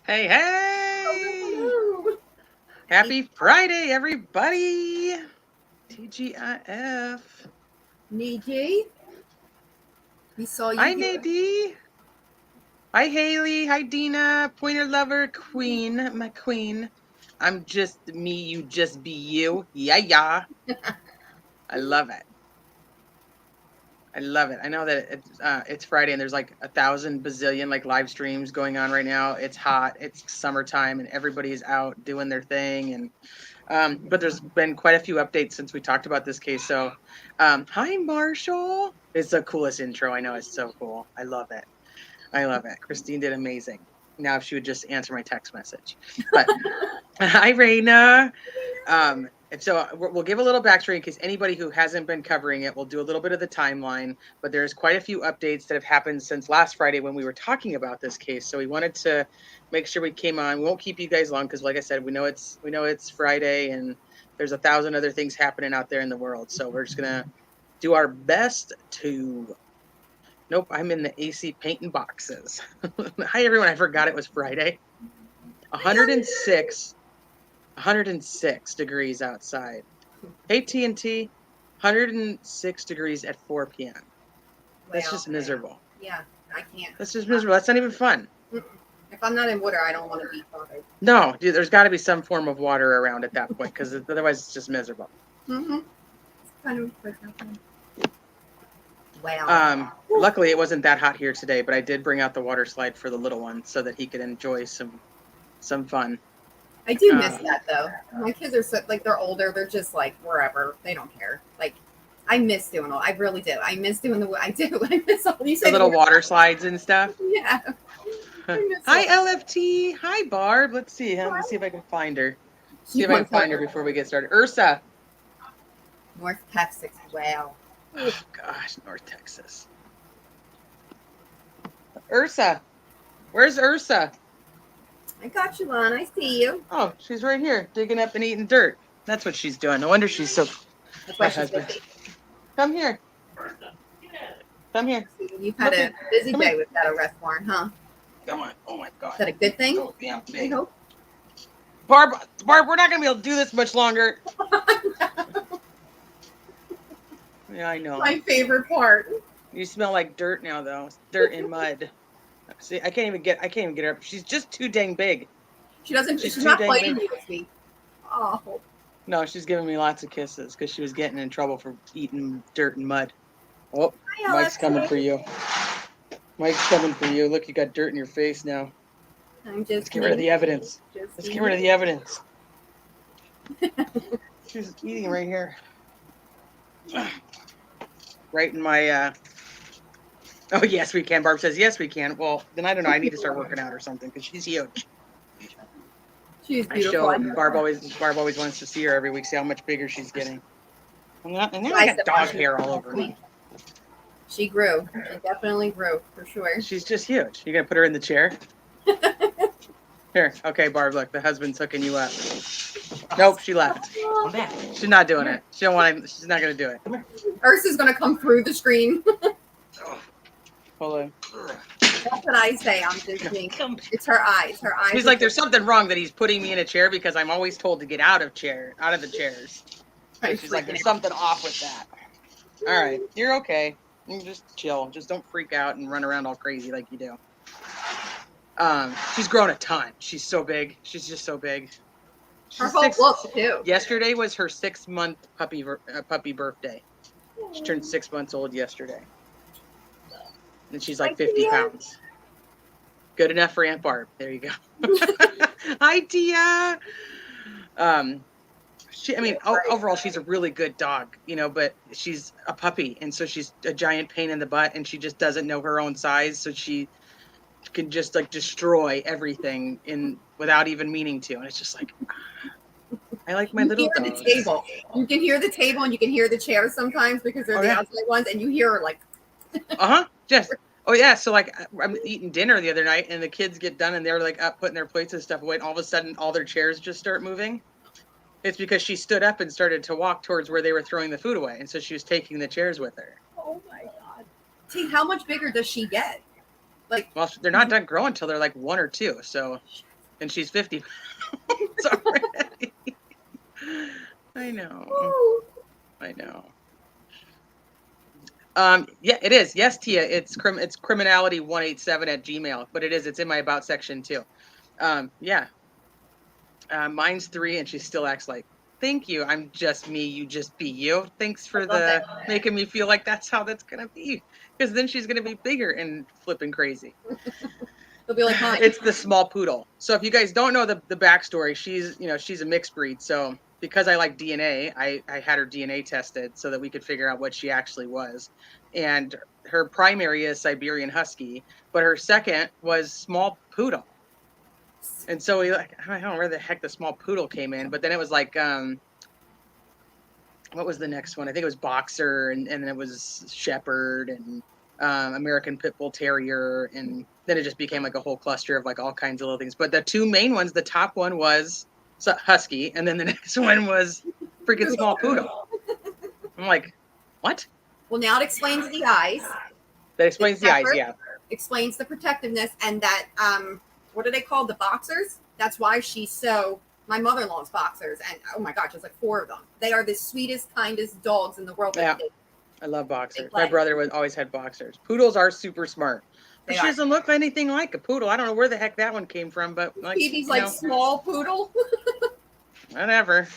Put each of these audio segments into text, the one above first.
Hey, hey! Happy Friday, everybody! TGIF. Niji, we saw you Hi, here. Nadie. Hi, Haley. Hi, Dina. Pointer lover, queen. My queen. I'm just me, you just be you. Yeah. I love it. I love it. I know that it's Friday and there's like 1,000 bazillion like live streams going on right now. It's hot. It's summertime and everybody's out doing their thing. And but there's been quite a few updates since we talked about this case. So, hi, Marshall. It's the coolest intro. I know, it's so cool. I love it. I love it. Christine did amazing. Now, if she would just answer my text message. But hi, Raina. And so we'll give a little backstory in case anybody who hasn't been covering it. We'll do a little bit of the timeline, but there's quite a few updates that have happened since last Friday when we were talking about this case. So we wanted to make sure we came on. We won't keep you guys long because, like I said, we know it's Friday and there's 1,000 other things happening out there in the world. So we're just gonna do our best to. Nope, I'm in the AC painting boxes. Hi everyone, I forgot it was Friday. 106 degrees outside. AT&T, 106 degrees at 4 p.m. That's just miserable. Yeah, I can't. That's just miserable. That's not even fun. If I'm not in water, I don't want to be bothered. No, dude, there's got to be some form of water around at that point because otherwise it's just miserable. Mm-hmm. It's kind of wow. Luckily, it wasn't that hot here today, but I did bring out the water slide for the little one so that he could enjoy some fun. I do miss that though. My kids are so like they're older. They're just like wherever. They don't care. Like I miss doing all. I really do. I miss doing I do. I miss all these little water slides and stuff. Yeah. Hi LFT. Hi Barb. Let's see. Let's see if I can find her. See if I can find her before we get started. Ursa. North Texas. Wow. Oh gosh, North Texas. Ursa. Where's Ursa? I got you, Lon. I see you. Oh, she's right here, digging up and eating dirt. That's what she's doing. No wonder she's so. That's why she's busy. Come here. Come here. You've had a busy day with that arrest warrant, huh? Come on. Oh my God. Is that a good thing? Oh, damn big. I hope. Barb, we're not gonna be able to do this much longer. Yeah, I know. My favorite part. You smell like dirt now, though. It's dirt and mud. See, I can't even get her up. She's just too dang big. She's not fighting you this week. Oh. No, she's giving me lots of kisses because she was getting in trouble for eating dirt and mud. Oh, hi, Mike's coming for you. Mike's coming for you. Look, you got dirt in your face now. Let's get rid of the evidence. Let's get rid of the evidence. She's eating right here. Right in my, Oh, yes, we can. Barb says, yes, we can. Well, then I don't know. I need to start working out or something because she's huge. She's beautiful. Barb always wants to see her every week, see how much bigger she's getting. And then I got dog hair all over me. She grew. She definitely grew, for sure. She's just huge. You going to put her in the chair? Here. Okay, Barb, look. The husband's hooking you up. Nope, she left. She's not doing it. She's not going to do it. Ursa's going to come through the screen. Hold on. That's what I say. I'm just being. It's her eyes. Her eyes. He's like, there's something wrong that he's putting me in a chair because I'm always told to get out of the chairs. So she's like, there's something off with that. All right, you're okay. You just chill. Just don't freak out and run around all crazy like you do. She's grown a ton. She's so big. She's just so big. Her whole look too. Yesterday was her 6-month puppy birthday. She turned 6 months old yesterday. And she's like 50 pounds. Good enough for Aunt Barb. There you go. Hi, Tia. Overall, she's a really good dog, but she's a puppy. And so she's a giant pain in the butt and she just doesn't know her own size. So she can just like destroy everything without even meaning to. And it's just like, I like my little dogs. The table. You can hear the table and you can hear the chairs sometimes because they're the outside ones and you hear her like. Just. Oh yeah, so like I'm eating dinner the other night and the kids get done and they're like up putting their plates and stuff away and all of a sudden all their chairs just start moving. It's because she stood up and started to walk towards where they were throwing the food away and so she was taking the chairs with her. Oh my God. See, how much bigger does she get? Well, they're not done growing until they're like 1 or 2, so and she's 50 pounds already. I know. Woo. I know. Yeah, it is. Yes, Tia, it's criminality187@gmail, but it's in my about section too. Yeah. Mine's 3, and she still acts like, thank you. I'm just me. You just be you. Thanks for I love the that. making me feel like that's how that's gonna be. Because then she's gonna be bigger and flipping crazy. They'll be like mine. It's the small poodle. So if you guys don't know the backstory, she's a mixed breed. So because I like DNA, I had her DNA tested so that we could figure out what she actually was. And her primary is Siberian Husky, but her second was small poodle. And so we like, I don't know where the heck the small poodle came in, but then it was like what was the next one? I think it was Boxer, and then it was Shepherd, and American Pit Bull Terrier, and then it just became like a whole cluster of like all kinds of little things. But the two main ones, the top one was Husky, and then the next one was freaking small poodle. I'm like, what? Well, now it explains the eyes. That explains the eyes, Shepherd yeah. explains the protectiveness, and that what are they called? The boxers. That's why she's so. My mother-in-law's boxers, and oh my gosh, there's like 4 of them. They are the sweetest, kindest dogs in the world. Yeah, I love boxers. My brother always had boxers. Poodles are super smart. But she doesn't look anything like a poodle. I don't know where the heck that one came from, but like, Phoebe's like small poodle. Whatever.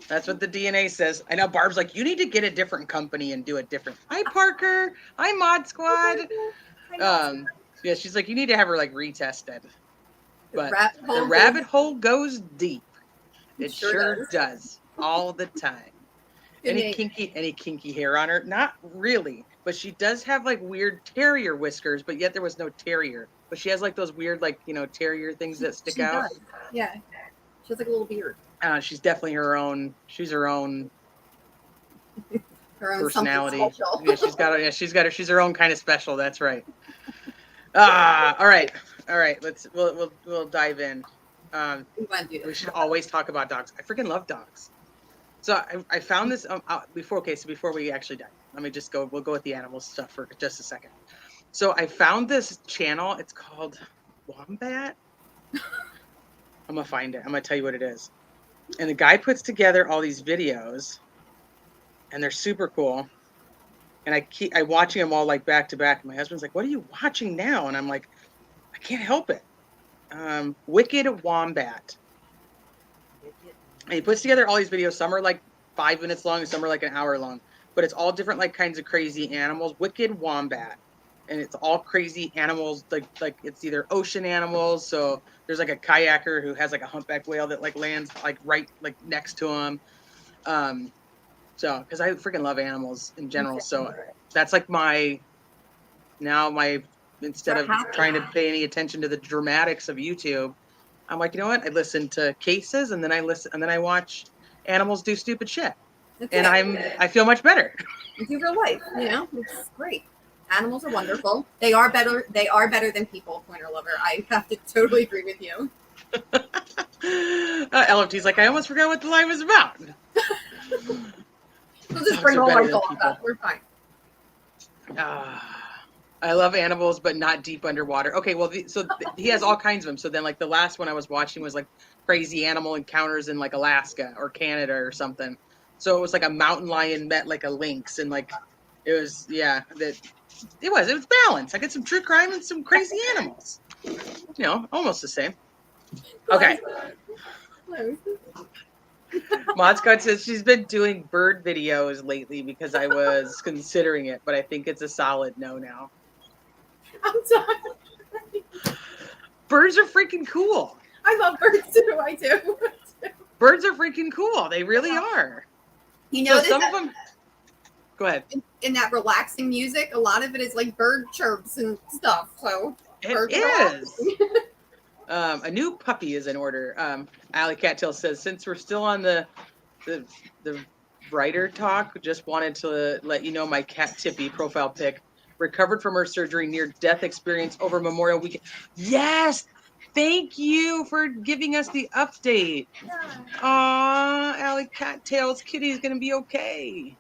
That's what the DNA says. I know Barb's like, you need to get a different company and do it different. Hi, Parker. Hi, Mod Squad. Yeah, she's like, you need to have her like retested. But the rabbit hole goes deep. It sure does. All the time. Any kinky hair on her? Not really, but she does have like weird terrier whiskers, but yet there was no terrier. But she has like those weird like, terrier things that stick out. Does. Yeah. She has like a little beard. She's definitely her own personality. Yeah, she's her own kind of special. That's right. All right. We'll dive in. We should always talk about dogs. I freaking love dogs. So I found this before we actually dive, we'll go with the animal stuff for just a second. So I found this channel. It's called Wombat. I'm gonna find it. I'm gonna tell you what it is. And the guy puts together all these videos, and they're super cool. And I'm watching them all like back to back. And my husband's like, "What are you watching now?" And I'm like, "I can't help it." Wicked Wombat. And he puts together all these videos. Some are like 5 minutes long, and some are like an hour long. But it's all different like kinds of crazy animals. Wicked Wombat. And it's all crazy animals, like it's either ocean animals. So there's like a kayaker who has like a humpback whale that like lands like right like next to him. So because I freaking love animals in general. So that's like instead of trying to pay any attention to the dramatics of YouTube, I'm like, you know what? I listen to cases, and then I watch animals do stupid shit. I feel much better. It's real life, it's great. Animals are wonderful. They are better than people, Pointer Lover. I have to totally agree with you. LFT's like, I almost forgot what the line was about. We'll just bring all our dogs up. We're fine. I love animals, but not deep underwater. Okay, well, he has all kinds of them. So then, like, the last one I was watching was like crazy animal encounters in like Alaska or Canada or something. So it was like a mountain lion met like a lynx, and like it was it was balanced. I got some true crime and some crazy animals. Almost the same. Okay. Mod Squad says she's been doing bird videos lately because I was considering it, but I think it's a solid no now. I'm done. Birds are freaking cool. I love birds too. I do. Birds are freaking cool. They really are. Some of them. Go ahead. In that relaxing music, a lot of it is like bird chirps and stuff. So it is. A new puppy is in order. Alley Cattail says, since we're still on the writer talk, just wanted to let you know my cat Tippy profile pic recovered from her surgery near death experience over Memorial Weekend. Yes. Thank you for giving us the update. Aw, Alley Cattail's kitty is going to be okay.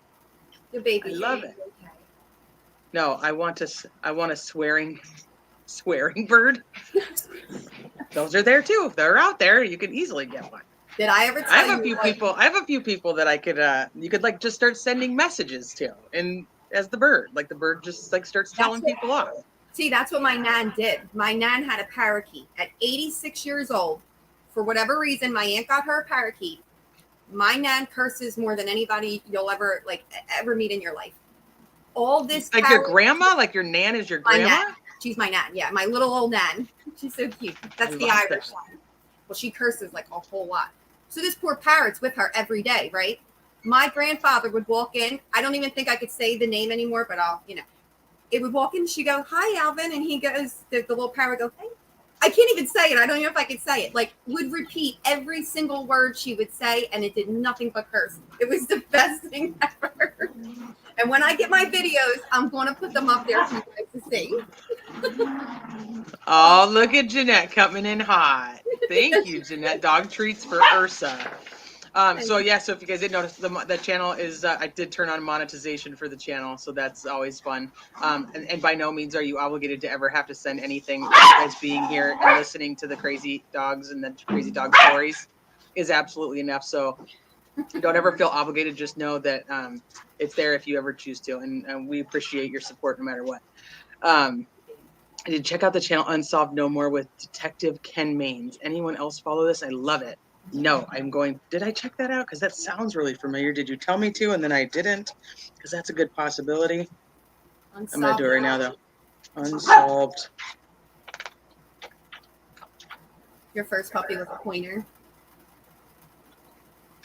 The baby. I love it. Okay. No, I want a swearing bird. Those are there too. They're out there. You can easily get one. Did I ever tell I have you? a few people. I have a few people that I could. You could like just start sending messages to, and as the bird, like the bird just like starts telling people off. See, that's what my nan did. My nan had a parakeet at 86 years old. For whatever reason, my aunt got her a parakeet. My nan curses more than anybody you'll ever meet in your life. All this like your grandma, like your nan is your grandma. Nan. She's my nan. Yeah, my little old nan. She's so cute. That's the Irish one. Well, she curses like a whole lot. So this poor parrot's with her every day, right? My grandfather would walk in. I don't even think I could say the name anymore, but it would walk in. She'd go, "Hi, Alvin," and he goes, the little parrot goes, "Hey." I can't even say it. I don't even know if I could say it. Like, would repeat every single word she would say, and it did nothing but curse. It was the best thing ever. And when I get my videos, I'm going to put them up there for you guys to see. Oh, look at Jeanette coming in hot. Thank you, Jeanette. Dog treats for Ursa. So if you guys didn't notice, the channel is, I did turn on monetization for the channel, so that's always fun. And by no means are you obligated to ever have to send anything. As being here and listening to the crazy dogs and the crazy dog stories is absolutely enough. So don't ever feel obligated. Just know that it's there if you ever choose to, and we appreciate your support no matter what. I did check out the channel Unsolved No More with Detective Ken Maines. Anyone else follow this? I love it. No, did I check that out? Because that sounds really familiar. Did you tell me to and then I didn't? Because that's a good possibility. Unsolved. I'm going to do it right now, though. Unsolved. Your first puppy was a pointer.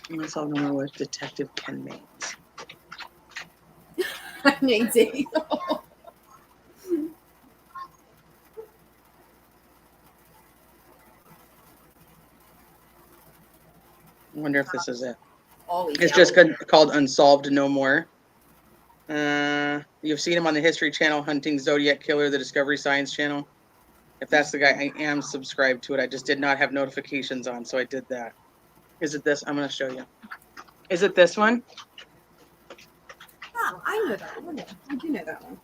Unsolved No More with Detective Ken Maines. Nadine. I wonder if this is it. Always it's just called Unsolved No More. You've seen him on the History Channel, Hunting Zodiac Killer, the Discovery Science Channel. If that's the guy, I am subscribed to it. I just did not have notifications on, so I did that. Is it this? I'm going to show you. Is it this one? Oh, I know that one. I do know that one.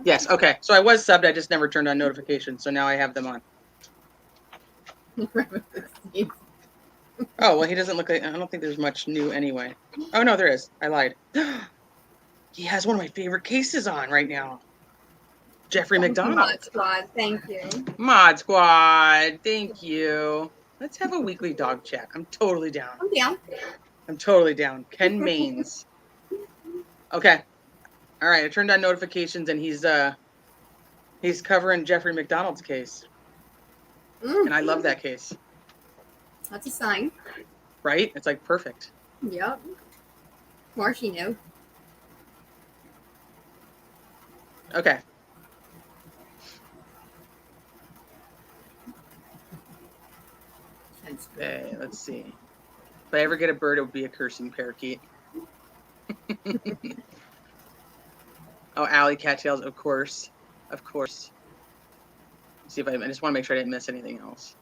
Yes, okay. So I was subbed, I just never turned on notifications, so now I have them on. Oh, well, he doesn't look like, I don't think there's much new anyway. Oh, no, there is. I lied. He has one of my favorite cases on right now. Jeffrey McDonald. Mod Squad, thank you. Mod Squad, thank you. Let's have a weekly dog chat. I'm totally down. I'm down. I'm totally down. Ken Maines. Okay. All right, I turned on notifications, and he's covering Jeffrey McDonald's case. And I love that case. That's a sign. Right? It's like perfect. Yep. Marshy knew. Okay. Okay, let's see. If I ever get a bird, it would be a cursing parakeet. Oh, alley cattails, of course. Of course. Let's see if I just want to make sure I didn't miss anything else.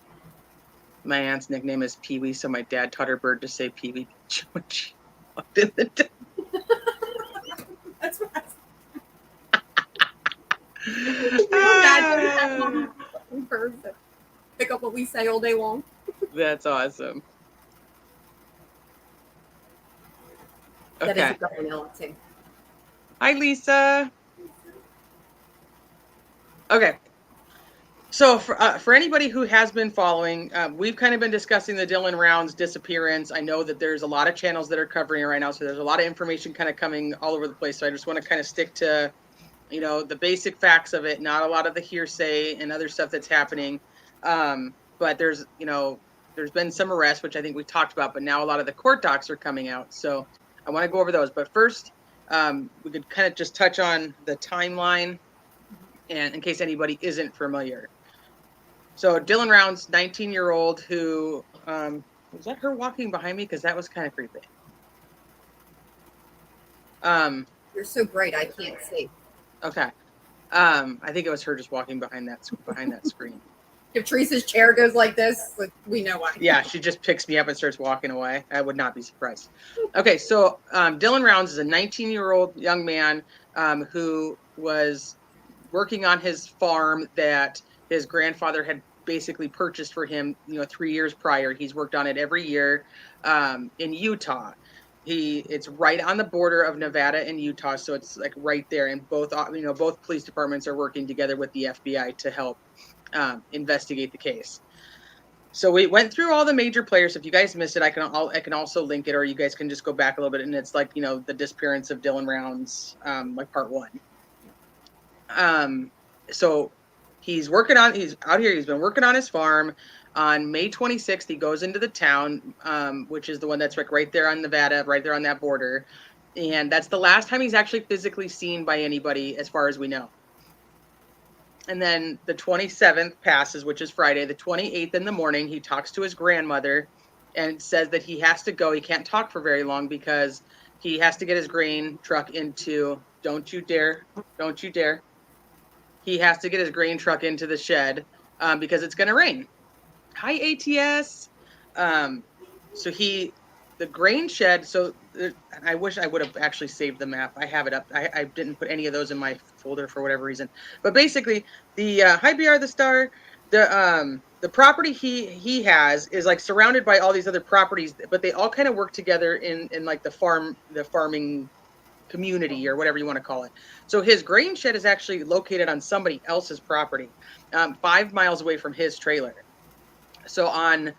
My aunt's nickname is Pee-wee, so my dad taught her bird to say Pee-wee when she walked in the door. That's what I birds that pick up what we say all day long. That's awesome. Okay. That is a double too. Hi, Lisa. Okay. So for anybody who has been following, we've kind of been discussing the Dylan Rounds disappearance. I know that there's a lot of channels that are covering it right now, so there's a lot of information kind of coming all over the place. So I just want to kind of stick to, the basic facts of it, not a lot of the hearsay and other stuff that's happening. But there's been some arrests, which I think we talked about, but now a lot of the court docs are coming out. So I want to go over those. But first, we could kind of just touch on the timeline, and in case anybody isn't familiar. So Dylan Rounds, 19-year-old who, was that her walking behind me? Because that was kind of creepy. You're so bright, I can't see. Okay. I think it was her just walking behind that screen. If Teresa's chair goes like this, we know why. Yeah, she just picks me up and starts walking away. I would not be surprised. Okay, so Dylan Rounds is a 19-year-old young man who was working on his farm that his grandfather had basically purchased for him, 3 years prior. He's worked on it every year in Utah. It's right on the border of Nevada and Utah, so it's like right there. And both police departments are working together with the FBI to help investigate the case. So we went through all the major players. If you guys missed it, I can also link it, or you guys can just go back a little bit. And it's like the disappearance of Dylan Rounds, like part 1. So he's out here. He's been working on his farm. On May 26th, he goes into the town, which is the one that's like right there on Nevada, right there on that border. And that's the last time he's actually physically seen by anybody, as far as we know. And then the 27th passes, which is Friday. The 28th in the morning, he talks to his grandmother and says that he has to go. He can't talk for very long because he has to get his grain truck into, don't you dare. He has to get his grain truck into the shed because it's going to rain. Hi, ATS. So the grain shed, so I wish I would have actually saved the map. I have it up. I didn't put any of those in my folder for whatever reason. But basically, the hi BR the star, the property he has is like surrounded by all these other properties, but they all kind of work together in like the farming community, or whatever you want to call it. So his grain shed is actually located on somebody else's property, 5 miles away from his trailer. So on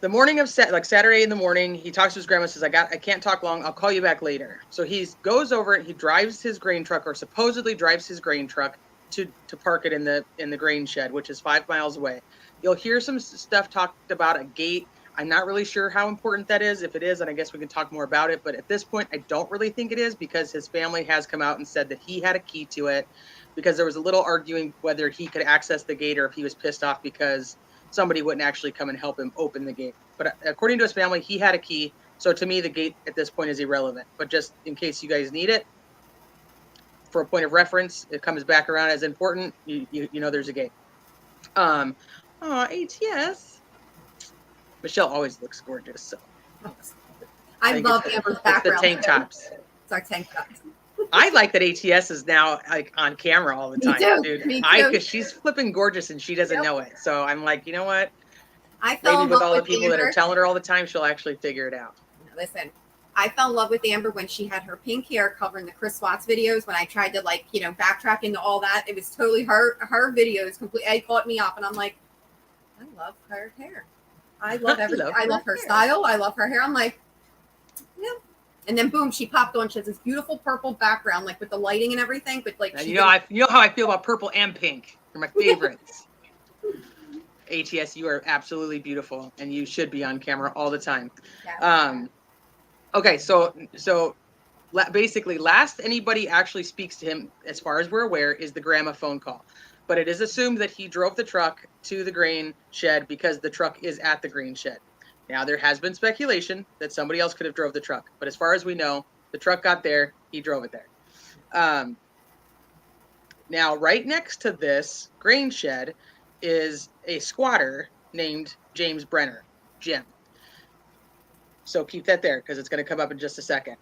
the morning of Saturday in the morning, he talks to his grandma, says, I can't talk long. I'll call you back later. So he goes over, he drives his grain truck, or supposedly drives his grain truck to park it in the grain shed, which is 5 miles away. You'll hear some stuff talked about a gate. I'm not really sure how important that is. If it is, then I guess we can talk more about it. But at this point, I don't really think it is, because his family has come out and said that he had a key to it, because there was a little arguing whether he could access the gate or if he was pissed off because somebody wouldn't actually come and help him open the gate. But according to his family, he had a key. So to me, the gate at this point is irrelevant. But just in case you guys need it, for a point of reference, it comes back around as important. You know there's a gate. ATS. Michelle always looks gorgeous. So I love Amber's background. It's the tank tops. It's our tank tops. I like that ATS is now like on camera all the time, dude. Because she's flipping gorgeous and she doesn't know it. So I'm like, you know what? I fell Maybe with all the people that are telling her all the time, she'll actually figure it out. Listen, I fell in love with Amber when she had her pink hair covering the Chris Watts videos. When I tried to backtrack into all that, it was totally her videos. Completely, it caught me up, and I'm like, I love her hair. I love everything. I love her style. I love her hair. I'm like, yeah. And then boom, she popped on. She has this beautiful purple background, like with the lighting and everything. But like, you know how I feel about purple and pink. They're my favorites. ATS, you are absolutely beautiful, and you should be on camera all the time. Yeah. Okay, so basically, last anybody actually speaks to him, as far as we're aware, is the grandma phone call. But it is assumed that he drove the truck to the grain shed because the truck is at the grain shed. Now, there has been speculation that somebody else could have drove the truck, but as far as we know, the truck got there, he drove it there. Now, right next to this grain shed is a squatter named James Brenner, Jim. So keep that there, because it's going to come up in just a second.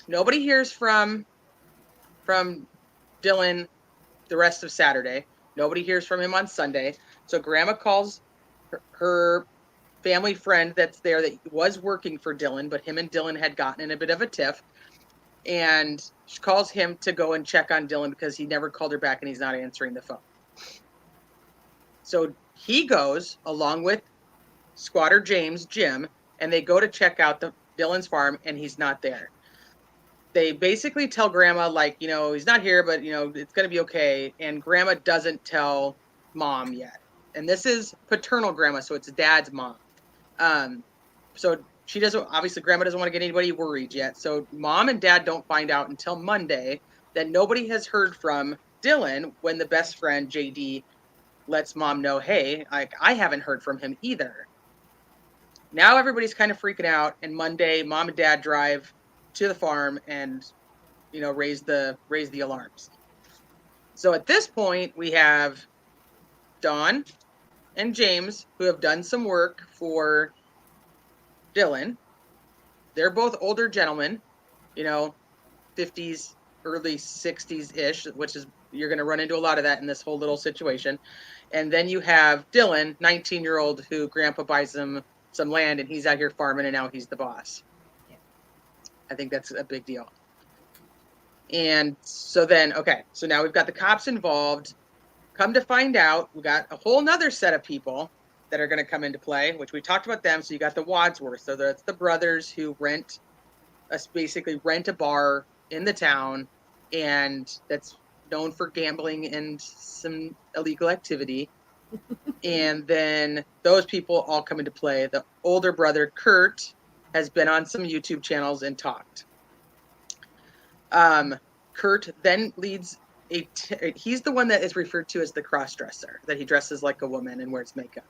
Nobody hears from Dylan the rest of Saturday. Nobody hears from him on Sunday. So grandma calls her family friend that's there that was working for Dylan, but him and Dylan had gotten in a bit of a tiff. And she calls him to go and check on Dylan because he never called her back and he's not answering the phone. So he goes along with squatter Jim, and they go to check out Dylan's farm, and he's not there. They basically tell grandma, like, he's not here, but, it's going to be okay. And grandma doesn't tell mom yet. And this is paternal grandma, so it's dad's mom. So grandma doesn't want to get anybody worried yet. So mom and dad don't find out until Monday that nobody has heard from Dylan, when the best friend, JD, lets mom know, hey, I haven't heard from him either. Now everybody's kind of freaking out, and Monday, mom and dad drive to the farm and, raise the alarms. So at this point, we have Dawn and James, who have done some work for Dylan. They're both older gentlemen, 50s, early 60s-ish, which is You're going to run into a lot of that in this whole little situation. And then you have Dylan, 19-year-old, who grandpa buys him some land and he's out here farming and now he's the boss. Yeah. I think that's a big deal. And so then, okay, so now we've got the cops involved. Come to find out, we got a whole nother set of people that are going to come into play, which we talked about them. So you got the Wadsworth. So that's the brothers who basically rent a bar in the town, and that's known for gambling and some illegal activity. And then those people all come into play. The older brother, Kurt, has been on some YouTube channels and talked. Kurt then leads he's the one that is referred to as the cross-dresser, that he dresses like a woman and wears makeup.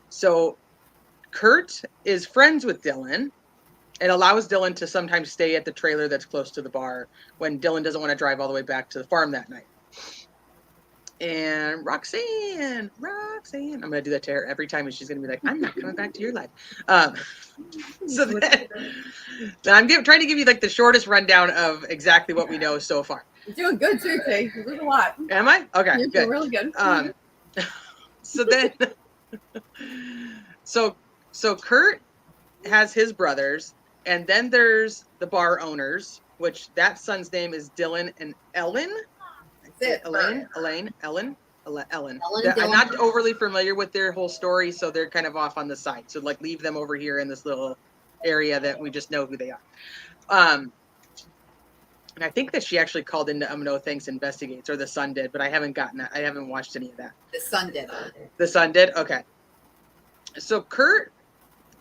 So Kurt is friends with Dylan and allows Dylan to sometimes stay at the trailer that's close to the bar when Dylan doesn't want to drive all the way back to the farm that night. And Roxanne, I'm going to do that to her every time, and she's going to be like, I'm not coming back to your life. So then I'm trying to give you like the shortest rundown of exactly what we know so far. You're doing good too, Tay. There's a lot. Am I? Okay, You're doing really good. So then, so Kurt has his brothers, and then there's the bar owners, which that son's name is Dylan and Ellen. Ellen. I'm not overly familiar with their whole story, so they're kind of off on the side. So like leave them over here in this little area that we just know who they are. And I think that she actually called into No Thanks Investigates, or the son did, but I haven't gotten that. I haven't watched any of that. The son did. The son did? Okay. So Kurt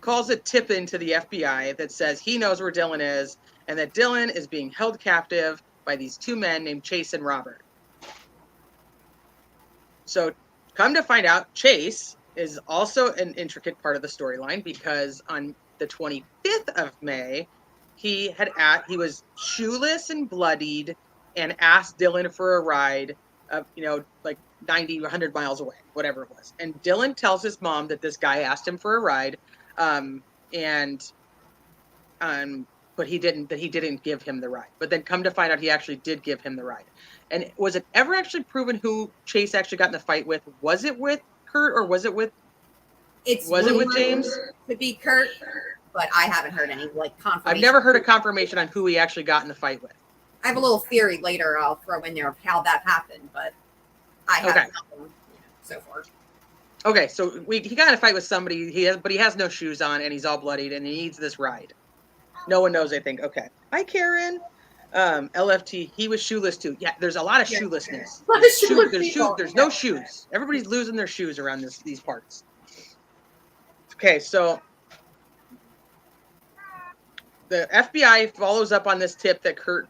calls a tip into the FBI that says he knows where Dylan is, and that Dylan is being held captive by these two men named Chase and Robert. So come to find out, Chase is also an intricate part of the storyline, because on the 25th of May, he was shoeless and bloodied and asked Dylan for a ride, like 90, 100 miles away, whatever it was. And Dylan tells his mom that this guy asked him for a ride, but he didn't give him the ride. But then come to find out, he actually did give him the ride. And was it ever actually proven who Chase actually got in the fight with? Was it with Kurt, or was it with James? To be Kurt, but I haven't heard any confirmation. I've never heard a confirmation on who he actually got in the fight with. I have a little theory later I'll throw in there of how that happened, but I have nothing so far. Okay, so he got in a fight with somebody, but he has no shoes on and he's all bloodied and he needs this ride. No one knows, I think. Okay. Hi, Karen. LFT, he was shoeless too. Yeah, there's a lot of shoelessness. There's no shoes. Everybody's losing their shoes around these parts. Okay, so the FBI follows up on this tip that Kurt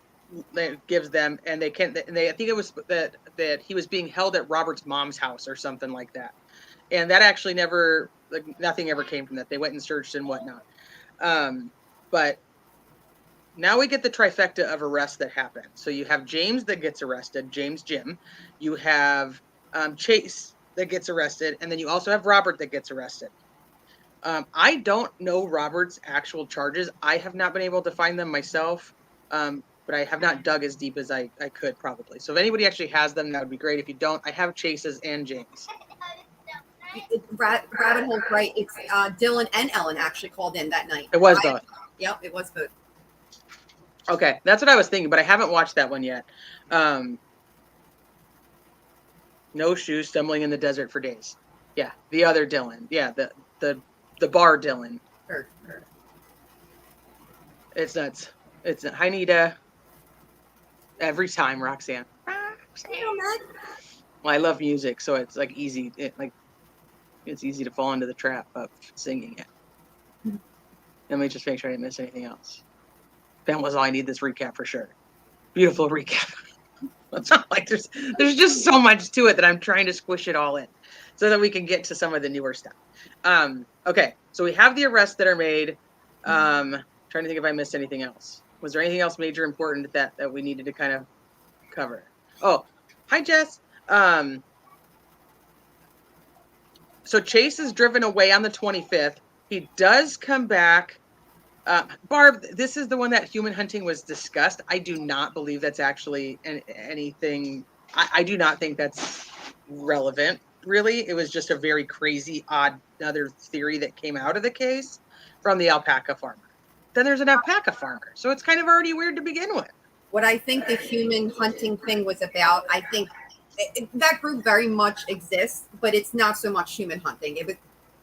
gives them, and I think it was that he was being held at Robert's mom's house or something like that. And that actually nothing ever came from that. They went and searched and whatnot. But now we get the trifecta of arrests that happen. So you have James that gets arrested, James Jim. You have Chase that gets arrested, and then you also have Robert that gets arrested. I don't know Robert's actual charges. I have not been able to find them myself, but I have not dug as deep as I could probably. So if anybody actually has them, that would be great. If you don't, I have Chase's and James. Rabbit Hole's right. It's Dylan and Ellen actually called in that night. It was both. Yep, it was both. Okay, that's what I was thinking, but I haven't watched that one yet. No shoes, stumbling in the desert for days. Yeah, the other Dylan. Yeah, the bar Dylan. Sure. It's nuts. It's hi Nita. Every time, Roxanne. Well, I love music, so it's like easy. It's easy to fall into the trap of singing it. Let me just make sure I didn't miss anything else. That was all I need this recap for sure. Beautiful recap. It's not like there's just so much to it that I'm trying to squish it all in so that we can get to some of the newer stuff. Okay, so we have the arrests that are made. Trying to think if I missed anything else. Was there anything else major important that we needed to kind of cover? Oh, hi Jess. So Chase is driven away on the 25th. He does come back. Barb, this is the one that human hunting was discussed. I do not believe that's actually anything I do not think that's relevant, really. It was just a very crazy, odd, other theory that came out of the case from the alpaca farmer. Then there's an alpaca farmer, so it's kind of already weird to begin with. What I think the human hunting thing was about, I think that group very much exists, but it's not so much human hunting. It was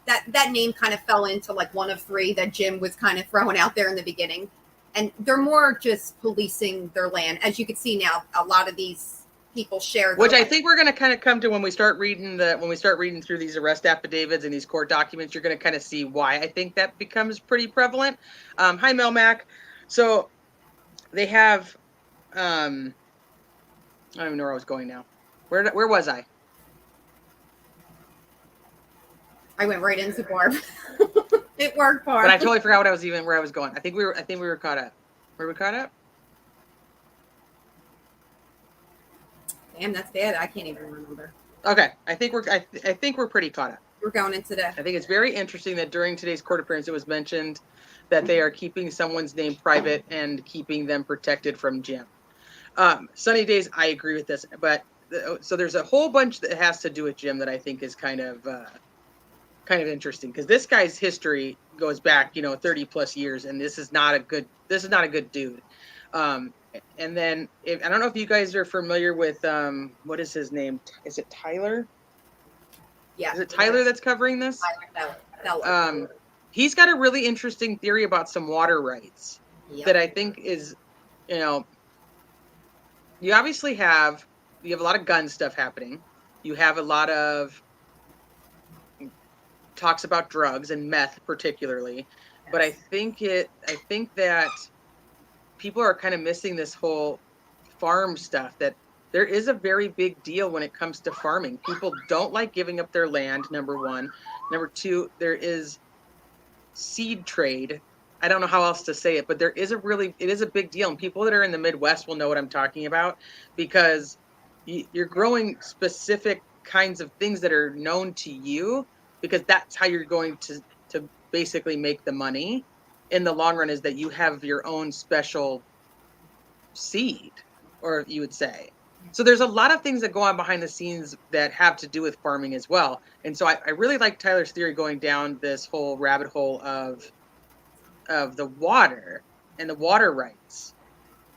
that name kind of fell into like one of three that Jim was kind of throwing out there in the beginning. And they're more just policing their land. As you can see now, a lot of these people share. Which I think we're going to kind of come to when we start reading through these arrest affidavits and these court documents. You're going to kind of see why I think that becomes pretty prevalent. Hi, Melmac. So they have, I don't even know where I was going now. Where was I? I went right into Barb. It worked, Barb. But I totally forgot where I was going. I think we were caught up. Were we caught up? Damn, that's bad. I can't even remember. Okay, I think we're pretty caught up. We're going into that. I think it's very interesting that during today's court appearance, it was mentioned that they are keeping someone's name private and keeping them protected from Jim. Sunny Days, I agree with this, but so there's a whole bunch that has to do with Jim that I think is kind of interesting, because this guy's history goes back 30 plus years, and this is not a good dude. And then I don't know if you guys are familiar with what is his name? Is it Tyler? Yeah. Is it Tyler that's covering this? Tyler. He's got a really interesting theory about some water rights that I think is, you obviously have a lot of gun stuff happening. You have a lot of talks about drugs and meth particularly, but I think that people are kind of missing this whole farm stuff, that there is a very big deal when it comes to farming. People don't like giving up their land, number one. Number two, there is seed trade. I don't know how else to say it, but it is a big deal. And people that are in the Midwest will know what I'm talking about, because you're growing specific kinds of things that are known to you, because that's how you're going to basically make the money in the long run, is that you have your own special seed, or you would say. So there's a lot of things that go on behind the scenes that have to do with farming as well. And so I really like Tyler's theory going down this whole rabbit hole of the water and the water rights.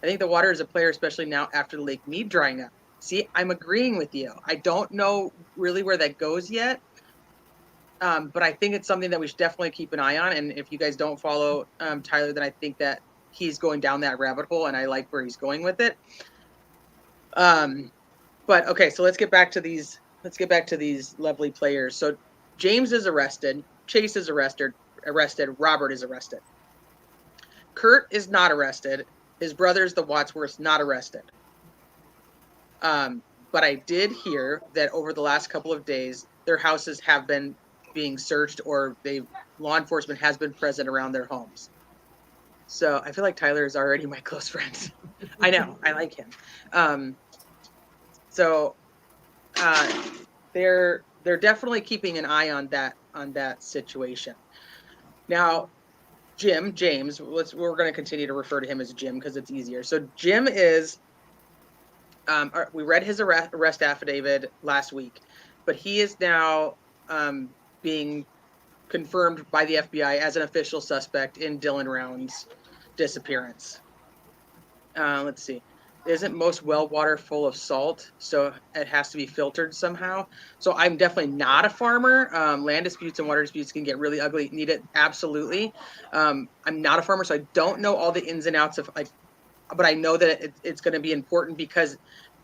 I think the water is a player, especially now after Lake Mead drying up. See, I'm agreeing with you. I don't know really where that goes yet. But I think it's something that we should definitely keep an eye on. And if you guys don't follow Tyler, then I think that he's going down that rabbit hole, and I like where he's going with it. But okay, so let's get back to these lovely players. So James is arrested, Chase is arrested, Robert is arrested. Kurt is not arrested. His brothers, the Wadsworths, not arrested. But I did hear that over the last couple of days, their houses have been being searched, or law enforcement has been present around their homes. So I feel like Tyler is already my close friend. I know, I like him. So they're definitely keeping an eye on that situation. Now, James, we're going to continue to refer to him as Jim because it's easier. So Jim is, we read his arrest affidavit last week, but he is now being confirmed by the FBI as an official suspect in Dylan Round's disappearance. Let's see. Isn't most well water full of salt, so it has to be filtered somehow. So I'm definitely not a farmer. Land disputes and water disputes can get really ugly. Need it absolutely. I'm not a farmer, so I don't know all the ins and outs of but I know that it's going to be important, because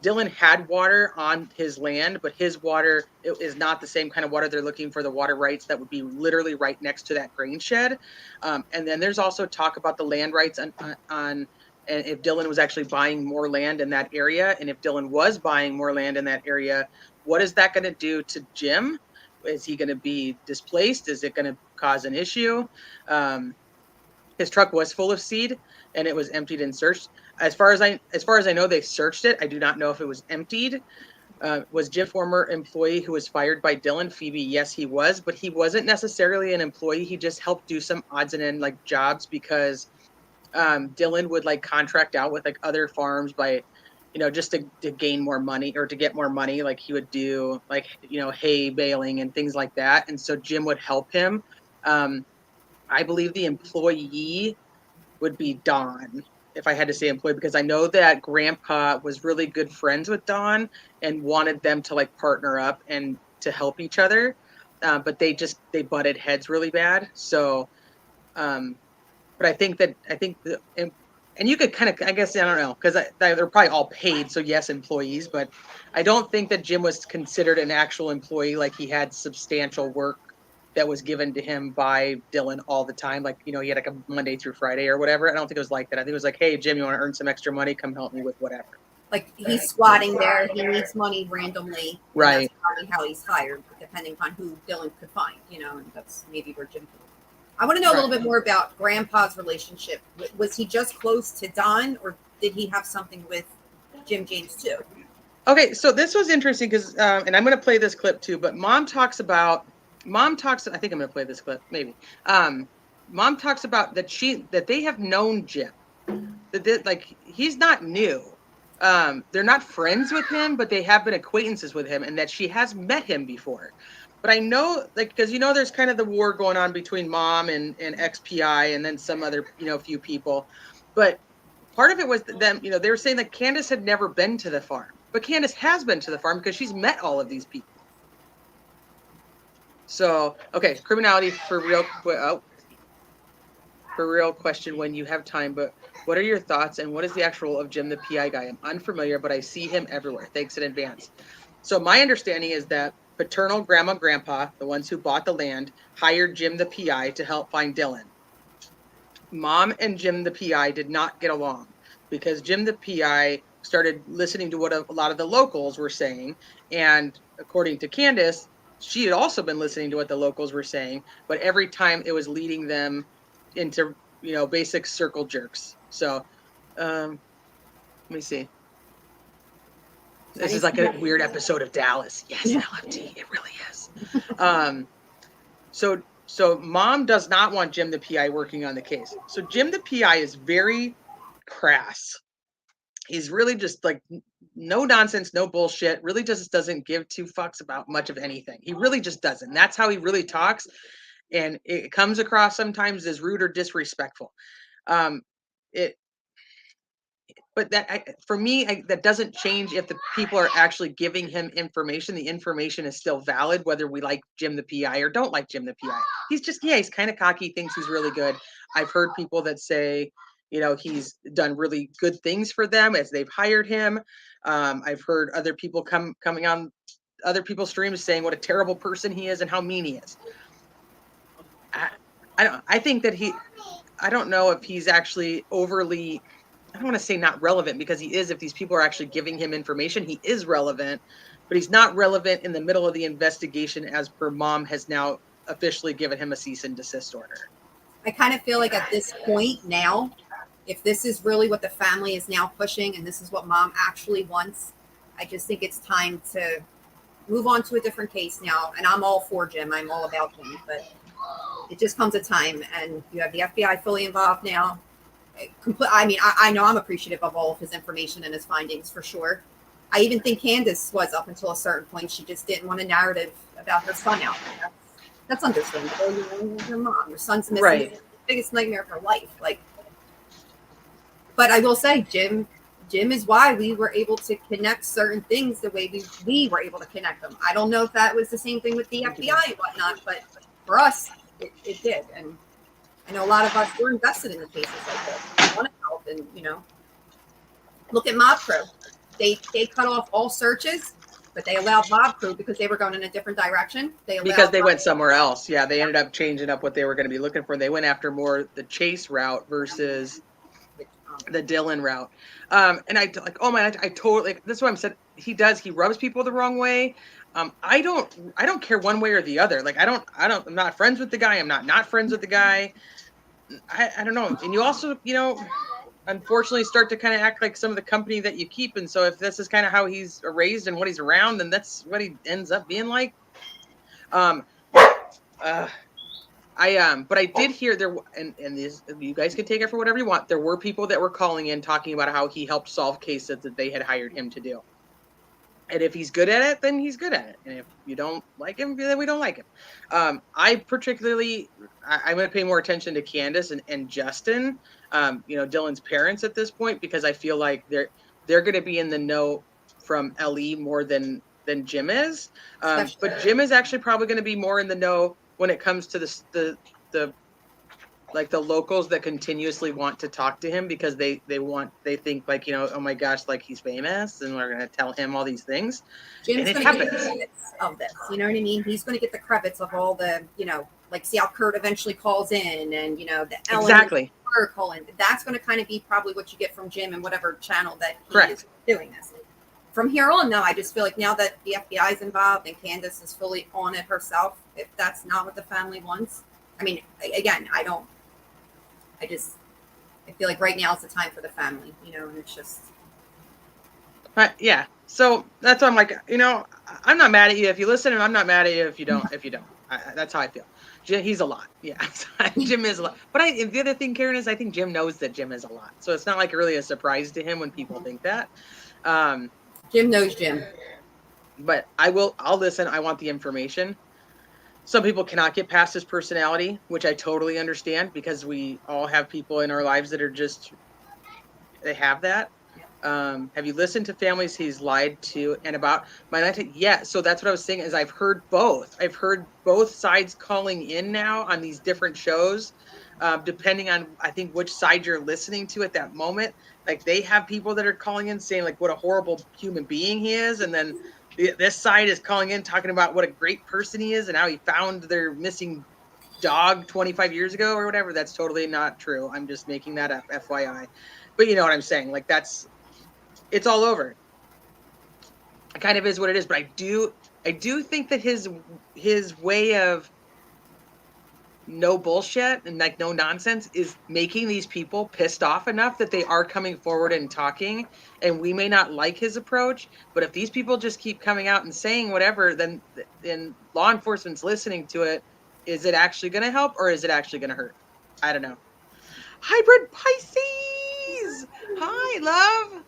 Dylan had water on his land, but his water is not the same kind of water. They're looking for the water rights that would be literally right next to that grain shed. And then there's also talk about the land rights on and if Dylan was actually buying more land in that area. And if Dylan was buying more land in that area, what is that going to do to Jim? Is he going to be displaced? Is it going to cause an issue? His truck was full of seed, and it was emptied and searched. As far as I know, they searched it. I do not know if it was emptied. Was Jim former employee who was fired by Dylan? Phoebe, yes, he was, but he wasn't necessarily an employee. He just helped do some odds and ends jobs, because Dylan would contract out with other farms by just to gain more money or to get more money. Like he would do like, hay baling and things like that. And so Jim would help him. I believe the employee would be Don, if I had to say employee, because I know that Grandpa was really good friends with Don and wanted them to like partner up and to help each other. But they butted heads really bad. So, but I think and you could kind of, I guess, I don't know, because they're probably all paid. So yes, employees, but I don't think that Jim was considered an actual employee. Like he had substantial work that was given to him by Dylan all the time. Like, he had like a Monday through Friday or whatever. I don't think it was like that. I think it was like, hey, Jim, you want to earn some extra money? Come help me with whatever. Like he's squatting there. He needs money randomly. Right. That's probably how he's hired, depending on who Dylan could find, and that's maybe where Jim could. I want to know a little bit more about Grandpa's relationship. Was he just close to Don, or did he have something with Jim James too? Okay, so this was interesting because, and I'm going to play this clip too, but Mom talks, I think I'm going to play this clip, maybe. Mom talks about that they have known Jim, that he's not new. They're not friends with him, but they have been acquaintances with him, and that she has met him before. But I know, because there's kind of the war going on between Mom and XPI, and then some other few people. But part of it was them, they were saying that Candace had never been to the farm, but Candace has been to the farm because she's met all of these people. So, okay, criminality for real. For real question when you have time, but what are your thoughts and what is the actual role of Jim the PI guy? I'm unfamiliar, but I see him everywhere. Thanks in advance. So my understanding is that paternal grandma, grandpa, the ones who bought the land, hired Jim the PI to help find Dylan. Mom and Jim the PI did not get along because Jim the PI started listening to what a lot of the locals were saying. And according to Candace, she had also been listening to what the locals were saying, but every time it was leading them into, basic circle jerks. So, let me see. This is like a weird episode of Dallas. Yes, LFT, it really is. So Mom does not want Jim the PI working on the case. So Jim the PI is very crass. He's really just like no nonsense, no bullshit, really just doesn't give two fucks about much of anything. He really just doesn't. That's how he really talks. And it comes across sometimes as rude or disrespectful. But for me, that doesn't change if the people are actually giving him information. The information is still valid, whether we like Jim the PI or don't like Jim the PI. He's kind of cocky, thinks he's really good. I've heard people that say, he's done really good things for them as they've hired him. I've heard other people coming on other people's streams saying what a terrible person he is and how mean he is. I think that I don't know if he's actually overly, I don't want to say not relevant, because he is. If these people are actually giving him information, he is relevant, but he's not relevant in the middle of the investigation, as per Mom has now officially given him a cease and desist order. I kind of feel like at this point now, if this is really what the family is now pushing and this is what Mom actually wants, I just think it's time to move on to a different case now. And I'm all for Jim. I'm all about Jim, but it just comes a time, and you have the FBI fully involved now. I mean, I know I'm appreciative of all of his information and his findings for sure. I even think Candace was up until a certain point. She just didn't want a narrative about her son out there. That's understandable. Your mom, your son's missing. Right. The biggest nightmare of her life. But I will say, Jim is why we were able to connect certain things the way we were able to connect them. I don't know if that was the same thing with the FBI and whatnot, but for us, it did. And I know a lot of us were invested in the cases like this. We want to help, and look at Mob Crew. They cut off all searches, but they allowed Mob Crew because they were going in a different direction. Because they went somewhere else. Yeah, they ended up changing up what they were going to be looking for. They went after more the chase route versus the Dylan route. And I totally. That's what I'm saying. He rubs people the wrong way. I don't care one way or the other. I'm not friends with the guy. I'm not friends with the guy. I don't know. And you also, unfortunately start to kind of act like some of the company that you keep. And so if this is kind of how he's raised and what he's around, then that's what he ends up being like. But I did hear there, and these, you guys can take it for whatever you want. There were people that were calling in talking about how he helped solve cases that they had hired him to do. And if he's good at it, then he's good at it. And if you don't like him, then we don't like him. I'm going to pay more attention to Candace and Justin, Dylan's parents at this point, because I feel like they're going to be in the know from LE more than Jim is. But Jim is actually probably going to be more in the know when it comes to the locals that continuously want to talk to him because they think like, oh my gosh, like he's famous and we're going to tell him all these things. Jim's going to get the credits of this. You know what I mean? He's going to get the credits of all the, like see how Kurt eventually calls in and, the Ellen exactly. Call in. That's going to kind of be probably what you get from Jim and whatever channel that he Correct. is doing this. From here on, though, I just feel like now that the FBI is involved and Candace is fully on it herself, if that's not what the family wants, I mean, again, I feel like right now is the time for the family, and it's just. Yeah. So that's why I'm like, I'm not mad at you if you listen, and I'm not mad at you if you don't. That's how I feel. He's a lot. Yeah. Jim is a lot. But the other thing, Karen, is I think Jim knows that Jim is a lot. So it's not like really a surprise to him when people think that. Jim knows Jim. But I'll listen. I want the information. Some people cannot get past his personality, which I totally understand because we all have people in our lives that are just, they have that. Have you listened to families he's lied to and about? Yeah. So that's what I was saying is I've heard both. I've heard both sides calling in now on these different shows, depending on, I think, which side you're listening to at that moment. Like they have people that are calling in saying like what a horrible human being he is. And then this side is calling in talking about what a great person he is and how he found their missing dog 25 years ago or whatever. That's totally not true. I'm just making that up, FYI. But you know what I'm saying? Like it's all over. It kind of is what it is. But I do think that his way of no bullshit and like no nonsense is making these people pissed off enough that they are coming forward and talking. And we may not like his approach, but if these people just keep coming out and saying whatever, then law enforcement's listening to it. Is it actually going to help or is it actually going to hurt? I don't know. Hybrid Pisces. Hi, love.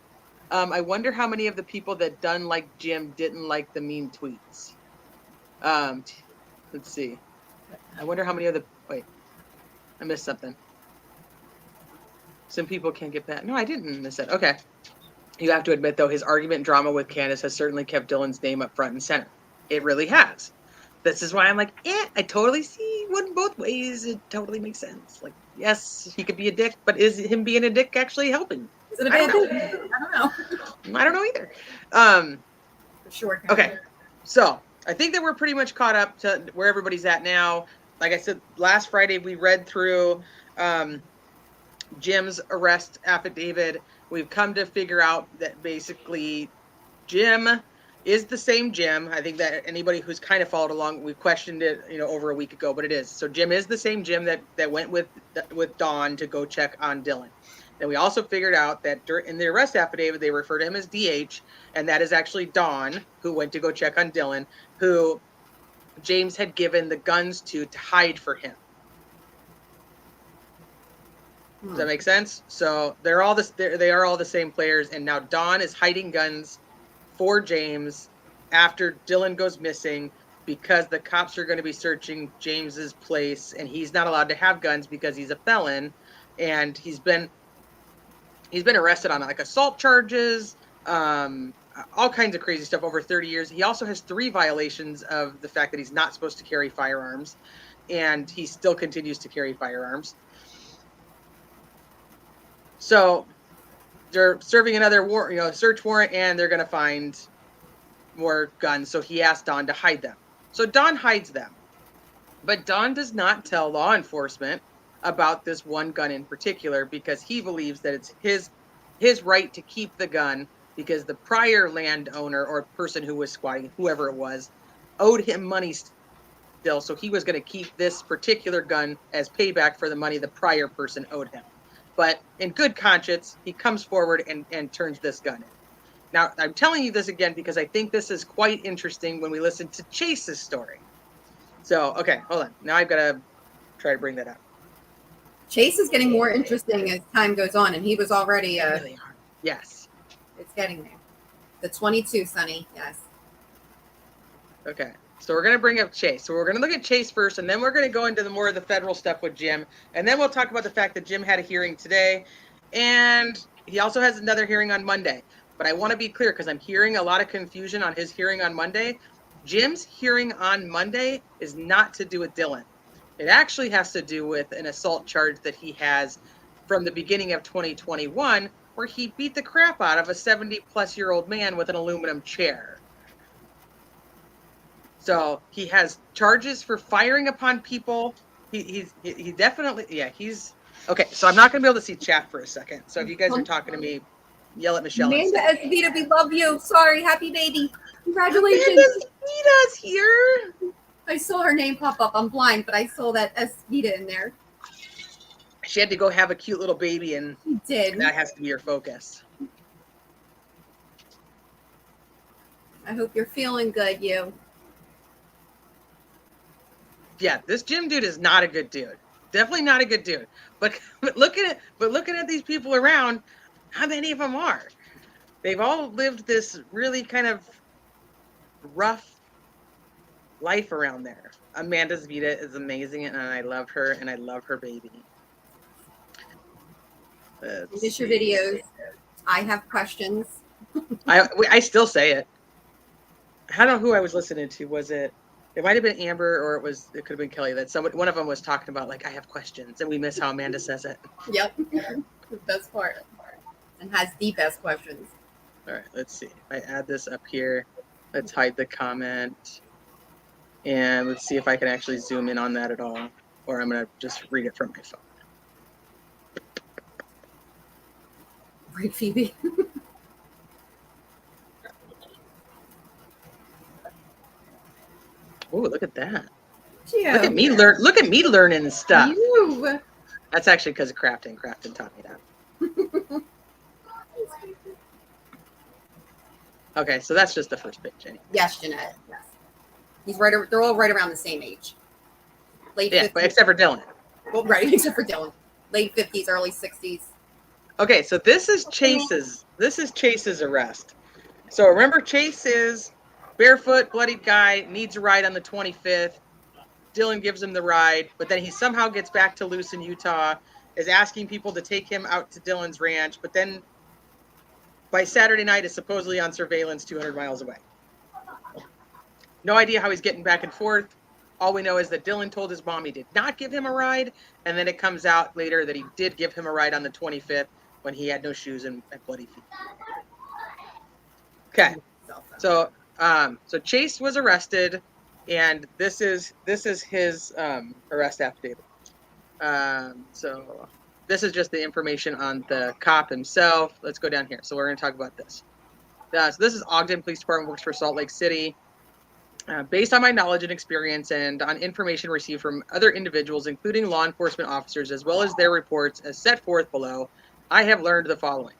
I wonder how many of the people that done like Jim didn't like the mean tweets. Let's see. I wonder how many of the, wait, I missed something. Some people can't get that. No, I didn't miss it. Okay. You have to admit, though, his argument drama with Candace has certainly kept Dylan's name up front and center. It really has. This is why I'm like, I totally see one both ways. It totally makes sense. Like, yes, he could be a dick, but is him being a dick actually helping? Is it a bad thing? I don't know. I don't know either. For sure. Okay. So I think that we're pretty much caught up to where everybody's at now. Like I said, last Friday, we read through Jim's arrest affidavit. We've come to figure out that basically Jim is the same Jim. I think that anybody who's kind of followed along, we questioned it, over a week ago, but it is. So Jim is the same Jim that went with Dawn to go check on Dylan. Then we also figured out that in the arrest affidavit, they refer to him as DH, and that is actually Dawn, who went to go check on Dylan, who James had given the guns to hide for him. Does that make sense? So they are all the same players, and now Dawn is hiding guns for James after Dylan goes missing because the cops are going to be searching James's place, and he's not allowed to have guns because he's a felon, and he's been arrested on like assault charges, all kinds of crazy stuff over 30 years. He also has 3 violations of the fact that he's not supposed to carry firearms, and he still continues to carry firearms. So they're serving another search warrant, and they're going to find more guns. So he asked Dawn to hide them. So Dawn hides them, but Dawn does not tell law enforcement about this one gun in particular because he believes that it's his right to keep the gun because the prior landowner or person who was squatting, whoever it was, owed him money still. So he was going to keep this particular gun as payback for the money the prior person owed him. But in good conscience, he comes forward and turns this gun in. Now, I'm telling you this again because I think this is quite interesting when we listen to Chase's story. So, okay, hold on. Now I've got to try to bring that up. Chase is getting more interesting as time goes on, and he was already. They really are. Yes. It's getting there. The 22, Sonny. Yes. Okay. So we're going to bring up Chase. So we're going to look at Chase first, and then we're going to go into the more of the federal stuff with Jim. And then we'll talk about the fact that Jim had a hearing today, and he also has another hearing on Monday. But I want to be clear because I'm hearing a lot of confusion on his hearing on Monday. Jim's hearing on Monday is not to do with Dylan. It actually has to do with an assault charge that he has from the beginning of 2021, where he beat the crap out of a 70-plus-year-old man with an aluminum chair. So he has charges for firing upon people. He definitely, yeah, he's okay. So I'm not going to be able to see chat for a second. So if you guys are talking to me, yell at Michelle. Amanda Esvita, we love you. Sorry, happy baby. Congratulations. Amanda Esvita's here. I saw her name pop up. I'm blind, but I saw that Esvita in there. She had to go have a cute little baby, and she did. That has to be her focus. I hope you're feeling good, you. Yeah, this Jim dude is not a good dude. Definitely not a good dude. But looking at these people around, how many of them are? They've all lived this really kind of rough life around there. Amanda Esvita is amazing, and I love her, and I love her baby. Miss your videos. I have questions. I still say it. I don't know who I was listening to. Was it? It might have been Amber, or it could have been Kelly. That one of them was talking about, like, I have questions, and we miss how Amanda says it. Yep, the best part, and has the best questions. All right, let's see. I add this up here. Let's hide the comment, and let's see if I can actually zoom in on that at all, or I'm gonna just read it from my phone. Right, Phoebe. Oh, look at that! Yeah. Look at me learning stuff. You. That's actually because of crafting. Crafting taught me that. Okay, so that's just the first page. Anyway. Yes, Jeanette. Yes. He's right. They're all right around the same age. Late 50s. But except for Dylan. Well, right, except for Dylan. Late 50s, early 60s. Okay, so this is Chase's arrest. So remember, Chase is barefoot, bloodied guy, needs a ride on the 25th. Dylan gives him the ride, but then he somehow gets back to loose in Utah, is asking people to take him out to Dylan's ranch, but then by Saturday night is supposedly on surveillance 200 miles away. No idea how he's getting back and forth. All we know is that Dylan told his mom he did not give him a ride, and then it comes out later that he did give him a ride on the 25th when he had no shoes and bloody feet. Okay, so Chase was arrested, and this is his arrest affidavit. So this is just the information on the cop himself. Let's go down here. So we're going to talk about this. So this is Ogden Police Department, works for Salt Lake City. Based on my knowledge and experience and on information received from other individuals, including law enforcement officers, as well as their reports as set forth below, I have learned the following.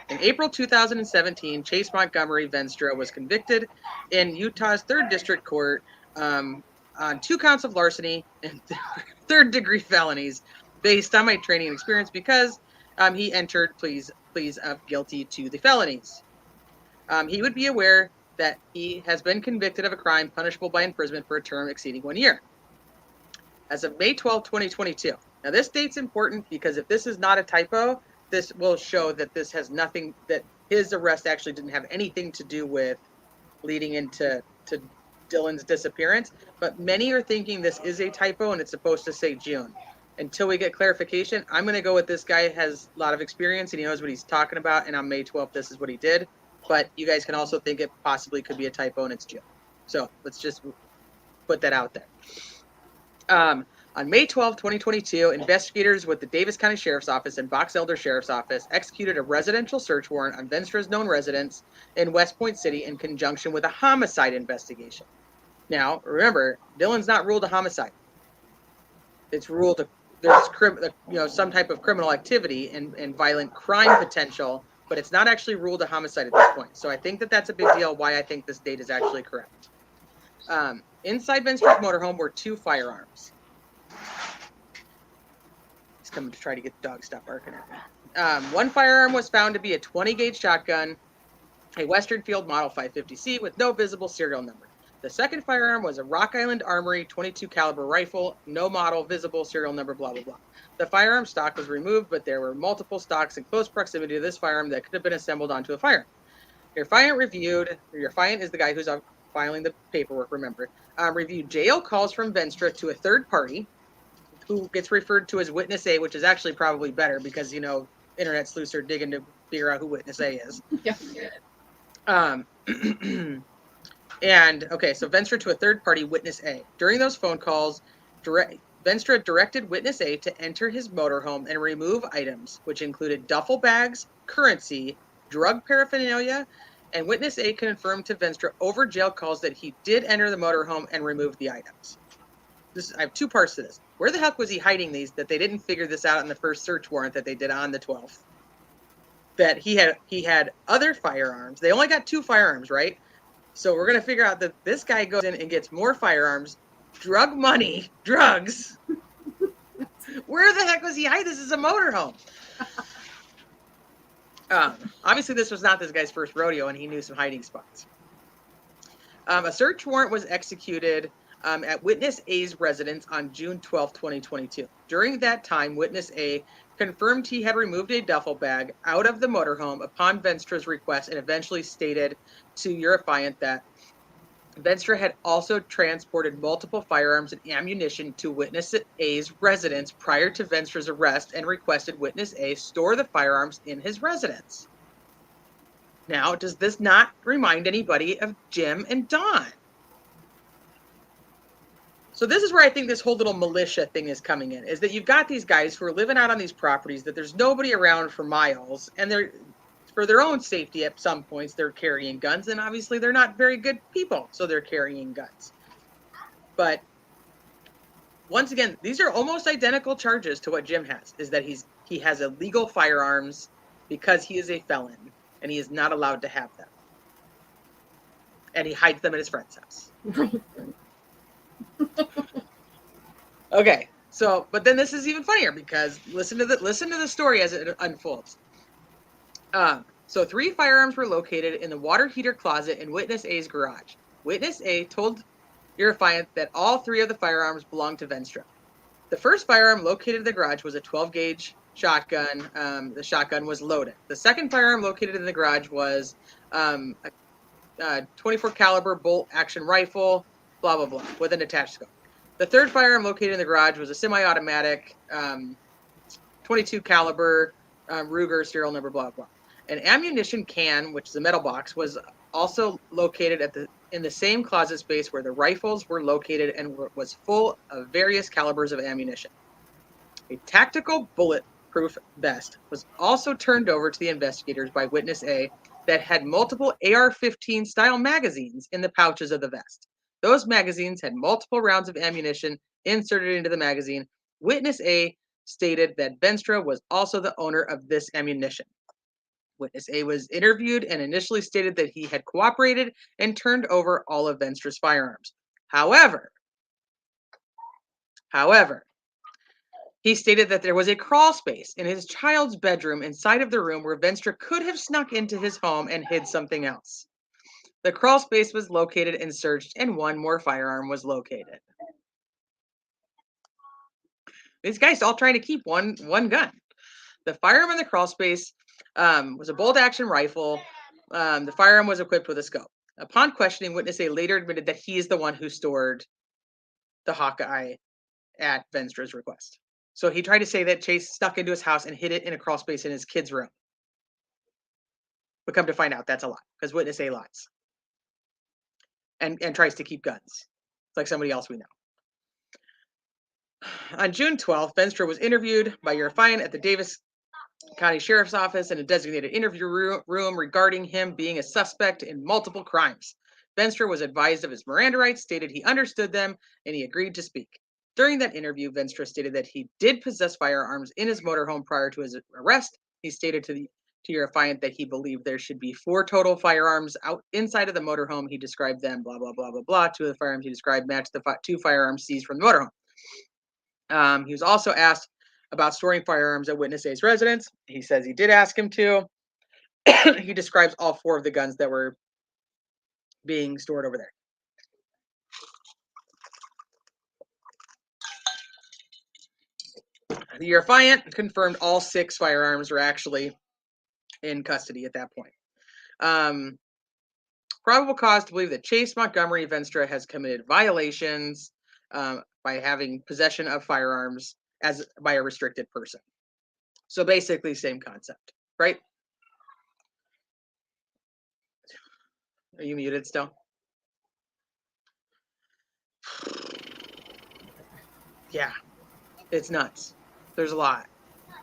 In April 2017, Chase Montgomery Venstra was convicted in Utah's 3rd District Court on 2 counts of larceny and 3rd-degree felonies based on my training and experience because he entered pleas of guilty to the felonies. He would be aware that he has been convicted of a crime punishable by imprisonment for a term exceeding 1 year. As of May 12, 2022. Now, this date's important because if this is not a typo, this will show that this has nothing, that his arrest actually didn't have anything to do with leading into Dylan's disappearance. But many are thinking this is a typo and it's supposed to say June. Until we get clarification, I'm going to go with this guy has a lot of experience and he knows what he's talking about. And on May 12th, this is what he did. But you guys can also think it possibly could be a typo and it's June. So let's just put that out there. On May 12, 2022, investigators with the Davis County Sheriff's Office and Box Elder Sheriff's Office executed a residential search warrant on Venstra's known residence in West Point City in conjunction with a homicide investigation. Now, remember, Dylan's not ruled a homicide. It's ruled there's some type of criminal activity and violent crime potential, but it's not actually ruled a homicide at this point. So I think that that's a big deal why I think this date is actually correct. Inside Venstra's motorhome were 2 firearms. coming to try to get the dog to stop barking at me. One firearm was found to be a 20-gauge shotgun, a Western Field Model 550C with no visible serial number. The second firearm was a Rock Island Armory 22 caliber rifle, no model, visible serial number, blah, blah, blah. The firearm stock was removed, but there were multiple stocks in close proximity to this firearm that could have been assembled onto a firearm. Your client is the guy who's filing the paperwork, remember, reviewed jail calls from Venstra to a third party who gets referred to as Witness A, which is actually probably better because, internet sleuths are digging to figure out who Witness A is. Yeah. So Venstra to a third party, Witness A. During those phone calls, Venstra directed Witness A to enter his motorhome and remove items, which included duffel bags, currency, drug paraphernalia, and Witness A confirmed to Venstra over jail calls that he did enter the motorhome and remove the items. I have two parts to this. Where the heck was he hiding these that they didn't figure this out in the first search warrant that they did on the 12th? That he had other firearms. They only got 2 firearms, right? So we're going to figure out that this guy goes in and gets more firearms, drug money, drugs. Where the heck was he hiding? This is a motorhome. Obviously, this was not this guy's first rodeo, and he knew some hiding spots. A search warrant was executed at Witness A's residence on June 12, 2022. During that time, Witness A confirmed he had removed a duffel bag out of the motorhome upon Venstra's request and eventually stated to your affiant that Venstra had also transported multiple firearms and ammunition to Witness A's residence prior to Venstra's arrest and requested Witness A store the firearms in his residence. Now, does this not remind anybody of Jim and Don? So this is where I think this whole little militia thing is coming in, is that you've got these guys who are living out on these properties that there's nobody around for miles, and they're, for their own safety at some points, they're carrying guns, and obviously they're not very good people, so they're carrying guns. But once again, these are almost identical charges to what Jim has, is that he has illegal firearms because he is a felon, and he is not allowed to have them. And he hides them at his friend's house. Okay, so, but then this is even funnier because listen to the story as it unfolds. So 3 firearms were located in the water heater closet in Witness A's garage. Witness A told your affiant that all 3 of the firearms belonged to Venstra. The first firearm located in the garage was a 12-gauge shotgun. The shotgun was loaded. The second firearm located in the garage was a 24 caliber bolt action rifle, blah, blah, blah, with an attached scope. The third firearm located in the garage was a semi-automatic 22 caliber Ruger serial number, blah, blah. An ammunition can, which is a metal box, was also located in the same closet space where the rifles were located and was full of various calibers of ammunition. A tactical bulletproof vest was also turned over to the investigators by Witness A that had multiple AR-15 style magazines in the pouches of the vest. Those magazines had multiple rounds of ammunition inserted into the magazine. Witness A stated that Venstra was also the owner of this ammunition. Witness A was interviewed and initially stated that he had cooperated and turned over all of Venstra's firearms. However, he stated that there was a crawl space in his child's bedroom inside of the room where Venstra could have snuck into his home and hid something else. The crawl space was located and searched, and 1 more firearm was located. These guys all trying to keep one gun. The firearm in the crawl space was a bolt-action rifle. The firearm was equipped with a scope. Upon questioning, Witness A later admitted that he is the one who stored the Hawkeye at Venstra's request. So he tried to say that Chase stuck into his house and hid it in a crawl space in his kid's room. But come to find out, that's a lie, because Witness A lies. And tries to keep guns. It's like somebody else we know. On June 12th, Venstra was interviewed by your affiant at the Davis County Sheriff's Office in a designated interview room regarding him being a suspect in multiple crimes. Venstra was advised of his Miranda rights, stated he understood them, and he agreed to speak. During that interview, Venstra stated that he did possess firearms in his motorhome prior to his arrest. He stated to your affiant that he believed there should be 4 total firearms out inside of the motorhome. He described them, blah, blah, blah, blah, blah. 2 of the firearms he described matched the 2 firearms seized from the motorhome. He was also asked about storing firearms at witness A's residence. He says he did ask him to. He describes all 4 of the guns that were being stored over there. The affiant confirmed all 6 firearms were actually in custody at that point. Probable cause to believe that Chase Montgomery Venstra has committed violations by having possession of firearms as by a restricted person. So basically, same concept, right? Are you muted still? Yeah, it's nuts. There's a lot.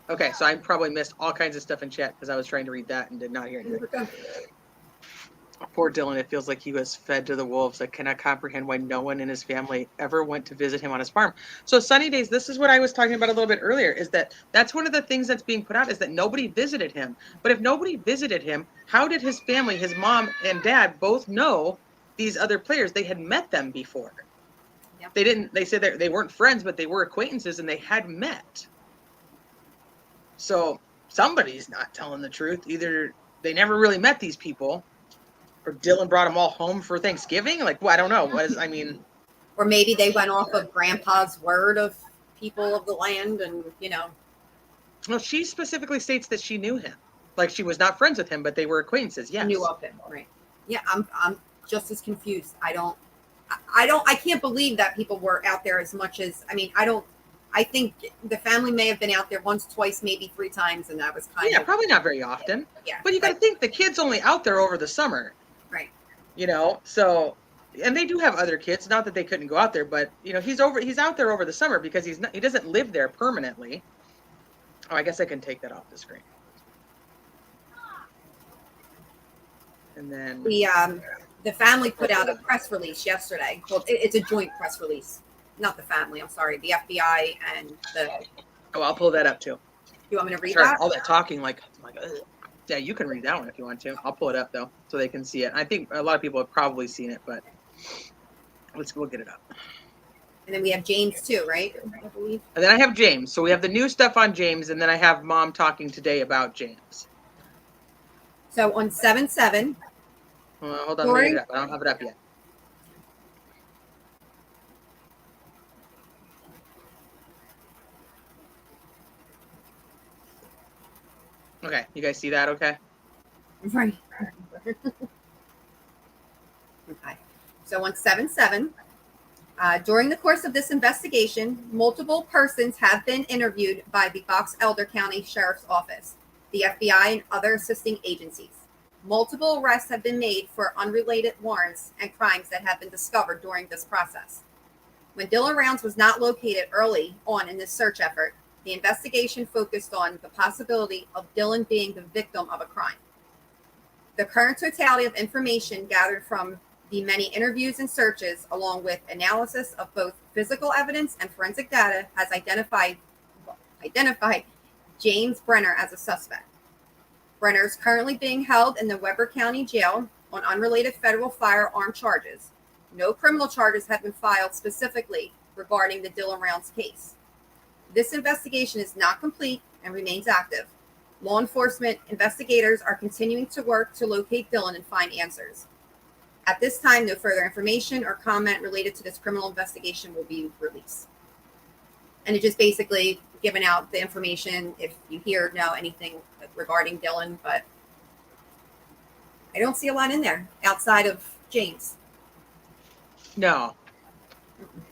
Okay, so I probably missed all kinds of stuff in chat because I was trying to read that and did not hear anything. Poor Dylan, it feels like he was fed to the wolves. I cannot comprehend why no one in his family ever went to visit him on his farm. So Sunny Days, this is what I was talking about a little bit earlier, is that's one of the things that's being put out is that nobody visited him. But if nobody visited him, how did his family, his mom and dad, both know these other players? They had met them before. Yep. They said they weren't friends, but they were acquaintances and they had met. So somebody's not telling the truth. Either they never really met these people, or Dylan brought them all home for Thanksgiving. Like, well, I don't know. Or maybe they went off of Grandpa's word of people of the land, and Well, she specifically states that she knew him. Like, she was not friends with him, but they were acquaintances. Yes, knew of him. Right? Yeah, I'm just as confused. I can't believe that people were out there as much as. I think the family may have been out there once, twice, maybe 3 times, and that was kind of probably not very often. Yeah, but you got to think the kid's only out there over the summer, right? So, and they do have other kids. Not that they couldn't go out there, but he's out there over the summer because he doesn't live there permanently. Oh, I guess I can take that off the screen. And then the family put out a press release yesterday. Well, it's a joint press release. Not the family, I'm sorry. The FBI and the... Oh, I'll pull that up too. You want me to read that? All that talking, yeah, you can read that one if you want to. I'll pull it up though, so they can see it. I think a lot of people have probably seen it, but we'll get it up. And then we have James too, right? I believe. And then I have James. So we have the new stuff on James, and then I have Mom talking today about James. So on 7/7. Hold on, let me get it up. I don't have it up yet. Okay, you guys see that? Okay. Right. Okay. So on 7/7, during the course of this investigation, multiple persons have been interviewed by the Box Elder County Sheriff's Office, the FBI, and other assisting agencies. Multiple arrests have been made for unrelated warrants and crimes that have been discovered during this process. When Dylan Rounds was not located early on in this search effort, the investigation focused on the possibility of Dylan being the victim of a crime. The current totality of information gathered from the many interviews and searches, along with analysis of both physical evidence and forensic data, has identified James Brenner as a suspect. Brenner is currently being held in the Weber County Jail on unrelated federal firearm charges. No criminal charges have been filed specifically regarding the Dylan Rounds case. This investigation is not complete and remains active. Law enforcement investigators are continuing to work to locate Dylan and find answers. At this time, no further information or comment related to this criminal investigation will be released. And it just basically giving out the information if you know anything regarding Dylan, but I don't see a lot in there outside of James. No.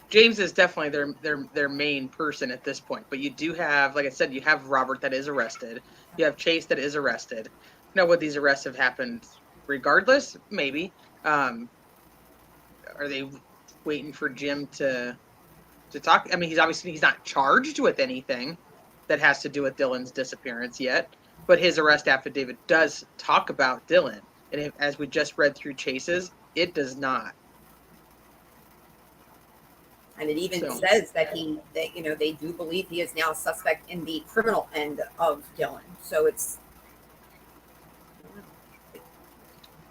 James is definitely their main person at this point. But you do have, like I said, you have Robert that is arrested. You have Chase that is arrested. Would these arrests have happened regardless? Maybe. Are they waiting for Jim to talk? I mean, he's not charged with anything that has to do with Dylan's disappearance yet. But his arrest affidavit does talk about Dylan. And as we just read through Chase's, it does not. And it even says that they do believe he is now a suspect in the criminal end of Dylan. So it's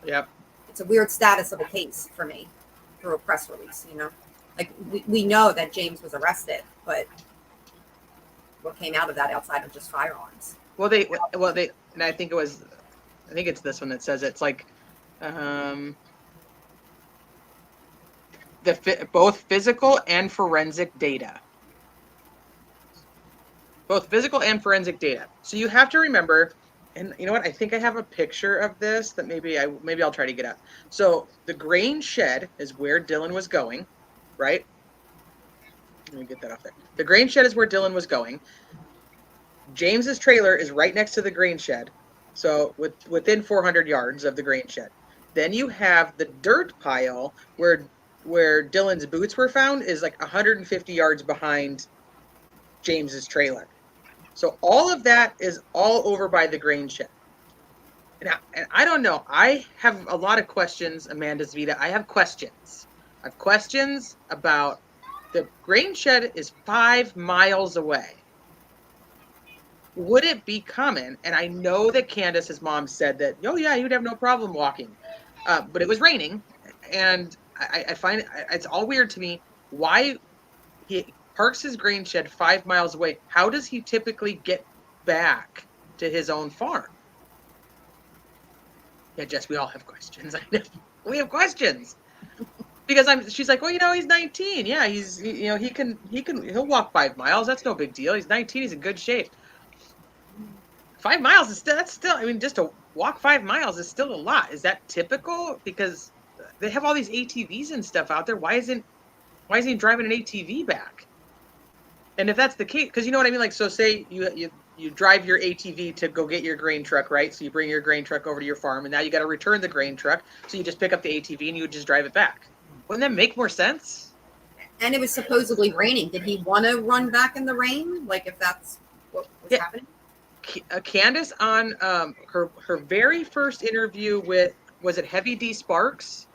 a weird status of a case for me through a press release. Like we know that James was arrested, but what came out of that outside of just firearms. Well, and I think it's this one that says it's like, both physical and forensic data. Both physical and forensic data. So you have to remember, and you know what? I think I have a picture of this that maybe I'll try to get up. So the grain shed is where Dylan was going, right? Let me get that off there. The grain shed is where Dylan was going. James's trailer is right next to the grain shed, so within 400 yards of the grain shed. Then you have the dirt pile where Dylan's boots were found is like 150 yards behind James's trailer. So all of that is all over by the grain shed. And I don't know. I have a lot of questions, Amanda Zvita. I have questions. I have questions about the grain shed is 5 miles away. Would it be common? And I know that Candace's mom said that, oh yeah, you'd have no problem walking. But it was raining. And I find it's all weird to me why he parks his grain shed 5 miles away. How does he typically get back to his own farm? Yeah, Jess, we all have questions. I know. We have questions. Because she's like, well, he's 19. Yeah, he'll walk 5 miles. That's no big deal. He's 19. He's in good shape. 5 miles is that's still, I mean, just to walk 5 miles is still a lot. Is that typical? Because they have all these ATVs and stuff out there. Why isn't he driving an ATV back? And if that's the case, because you know what I mean? Like, so say you drive your ATV to go get your grain truck, right? So you bring your grain truck over to your farm, and now you got to return the grain truck. So you just pick up the ATV and you would just drive it back. Wouldn't that make more sense? And it was supposedly raining. Did he want to run back in the rain? Like, if that's what was happening? Candace on her very first interview with, was it Heavy D Sparks?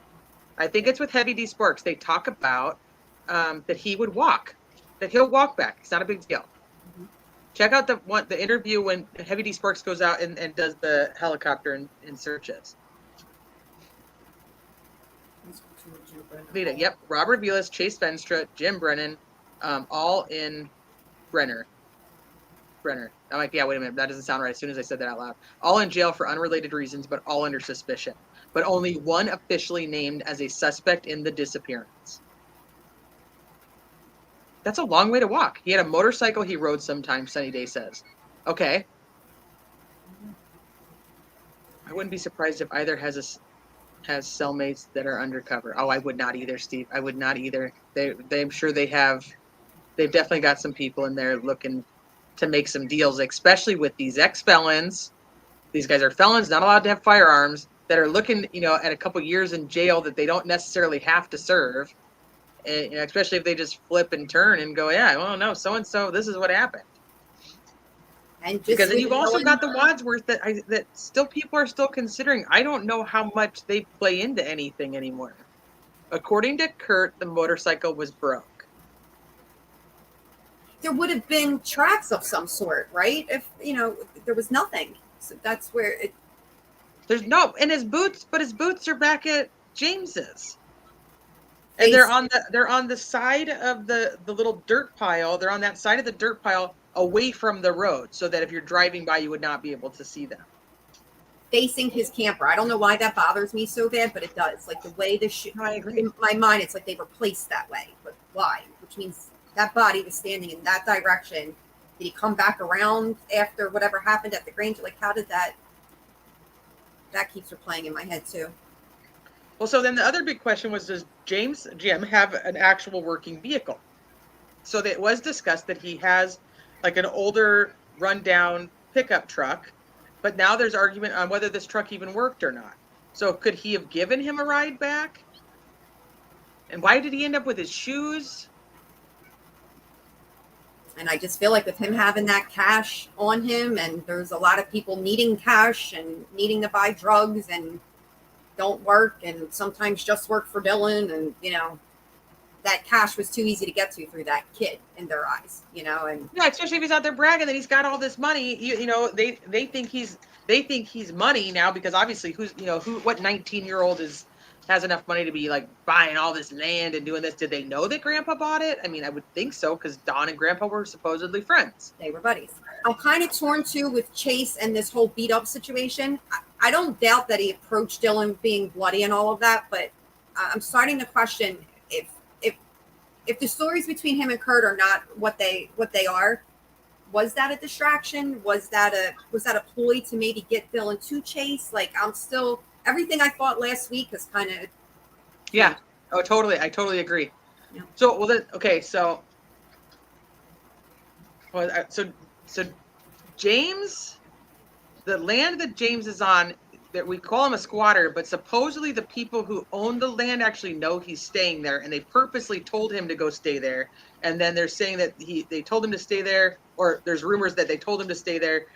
I think it's with Heavy D Sparks. They talk about that he would walk, that he'll walk back. It's not a big deal. Mm-hmm. Check out the interview when Heavy D Sparks goes out and does the helicopter and searches. Yep, Robert Vilas, Chase Venstra, Jim Brennan, all in Brenner. I'm like, yeah, wait a minute, that doesn't sound right as soon as I said that out loud. All in jail for unrelated reasons, but all under suspicion. But only one officially named as a suspect in the disappearance. That's a long way to walk. He had a motorcycle he rode sometimes, Sunny Day says. Okay. I wouldn't be surprised if either has cellmates that are undercover. Oh, I would not either, Steve. I would not either. I'm sure they've definitely got some people in there looking to make some deals, especially with these ex-felons. These guys are felons, not allowed to have firearms, that are looking, at a couple years in jail that they don't necessarily have to serve. And, especially if they just flip and turn and go, yeah, well, no, so-and-so, this is what happened. And because then you've also got the Wadsworth that still people are still considering. I don't know how much they play into anything anymore. According to Kurt, the motorcycle was broke. There would have been tracks of some sort, right? If there was nothing, so that's where it. There's no, and his boots are back at James's, and they're on the side of the little dirt pile. They're on that side of the dirt pile, away from the road, so that if you're driving by, you would not be able to see them. Facing his camper. I don't know why that bothers me so bad, but it does. Like the way I agree. In my mind, it's like they were placed that way, but why? Which means that body was standing in that direction. Did he come back around after whatever happened at the Grange? Like, how did that keeps replaying in my head too. Well, so then the other big question was, does Jim have an actual working vehicle? So it was discussed that he has like an older rundown pickup truck, but now there's argument on whether this truck even worked or not. So could he have given him a ride back? And why did he end up with his shoes? And I just feel like with him having that cash on him, and there's a lot of people needing cash and needing to buy drugs and don't work and sometimes just work for Dylan. And, that cash was too easy to get to through that kid in their eyes, and yeah, especially if he's out there bragging that he's got all this money, they think he's money now, because obviously what 19-year-old is has enough money to be like buying all this land and doing this. Did they know that Grandpa bought it? I mean, I would think so, because Don and Grandpa were supposedly friends. They were buddies. I'm kind of torn too with Chase and this whole beat up situation. I don't doubt that he approached Dylan being bloody and all of that, but I'm starting to question if if the stories between him and Kurt are not what they are. Was that a distraction? Was that a ploy to maybe get Dylan to Chase? Like, I'm still, everything I thought last week has kind of. Yeah. Oh, totally. I totally agree. Yeah. So, well, then, okay. So James, the land that James is on, that we call him a squatter, but supposedly the people who own the land actually know he's staying there, and they purposely told him to go stay there. And then they're saying that they told him to stay there, or there's rumors that they told him to stay there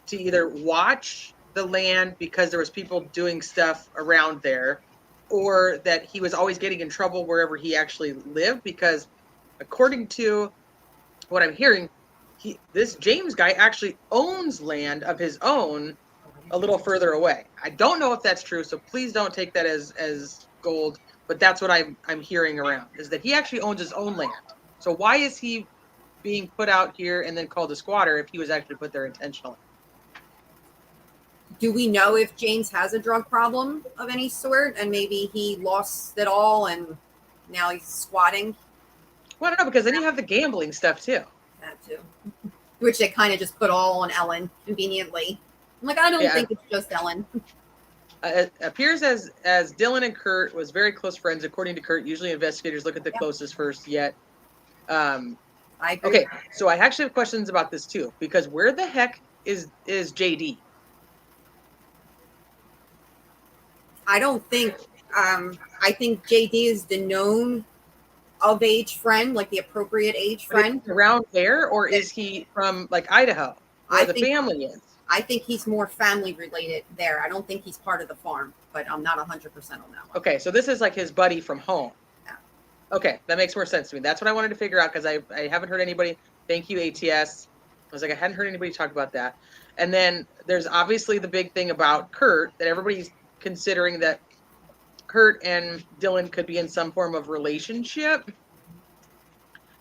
to either watch the land because there was people doing stuff around there, or that he was always getting in trouble wherever he actually lived, because according to what I'm hearing, this James guy actually owns land of his own a little further away. I don't know if that's true, so please don't take that as gold, but that's what I'm hearing around, is that he actually owns his own land. So why is he being put out here and then called a squatter if he was actually put there intentionally? Do we know if James has a drug problem of any sort, and maybe he lost it all and now he's squatting? Well, I don't know, because then you have the gambling stuff too. That too. Which they kind of just put all on Ellen conveniently. I'm like, I don't think it's just Ellen. It appears as Dylan and Kurt was very close friends, according to Kurt. Usually investigators look at the closest first, yet. I agree. Okay, so I actually have questions about this too, because where the heck is JD? I don't think, I think JD is the known of age friend, like the appropriate age friend. Around there, or is he from like Idaho, where the family is? I think he's more family related there. I don't think he's part of the farm, but I'm not 100% on that one. Okay, so this is like his buddy from home. Yeah. Okay, that makes more sense to me. That's what I wanted to figure out, because I haven't heard anybody. Thank you, ATS. I was like, I hadn't heard anybody talk about that. And then there's obviously the big thing about Kurt, that everybody's considering that Kurt and Dylan could be in some form of relationship.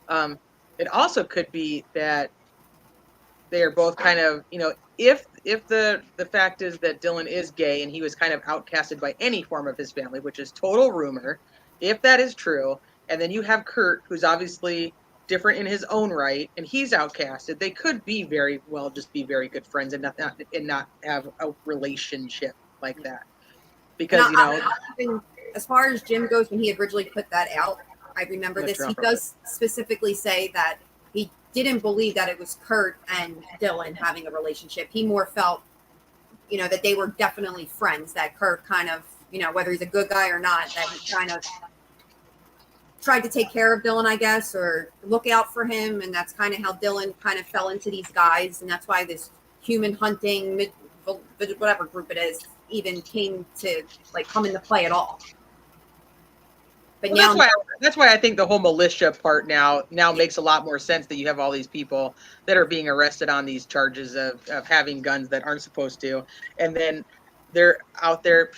It also could be that they are both kind of, if the fact is that Dylan is gay and he was kind of outcasted by any form of his family, which is total rumor, if that is true, and then you have Kurt, who's obviously different in his own right, and he's outcasted, they could be very well just be very good friends and not have a relationship like that. Because as far as Jim goes, when he originally put that out, I remember this. He does specifically say that he didn't believe that it was Kurt and Dylan having a relationship. He more felt, that they were definitely friends, that Kurt kind of, whether he's a good guy or not, that he kind of tried to take care of Dylan, I guess, or look out for him. And that's kind of how Dylan kind of fell into these guys. And that's why this human hunting, whatever group it is, even came to come into play at all. But well, that's why I think the whole militia part now makes a lot more sense, that you have all these people that are being arrested on these charges of having guns that aren't supposed to, and then they're out there.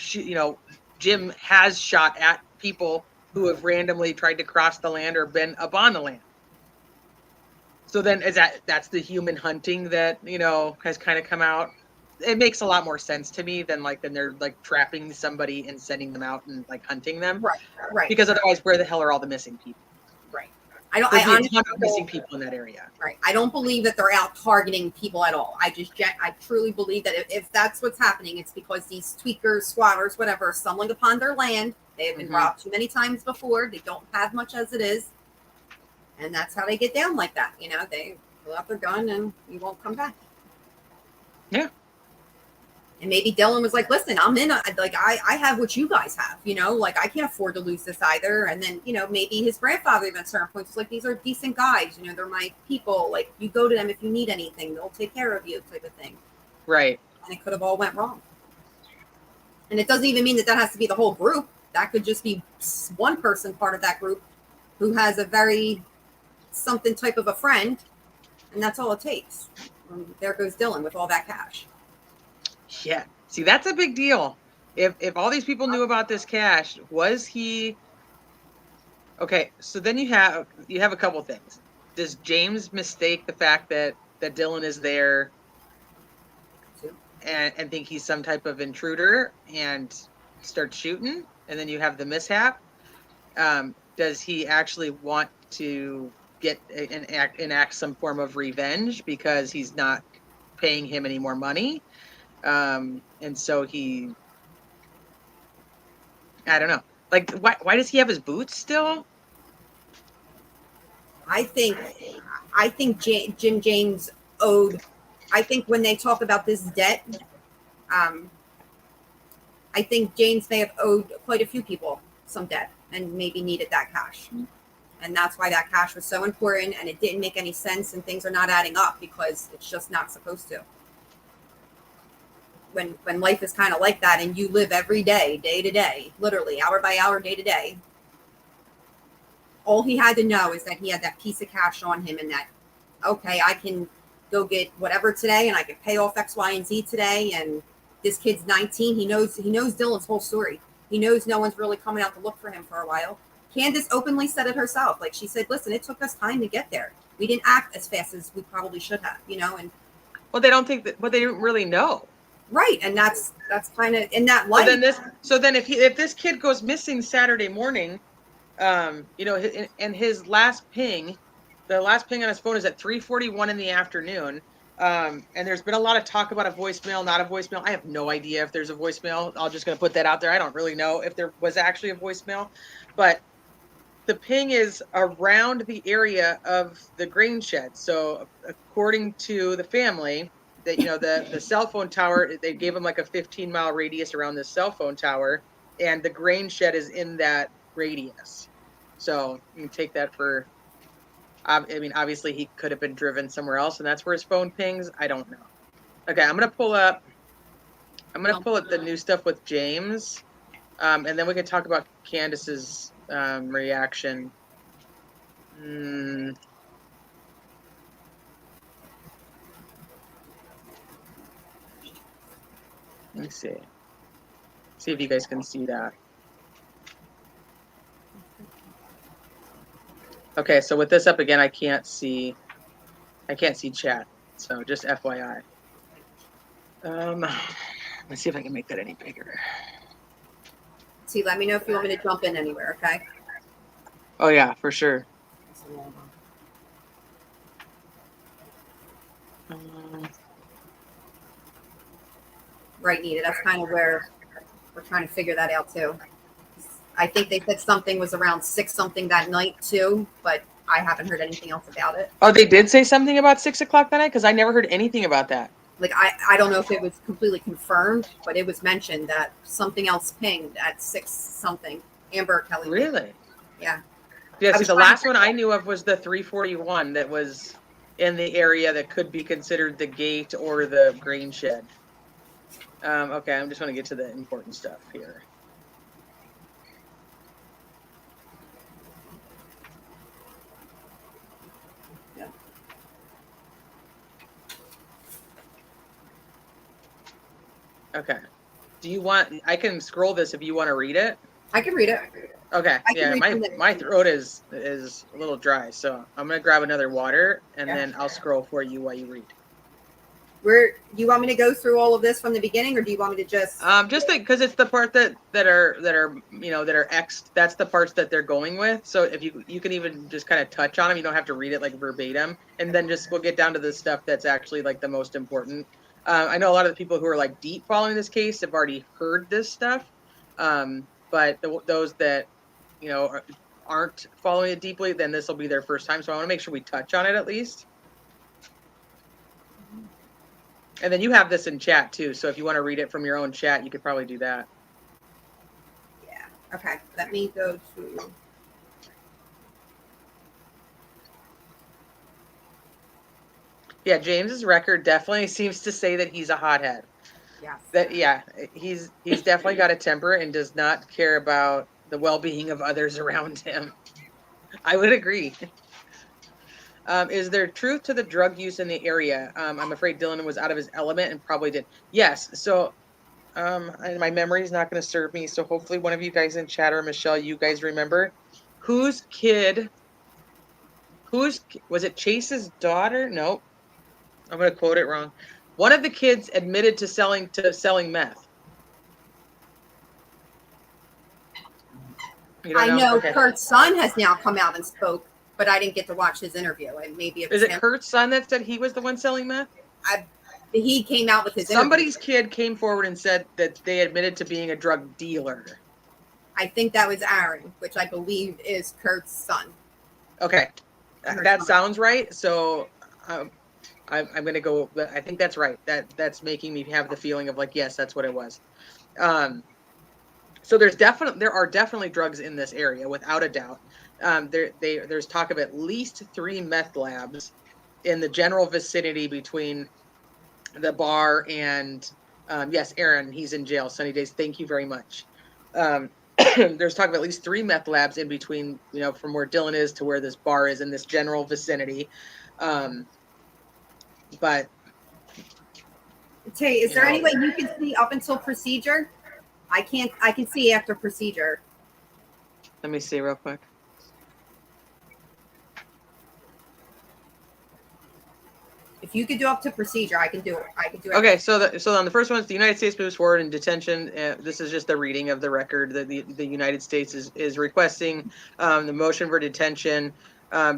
Jim has shot at people who have randomly tried to cross the land or been up on the land. So then that's the human hunting that has kind of come out. It makes a lot more sense to me than they're trapping somebody and sending them out and hunting them. Right. Because otherwise, where the hell are all the missing people? Right. I honestly missing people in that area. Right. I don't believe that they're out targeting people at all. I truly believe that if that's what's happening, it's because these tweakers, squatters, whatever, are stumbling upon their land. They have been robbed too many times before. They don't have much as it is. And that's how they get down like that. They pull out their gun and you won't come back. Yeah. And maybe Dylan was like, listen, I'm in, I have what you guys have, I can't afford to lose this either. And then, maybe his grandfather even at certain points was like, these are decent guys, they're my people. You go to them if you need anything, they'll take care of you, type of thing. Right. And it could have all went wrong. And it doesn't even mean that has to be the whole group. That could just be one person part of that group who has a very something type of a friend. And that's all it takes. And there goes Dylan with all that cash. Yeah. See, that's a big deal. If all these people knew about this cash, was he okay? So then you have a couple things. Does James mistake the fact that Dylan is there and think he's some type of intruder and start shooting, and then you have the mishap? Does he actually want to get enact some form of revenge because he's not paying him any more money? And so he, I don't know. Like, why does he have his boots still? I think Jim James owed. I think when they talk about this debt, I think James may have owed quite a few people some debt and maybe needed that cash. And that's why that cash was so important, and it didn't make any sense, and things are not adding up because it's just not supposed to. When life is kind of like that, and you live every day, day to day, literally hour by hour, day to day, all he had to know is that he had that piece of cash on him, and that, okay, I can go get whatever today, and I can pay off X, Y, and Z today. And this kid's 19. He knows Dylan's whole story. He knows no one's really coming out to look for him for a while. Candace openly said it herself. Like, she said, listen, it took us time to get there. We didn't act as fast as we probably should have, and well, they don't think that, but they didn't really know. Right. And that's kind of in that light. So then if this kid goes missing Saturday morning, and his last ping, the last ping on his phone is at 3:41 in the afternoon. And there's been a lot of talk about a voicemail, not a voicemail. I have no idea if there's a voicemail. I'm just going to put that out there. I don't really know if there was actually a voicemail, but the ping is around the area of the grain shed. So according to the family, that the cell phone tower, they gave them like a 15-mile radius around this cell phone tower, and the grain shed is in that radius. So you can take that for, I mean, obviously he could have been driven somewhere else, and that's where his phone pings. I don't know. Okay, I'm gonna pull up the new stuff with James, and then we can talk about Candace's reaction. Let me see if you guys can see that. Okay, so with this up again, I can't see chat. So just FYI. Let's see if I can make that any bigger. See, let me know if you want me to jump in anywhere, okay? Oh yeah, for sure. Right, Nita. That's kind of where we're trying to figure that out too. I think they said something was around 6 something that night too, but I haven't heard anything else about it. Oh, they did say something about 6 o'clock that night? Because I never heard anything about that. Like, I don't know if it was completely confirmed, but it was mentioned that something else pinged at 6 something. Amber Kelly. Really? Yeah. Yeah, see, the last one I knew of was the 341 that was in the area that could be considered the gate or the grain shed. Okay, I'm just going to get to the important stuff here. Yeah. Okay. Do you want? I can scroll this if you want to read it. I can read it. Okay. Yeah, my throat is a little dry, so I'm gonna grab another water and then I'll scroll for you while you read. Where do you want me to go through all of this from the beginning, or do you want me to just because it's the part that are X'd. That's the parts that they're going with. So if you can even just kind of touch on them, you don't have to read it like verbatim, and then we'll get down to the stuff that's actually like the most important. I know a lot of the people who are like deep following this case have already heard this stuff, but those that aren't following it deeply, then this will be their first time. So I want to make sure we touch on it at least. And then you have this in chat too, so if you want to read it from your own chat, you could probably do that. Yeah. Okay. Let me go to. Yeah, James's record definitely seems to say that he's a hothead. Yeah. He's definitely got a temper and does not care about the well-being of others around him. I would agree. Is there truth to the drug use in the area? I'm afraid Dylan was out of his element and probably did. Yes. So and my memory is not going to serve me. So hopefully one of you guys in chat or Michelle, you guys remember whose kid, was it Chase's daughter? Nope. I'm going to quote it wrong. One of the kids admitted to selling meth. I know okay. Kurt's son has now come out and spoke, but I didn't get to watch his interview. Maybe is it Kurt's son that said he was the one selling meth? He came out with his Somebody's kid came forward and said that they admitted to being a drug dealer. I think that was Aaron, which I believe is Kurt's son. Okay, that sounds right. So I'm going to go. I think that's right. That's making me have the feeling of like, yes, that's what it was. So there are definitely drugs in this area, without a doubt. There's talk of at least 3 meth labs in the general vicinity between the bar and yes, Aaron, he's in jail. Sunny Days, thank you very much. There's talk of at least 3 meth labs in between, from where Dylan is to where this bar is in this general vicinity. But Tay, is there any way you can see up until procedure? I can see after procedure. Let me see real quick. If you could do up to procedure, I can do it. Okay, so on the first one, the United States moves forward in detention. This is just a reading of the record. The United States is requesting the motion for detention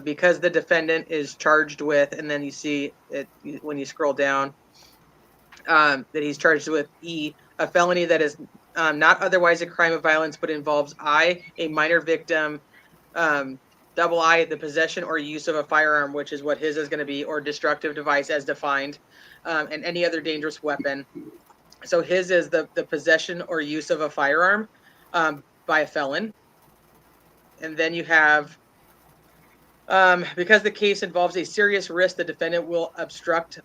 because the defendant is charged with, and then you see it when you scroll down, that he's charged with E, a felony that is not otherwise a crime of violence, but involves I, a minor victim, double I, the possession or use of a firearm, which is what his is going to be, or destructive device as defined, and any other dangerous weapon. So his is the possession or use of a firearm by a felon. And then you have, because the case involves a serious risk, the defendant will obstruct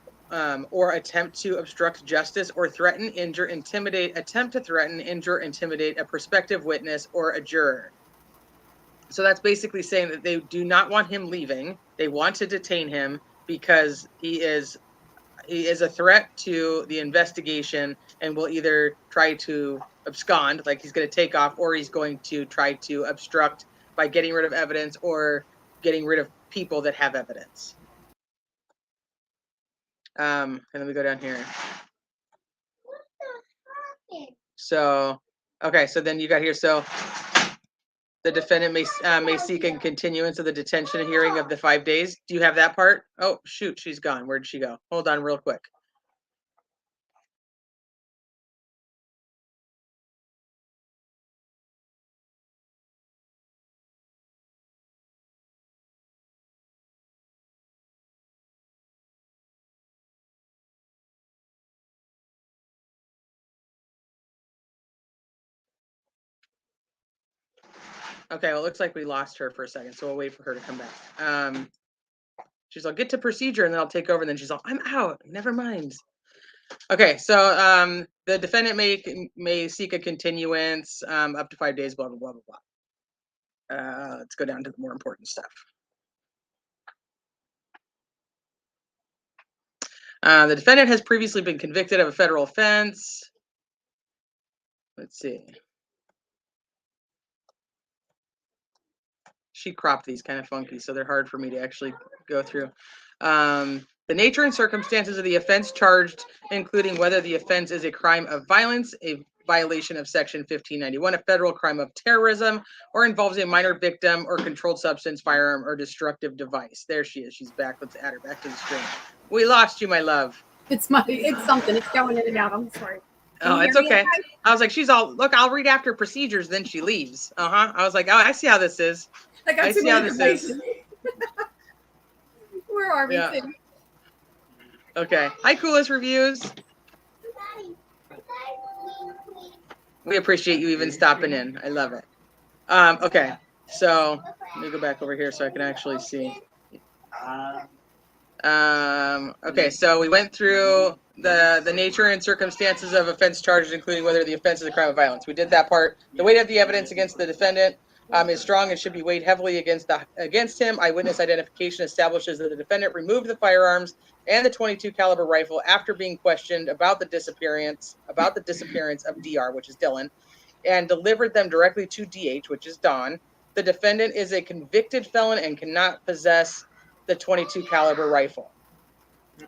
or attempt to obstruct justice or threaten, injure, intimidate, attempt to threaten, injure, intimidate a prospective witness or a juror. So that's basically saying that they do not want him leaving. They want to detain him because he is a threat to the investigation and will either try to abscond, like he's going to take off, or he's going to try to obstruct by getting rid of evidence or getting rid of people that have evidence. And then we go down here. So, okay, so then you got here. So the defendant may seek a continuance of the detention hearing of the 5 days. Do you have that part? Oh, shoot, she's gone. Where'd she go? Hold on real quick. Okay, well, it looks like we lost her for a second, so we'll wait for her to come back. She's like, get to procedure, and then I'll take over. And then she's like, I'm out. Never mind. Okay, so the defendant may seek a continuance up to 5 days, blah, blah, blah, blah, blah. Let's go down to the more important stuff. The defendant has previously been convicted of a federal offense. Let's see. She cropped these kind of funky, so they're hard for me to actually go through. The nature and circumstances of the offense charged, including whether the offense is a crime of violence, a violation of Section 1591, a federal crime of terrorism, or involves a minor victim or controlled substance, firearm, or destructive device. There she is. She's back. Let's add her back to the screen. We lost you, my love. It's something. It's going in and out. I'm sorry. Oh, it's okay. I was like, she's all, look, I'll read after procedures, then she leaves. I was like, oh, I see how this is. I see how this is. Where are we? Yeah. Okay. Hi, Coolest Reviews. We appreciate you even stopping in. I love it. Okay. So let me go back over here so I can actually see. Okay, so we went through the nature and circumstances of offense charges, including whether the offense is a crime of violence. We did that part. The weight of the evidence against the defendant, is strong and should be weighed heavily against him. Eyewitness identification establishes that the defendant removed the firearms and the .22 caliber rifle after being questioned about the disappearance of DR, which is Dylan, and delivered them directly to DH, which is Don. The defendant is a convicted felon and cannot possess the .22 caliber rifle.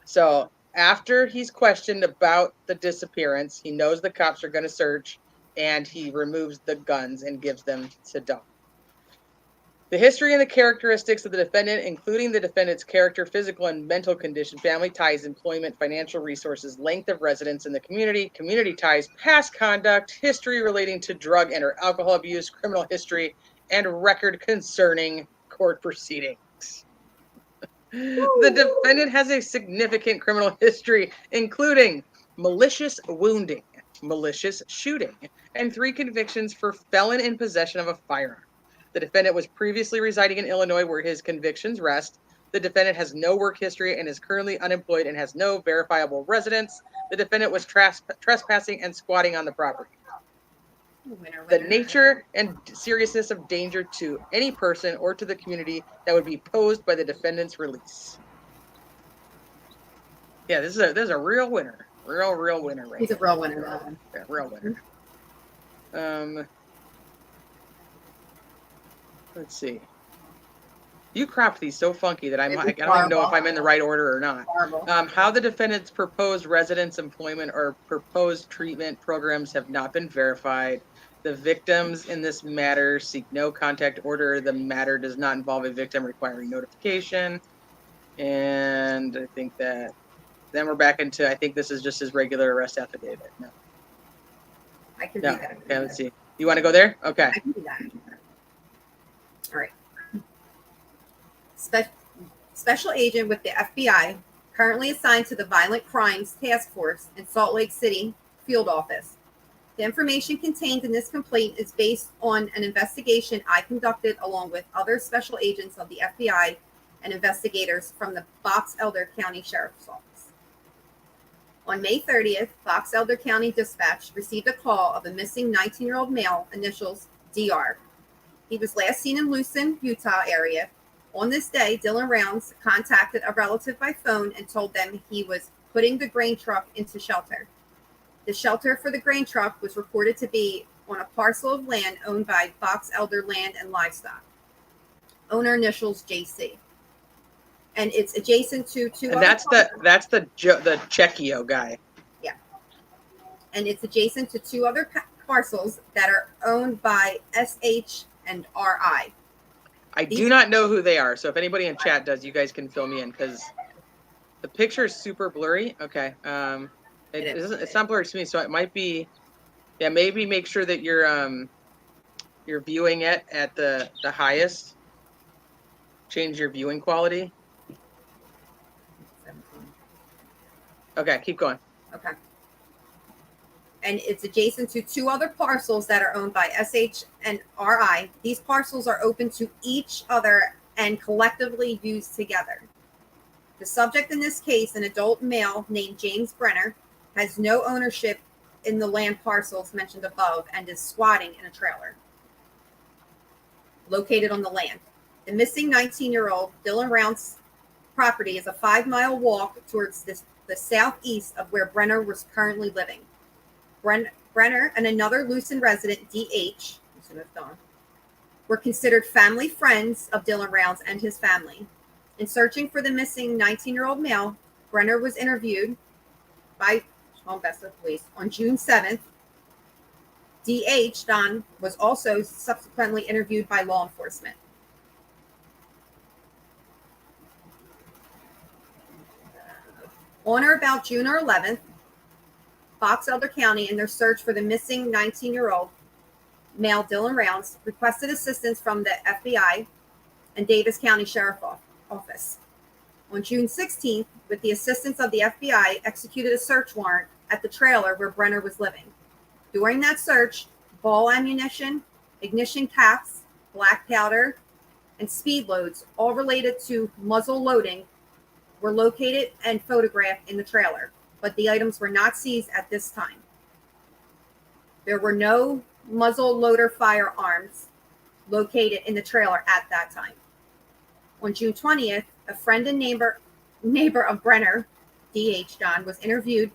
So after he's questioned about the disappearance, he knows the cops are going to search, and he removes the guns and gives them to Don. The history and the characteristics of the defendant, including the defendant's character, physical and mental condition, family ties, employment, financial resources, length of residence in the community ties, past conduct, history relating to drug and or alcohol abuse, criminal history, and record concerning court proceedings. The defendant has a significant criminal history, including malicious wounding, malicious shooting, and 3 convictions for felon in possession of a firearm. The defendant was previously residing in Illinois, where his convictions rest. The defendant has no work history and is currently unemployed and has no verifiable residence. The defendant was trespassing and squatting on the property. The nature and seriousness of danger to any person or to the community that would be posed by the defendant's release. Yeah, this is a real winner. Real winner, right? He's a real winner. Yeah, real winner. Let's see. You cropped these so funky that I don't even know if I'm in the right order or not. How the defendant's proposed residence, employment, or proposed treatment programs have not been verified. The victims in this matter seek no contact order. The matter does not involve a victim requiring notification. And I think that then we're back into, I think this is just his regular arrest affidavit. No. I can do that. Okay, let's see. You want to go there? Okay. I can do that. All right. Special agent with the FBI, currently assigned to the Violent Crimes Task Force in Salt Lake City Field Office. The information contained in this complaint is based on an investigation I conducted along with other special agents of the FBI and investigators from the Box Elder County Sheriff's Office. On May 30th, Box Elder County Dispatch received a call of a missing 19-year-old male, initials DR. He was last seen in Lucin, Utah area. On this day, Dylan Rounds contacted a relative by phone and told them he was putting the grain truck into shelter. The shelter for the grain truck was reported to be on a parcel of land owned by Box Elder Land and Livestock. Owner initials JC. And it's adjacent to two and other that's the Checchio guy. Yeah. And it's adjacent to 2 other parcels that are owned by SH and RI. I do not know who they are, so if anybody in chat does, you guys can fill me in, because the picture is super blurry. Okay. It's not blurry to me, so it might be, yeah, maybe make sure that you're viewing it at the highest. Change your viewing quality. Okay, keep going. Okay. And it's adjacent to 2 other parcels that are owned by SH and RI. These parcels are open to each other and collectively used together. The subject in this case, an adult male named James Brenner, has no ownership in the land parcels mentioned above and is squatting in a trailer located on the land. The missing 19-year-old Dylan Rounds property is a 5-mile walk towards the southeast of where Brenner was currently living. Brenner and another Lucin resident, DH, were considered family friends of Dylan Rounds and his family. In searching for the missing 19-year-old male, Brenner was interviewed by Vesta Police on June 7th. DH, Don, was also subsequently interviewed by law enforcement. On or about June 11th, Box Elder County, in their search for the missing 19-year-old male Dylan Rounds, requested assistance from the FBI and Davis County Sheriff Office. On June 16th, with the assistance of the FBI, executed a search warrant at the trailer where Brenner was living. During that search, ball ammunition, ignition caps, black powder, and speed loads, all related to muzzle loading, were located and photographed in the trailer, but the items were not seized at this time. There were no muzzle loader firearms located in the trailer at that time. On June 20th, a friend and neighbor of Brenner, DH Don, was interviewed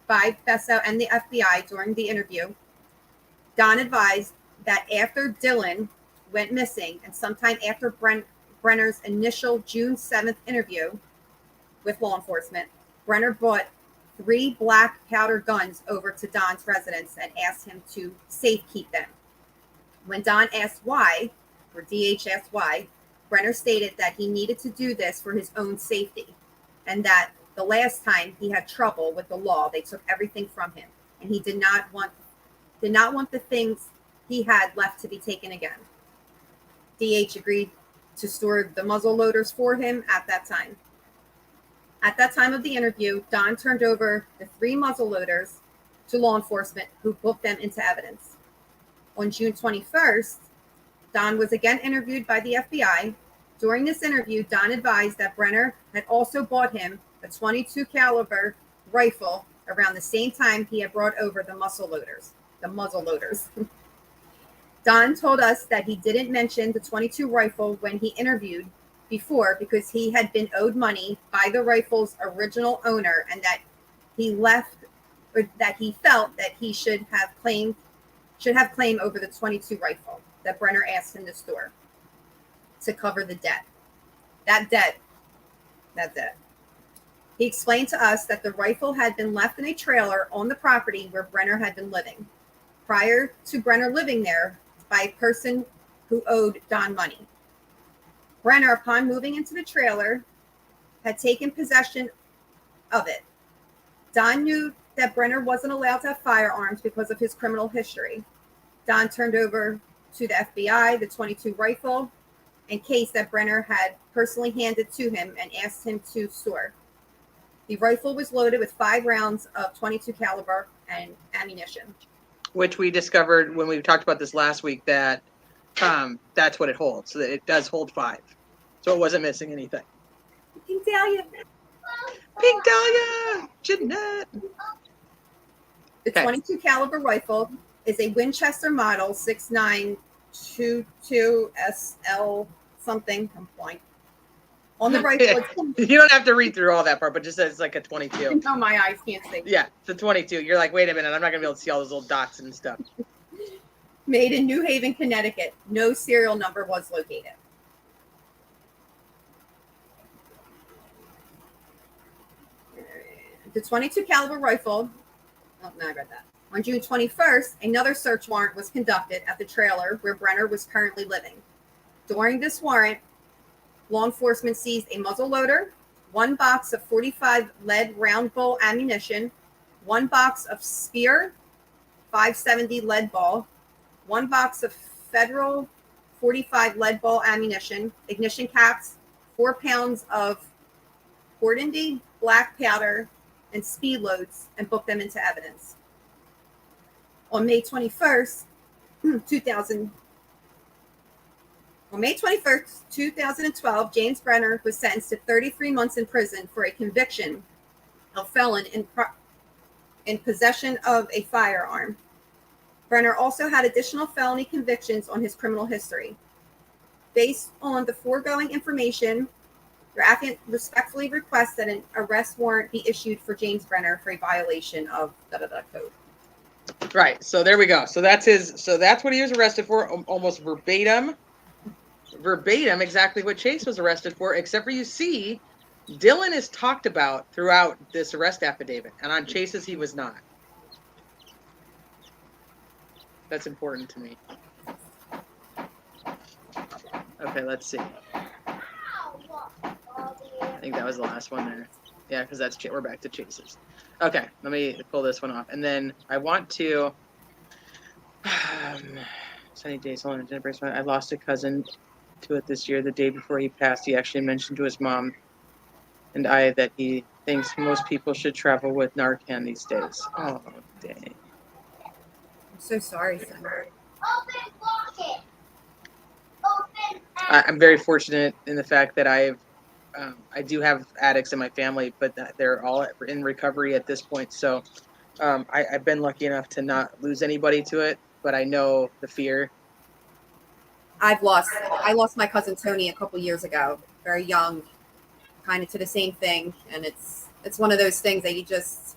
by Besso and the FBI. During the interview, Don advised that after Dylan went missing and sometime after Brenner's initial June 7th interview with law enforcement, Brenner brought 3 black powder guns over to Don's residence and asked him to safekeep them. When Don asked why, or DH asked why, Brenner stated that he needed to do this for his own safety, and that the last time he had trouble with the law, they took everything from him, and he did not want the things he had left to be taken again. DH agreed to store the muzzle loaders for him at that time. At that time of the interview, Don turned over the 3 muzzle loaders to law enforcement, who booked them into evidence. On June 21st, Don was again interviewed by the FBI. During this interview, Don advised that Brenner had also bought him a .22 caliber rifle around the same time he had brought over the muzzle loaders. Don told us that he didn't mention the .22 rifle when he interviewed before because he had been owed money by the rifle's original owner, and that he felt that he should have claim over the .22 rifle that Brenner asked him to store to cover the debt. That debt. He explained to us that the rifle had been left in a trailer on the property where Brenner had been living, prior to Brenner living there, by a person who owed Don money. Brenner, upon moving into the trailer, had taken possession of it. Don knew that Brenner wasn't allowed to have firearms because of his criminal history. Don turned over to the FBI the .22 rifle in case that Brenner had personally handed to him and asked him to store. The rifle was loaded with 5 rounds of .22 caliber and ammunition. Which we discovered when we talked about this last week, that that's what it holds. So that it does hold 5. So it wasn't missing anything. Pink Dahlia. Jeanette. The .22 caliber rifle is a Winchester model 6922 SL something. I'm blank. On the rifle, you don't have to read through all that part, but just says it's like a 22. No, my eyes can't see. Yeah, it's a 22. You're like, wait a minute, I'm not gonna be able to see all those little dots and stuff. Made in New Haven, Connecticut. No serial number was located. The .22 caliber rifle. Oh, no, I read that. On June 21st, another search warrant was conducted at the trailer where Brenner was currently living. During this warrant, law enforcement seized a muzzle loader, 1 box of 45 lead round ball ammunition, 1 box of Spear 570 lead ball, 1 box of Federal 45 lead ball ammunition, ignition caps, 4 pounds of Burgundy black powder, and speed loads, and booked them into evidence. On May 21st, 2012, James Brenner was sentenced to 33 months in prison for a conviction of felon in possession of a firearm. Brenner also had additional felony convictions on his criminal history. Based on the foregoing information, your applicant respectfully requests that an arrest warrant be issued for James Brenner for a violation of code. Right. So there we go. So that's what he was arrested for, almost verbatim exactly what Chase was arrested for, except for, you see, Dylan is talked about throughout this arrest affidavit, and on Chase's he was not. That's important to me. Okay, let's see. I think that was the last one there. Yeah, because we're back to Chase's. Okay, let me pull this one off, and then I want to. Sunny days on I lost a cousin to it this year. The day before he passed, he actually mentioned to his mom and I that he thinks most people should travel with Narcan these days. Oh, dang. I'm so sorry, son. I'm very fortunate in the fact that I do have addicts in my family, but they're all in recovery at this point. So I've been lucky enough to not lose anybody to it, but I know the fear. I lost my cousin Tony a couple years ago, very young, kind of to the same thing, and it's one of those things that you just,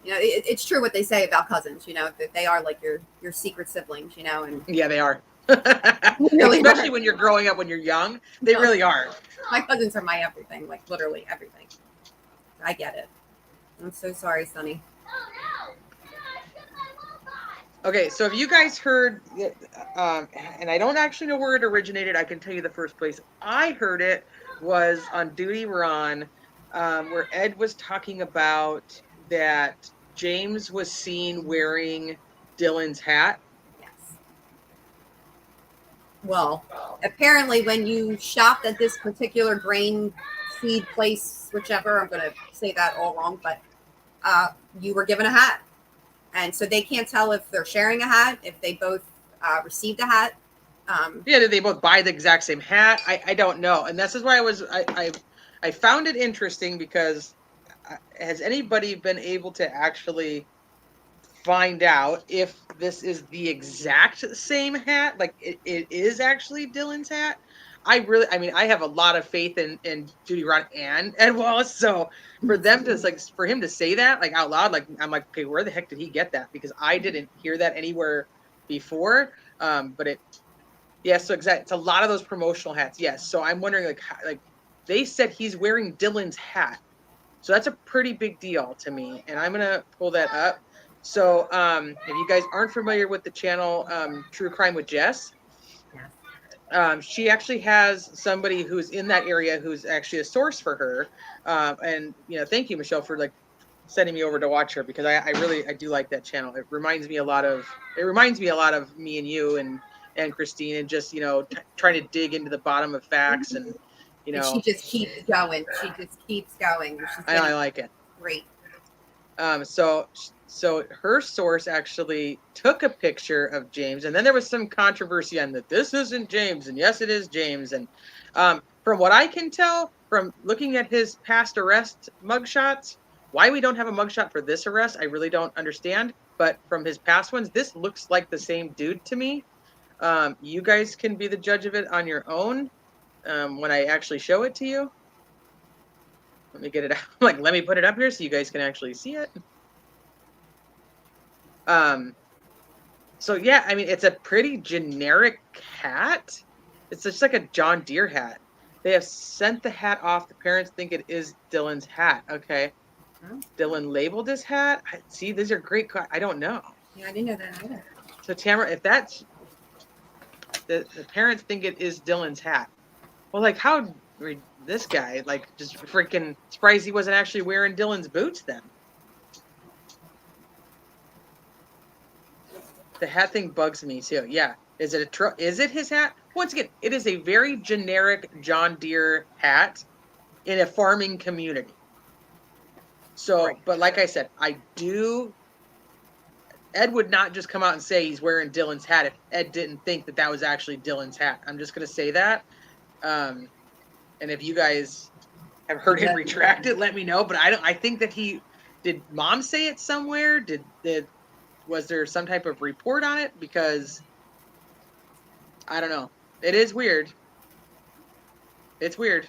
it's true what they say about cousins, that they are like your secret siblings, and Yeah, they are. really Especially are. when you're growing up, when you're young, they really are. My cousins are my everything, like literally everything. I get it. I'm so sorry, Sonny. Okay, so if you guys heard, and I don't actually know where it originated, I can tell you the first place I heard it was on Duty We're On, where Ed was talking about that James was seen wearing Dylan's hat. Yes. Well, apparently, when you shopped at this particular grain seed place, whichever, I'm going to say that all wrong, but you were given a hat. And so they can't tell if they're sharing a hat, if they both received a hat. Yeah, did they both buy the exact same hat? I don't know, and this is why I found it interesting because has anybody been able to actually find out if this is the exact same hat? Like it is actually Dylan's hat. I mean, I have a lot of faith in Judy Rod and Ed Wallace. So for them to for him to say that like out loud, like I'm like, okay, where the heck did he get that? Because I didn't hear that anywhere before. But yeah, so exactly, it's a lot of those promotional hats. Yes, so I'm wondering like they said he's wearing Dylan's hat. So that's a pretty big deal to me, and I'm gonna pull that up. So if you guys aren't familiar with the channel True Crime with Jess, she actually has somebody who's in that area who's actually a source for her. And thank you, Michelle, for like sending me over to watch her, because I do like that channel. It reminds me a lot of me and you and Christine, and just trying to dig into the bottom of facts, and And she just keeps going. She just keeps going. I like it. Great. So her source actually took a picture of James, and then there was some controversy on that this isn't James, and yes, it is James. And from what I can tell from looking at his past arrest mugshots, why we don't have a mugshot for this arrest, I really don't understand. But from his past ones, this looks like the same dude to me. You guys can be the judge of it on your own when I actually show it to you. Let me get it out. Like, let me put it up here so you guys can actually see it. So yeah, I mean, it's a pretty generic hat. It's just like a John Deere hat. They have sent the hat off. The parents think it is Dylan's hat. Okay. Dylan labeled his hat. See, these are great. I don't know. Yeah, I didn't know that either. So Tamara, if that's the parents think it is Dylan's hat, well, like how this guy like just freaking surprised he wasn't actually wearing Dylan's boots then. The hat thing bugs me too. Yeah. Is it his hat? Once again, it is a very generic John Deere hat in a farming community. So, but like I said, Ed would not just come out and say he's wearing Dylan's hat if Ed didn't think that that was actually Dylan's hat. I'm just going to say that. And if you guys have heard him retract it, let me know. But I think that did Mom say it somewhere? Was there some type of report on it? Because I don't know. It is weird. It's weird.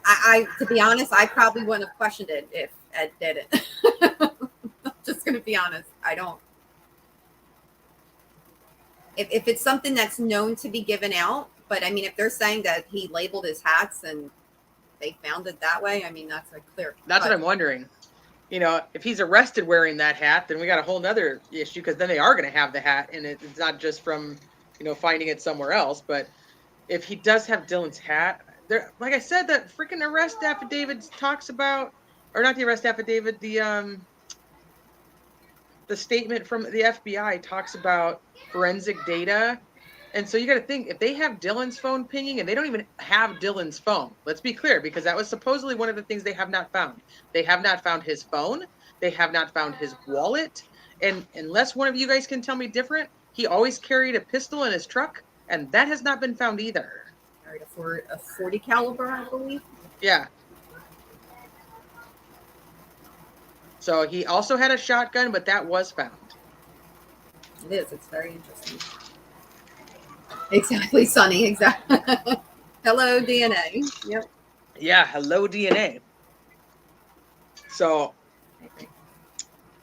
I to be honest, I probably wouldn't have questioned it if Ed did it. I'm just going to be honest. I don't. If it's something that's known to be given out, but I mean, if they're saying that he labeled his hats and they found it that way, I mean, that's a clear. That's what I'm wondering. If he's arrested wearing that hat, then we got a whole nother issue, because then they are going to have the hat, and it's not just from, finding it somewhere else. But if he does have Dylan's hat, there, like I said, that freaking arrest affidavit talks about, or not the arrest affidavit, the statement from the FBI talks about forensic data. And so you got to think, if they have Dylan's phone pinging and they don't even have Dylan's phone, let's be clear, because that was supposedly one of the things they have not found. They have not found his phone. They have not found his wallet. And unless one of you guys can tell me different, he always carried a pistol in his truck, and that has not been found either. Carried a 40 caliber, I believe. Yeah. So he also had a shotgun, but that was found. It is. It's very interesting. Exactly, Sonny. Exactly. Hello, DNA. Yep. Yeah, hello DNA. So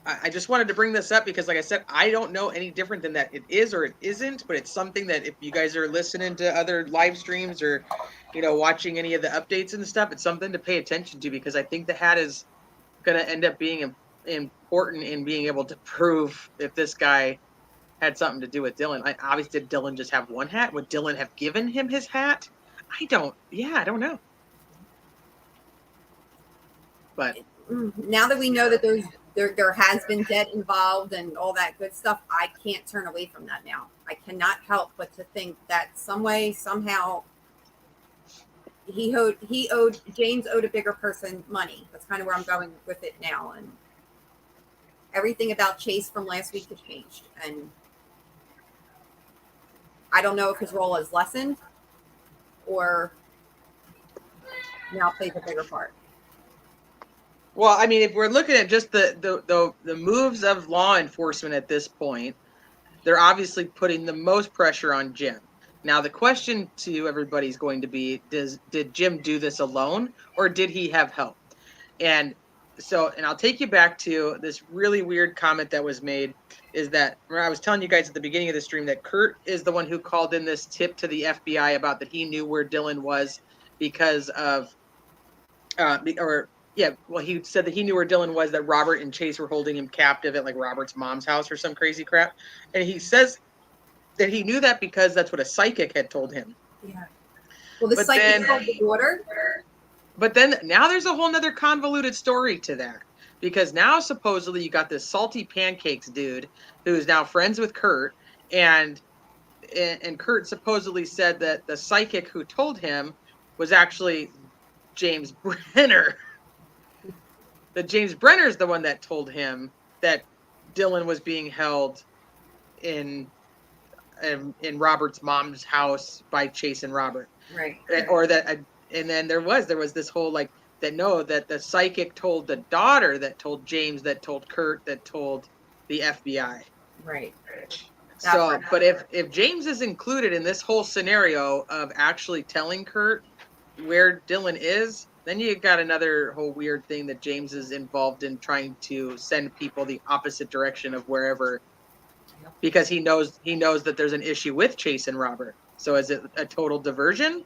I just wanted to bring this up because, like I said, I don't know any different than that. It is or it isn't, but it's something that if you guys are listening to other live streams or, watching any of the updates and stuff, it's something to pay attention to because I think the hat is going to end up being important in being able to prove if this guy had something to do with Dylan. Obviously, did Dylan just have one hat? Would Dylan have given him his hat? I don't know. But now that we know that there has been debt involved and all that good stuff, I can't turn away from that now. I cannot help but to think that some way, somehow, James owed a bigger person money. That's kind of where I'm going with it now, and everything about Chase from last week has changed, and I don't know if his role has lessened or now plays a bigger part. Well, I mean, if we're looking at just the moves of law enforcement at this point, they're obviously putting the most pressure on Jim. Now, the question to everybody is going to be, did Jim do this alone or did he have help? And I'll take you back to this really weird comment that was made, is that I was telling you guys at the beginning of the stream that Kurt is the one who called in this tip to the FBI about that he knew where Dylan was because of, he said that he knew where Dylan was, that Robert and Chase were holding him captive at like Robert's mom's house or some crazy crap. And he says that he knew that because that's what a psychic had told him. Yeah. Well, the psychic told the daughter. But then now there's a whole nother convoluted story to that. Because now supposedly you got this salty pancakes dude who's now friends with Kurt, and Kurt supposedly said that the psychic who told him was actually James Brenner. That James Brenner is the one that told him that Dylan was being held in Robert's mom's house by Chase and Robert. Right. Or that, and then there was this whole like that the psychic told the daughter that told James that told Kurt that told the FBI. Right. So, but if James is included in this whole scenario of actually telling Kurt where Dylan is, then you got another whole weird thing that James is involved in trying to send people the opposite direction of wherever, because he knows that there's an issue with Chase and Robert. So is it a total diversion?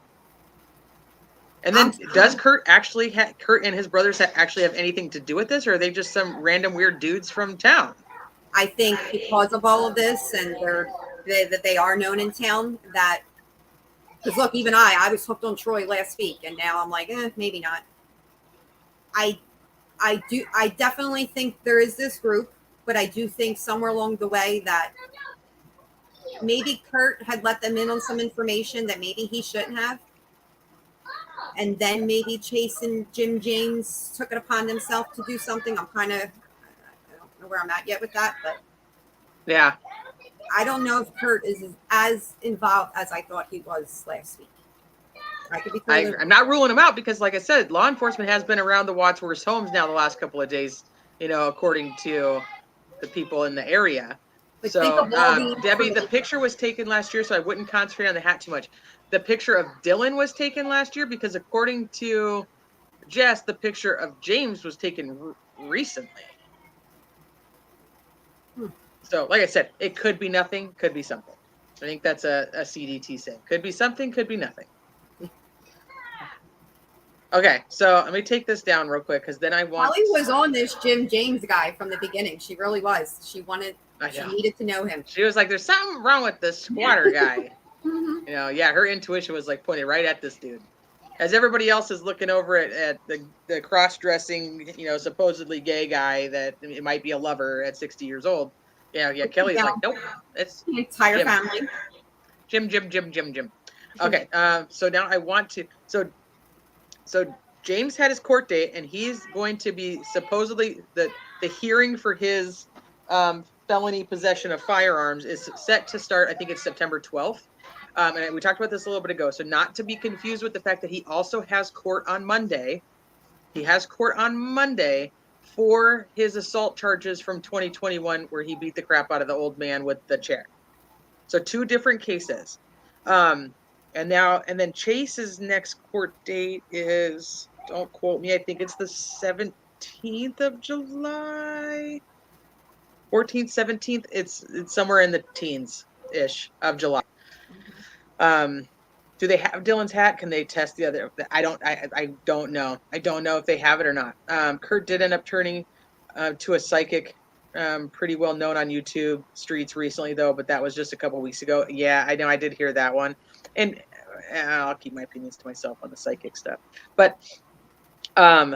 And then does Kurt and his brothers actually have anything to do with this, or are they just some random weird dudes from town? I think because of all of this and that they are known in town, that because look, even I was hooked on Troy last week, and now I'm like, maybe not. I definitely think there is this group, but I do think somewhere along the way that maybe Kurt had let them in on some information that maybe he shouldn't have. And then maybe Chase and Jim James took it upon themselves to do something. I don't know where I'm at yet with that, but yeah, I don't know if Kurt is as involved as I thought he was last week. I'm not ruling him out because, like I said, law enforcement has been around the Wadsworth homes now the last couple of days, according to the people in the area. But so, Debbie, the picture was taken last year, so I wouldn't concentrate on the hat too much. The picture of Dylan was taken last year because, according to Jess, the picture of James was taken recently. So, like I said, it could be nothing, could be something. I think that's a CDT saying. Could be something, could be nothing. Okay, so let me take this down real quick because then I want. Holly was on this Jim James guy from the beginning. She really was. She needed to know him. She was like, "There's something wrong with this squatter guy." Her intuition was like pointed right at this dude. As everybody else is looking over at the cross-dressing, supposedly gay guy that it might be a lover at 60 years old. Kelly's like, nope, it's the entire Jim. Family. Jim. Okay, so now I want to. So James had his court date, and he's going to be supposedly the hearing for his felony possession of firearms is set to start. I think it's September 12th. And we talked about this a little bit ago. So not to be confused with the fact that he also has court on Monday. He has court on Monday for his assault charges from 2021, where he beat the crap out of the old man with the chair. So two different cases. And then Chase's next court date is, don't quote me, I think it's the 17th of July. 14th, 17th. It's somewhere in the teens ish of July. Do they have Dylan's hat? Can they test the other? I don't know. I don't know if they have it or not. Kurt did end up turning to a psychic, pretty well known on YouTube streets recently though, but that was just a couple weeks ago. Yeah, I know, I did hear that one. And I'll keep my opinions to myself on the psychic stuff. But that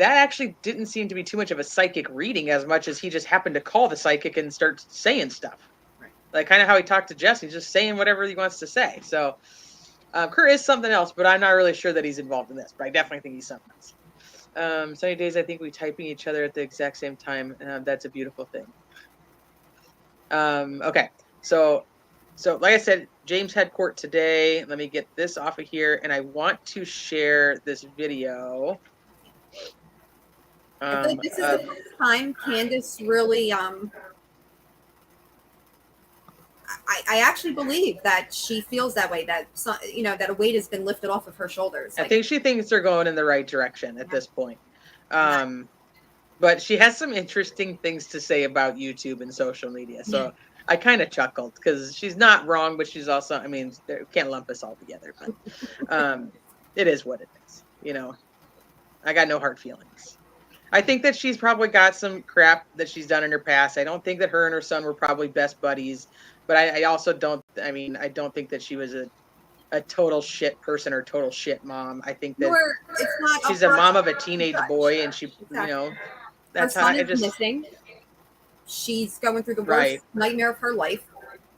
actually didn't seem to be too much of a psychic reading, as much as he just happened to call the psychic and start saying stuff. Right. Like kind of how he talked to Jesse, he's just saying whatever he wants to say. So Kurt is something else, but I'm not really sure that he's involved in this, but I definitely think he's something else. Sunny days, I think we typing each other at the exact same time. That's a beautiful thing. Okay, so like I said, James had court today. Let me get this off of here, and I want to share this video. I feel like this is the first time Candace really I actually believe that she feels that way, that that a weight has been lifted off of her shoulders. I think she thinks they're going in the right direction at this point. But she has some interesting things to say about YouTube and social media. So I kind of chuckled because she's not wrong, but she's also, I mean, can't lump us all together. But it is what it is. I got no hard feelings. I think that she's probably got some crap that she's done in her past. I don't think that her and her son were probably best buddies, but I also don't, I don't think that she was a total shit person or total shit mom. I think that she's a mom of a teenage boy, and she, that's her son is missing. She's going through the worst nightmare of her life.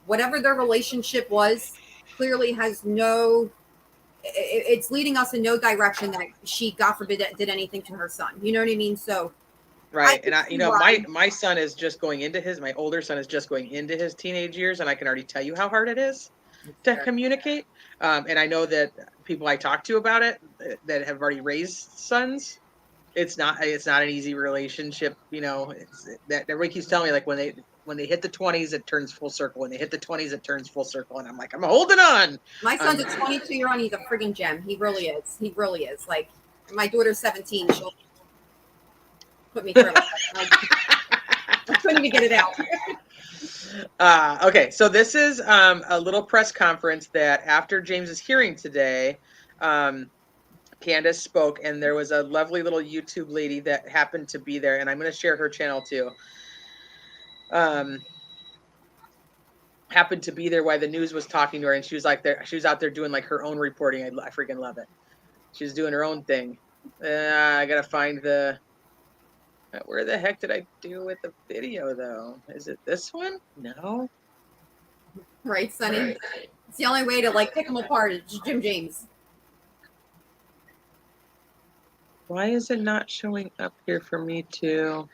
Whatever their relationship was, clearly has it's leading us in no direction that she, God forbid, did anything to her son. You know what I mean? So, right. And my son is just going into my older son is just going into his teenage years, and I can already tell you how hard it is to communicate. And I know that people I talk to about it that have already raised sons, it's not an easy relationship. That everybody keeps telling me, like, when they hit the 20s, it turns full circle. When they hit the 20s, it turns full circle. And I'm like, I'm holding on. My son's a 22-year-old. He's a friggin' gem. He really is. He really is. Like, my daughter's 17. She'll put me through it. I couldn't even get it out. Okay, so this is a little press conference that after James's hearing today, Candace spoke, and there was a lovely little YouTube lady that happened to be there, and I'm going to share her channel too. Happened to be there while the news was talking to her, and she was out there doing like her own reporting. I freaking love it. She's doing her own thing. I gotta find where the heck did I do with the video though? Is it this one? No. Right, Sonny. Right. It's the only way to pick them apart. It's Jim James. Why is it not showing up here for me to?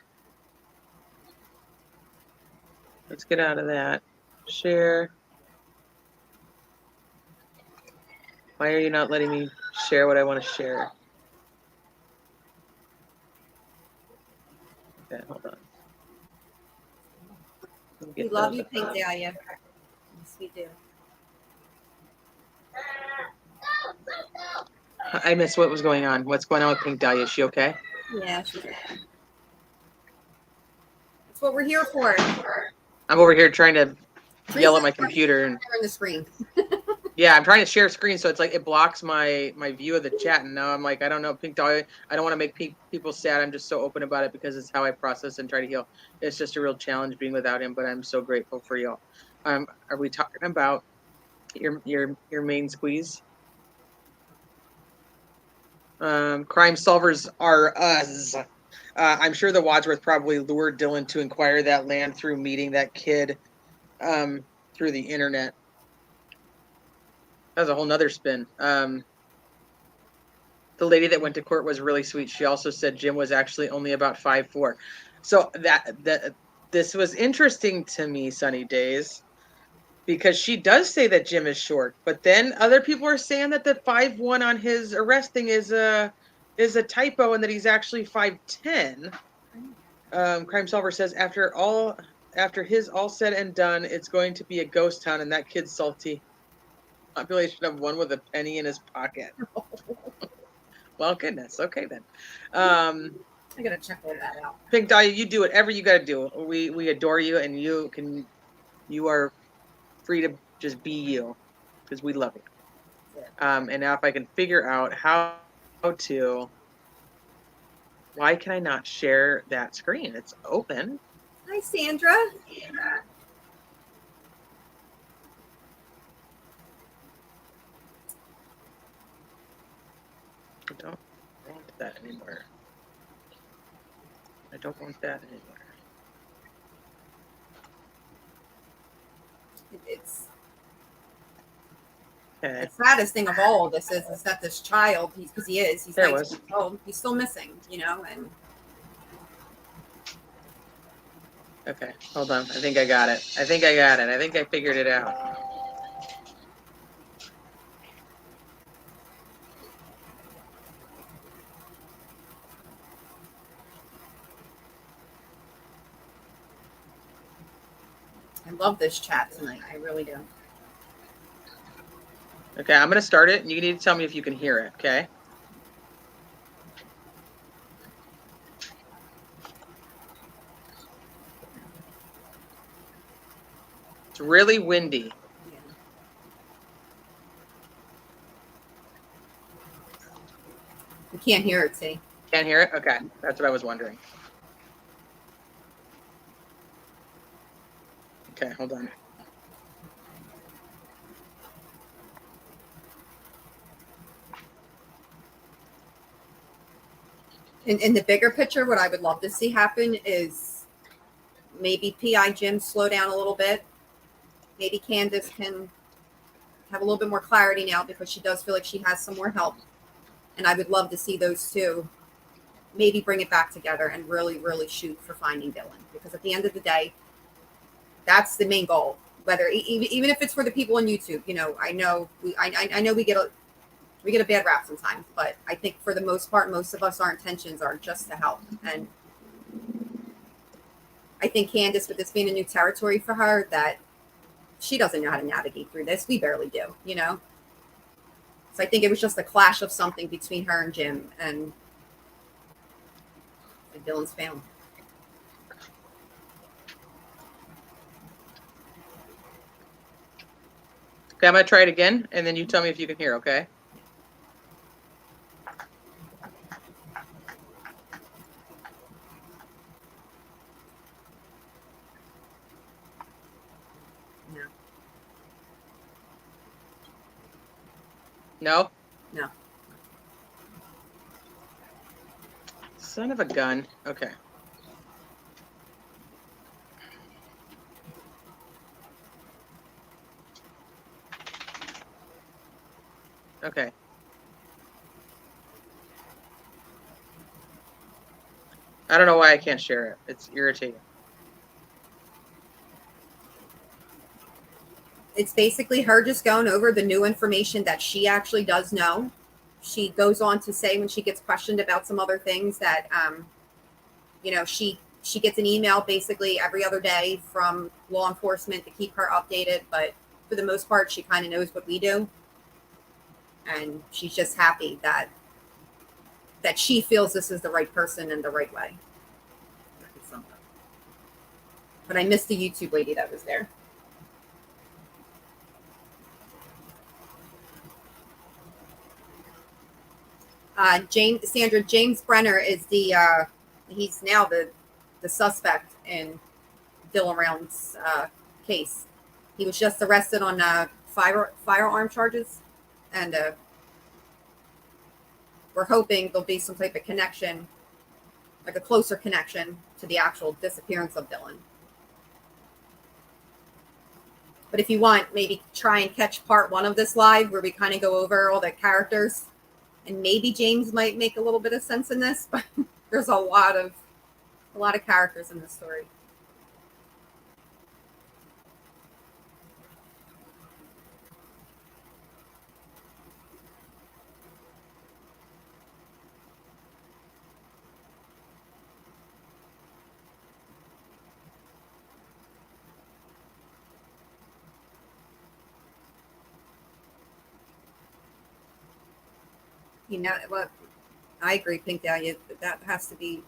Let's get out of that. Share. Why are you not letting me share what I want to share? Okay, hold on. We love you, Pink Dahlia. Yes, we do. I missed what was going on. What's going on with Pink Dahlia? Is she okay? Yeah, she's okay. That's what we're here for. I'm over here trying to yell at my computer and share the screen. Yeah, I'm trying to share screen, so it's like it blocks my view of the chat, and now I'm like, I don't know, Pink Dahlia. I don't want to make people sad. I'm just so open about it because it's how I process and try to heal. It's just a real challenge being without him, but I'm so grateful for y'all. Are we talking about your main squeeze? Crime solvers are us. I'm sure the Wadsworth probably lured Dylan to acquire that land through meeting that kid through the internet. That was a whole nother spin. The lady that went to court was really sweet. She also said Jim was actually only about 5'4". So this was interesting to me, Sunny Days, because she does say that Jim is short, but then other people are saying that the 5'1" on his arrest thing is a typo and that he's actually 5'10". Crime Solver says after his all said and done, it's going to be a ghost town, and that kid's salty. population of one with a penny in his pocket. Well, goodness. Okay, then. I gotta check all that out. Pink Dahlia, you do whatever you gotta do. We adore you, and you are free to just be you, because we love you. And now if I can figure out how to, why can I not share that screen? It's open. Hi, Sandra. I don't want that anymore. I don't want that anymore. It's Okay. the saddest thing of all of this is that this child, because he's There 19 was. years old, he's still missing, you know, and Okay, hold on. I think I got it. I think I figured it out. I love this chat tonight. I really do. Okay, I'm gonna start it, and you need to tell me if you can hear it, okay? It's really windy. Yeah. You can't hear it, see? Can't hear it? Okay, that's what I was wondering. Okay, hold on. In the bigger picture, what I would love to see happen is maybe PI Jim slow down a little bit. Maybe Candace can have a little bit more clarity now because she does feel like she has some more help. And I would love to see those two maybe bring it back together and really, really shoot for finding Dylan. Because at the end of the day, that's the main goal. Whether even if it's for the people on YouTube, you know, I know we get a bad rap sometimes, but I think for the most part, most of us, our intentions are just to help. And I think Candace, with this being a new territory for her, that she doesn't know how to navigate through this. We barely do, you know? So I think it was just a clash of something between her and Jim and Dylan's family. Okay, I'm gonna try it again, and then you tell me if you can hear, okay? No. No? No. Son of a gun. Okay. Okay. I don't know why I can't share it. It's irritating. It's basically her just going over the new information that she actually does know. She goes on to say, when she gets questioned about some other things, that you know, she gets an email basically every other day from law enforcement to keep her updated, but for the most part she kind of knows what we do, and she's just happy that she feels this is the right person and the right way. But I missed the YouTube lady that was there. James Brenner is he's now the suspect in Dylan Round's case. He was just arrested on firearm charges, and we're hoping there'll be some type of connection, like a closer connection to the actual disappearance of Dylan. But if you want, maybe try and catch part 1 of this live where we kind of go over all the characters, and maybe James might make a little bit of sense in this, but there's a lot of characters in this story. You know what? I agree, Pink Dahlia. That has to be,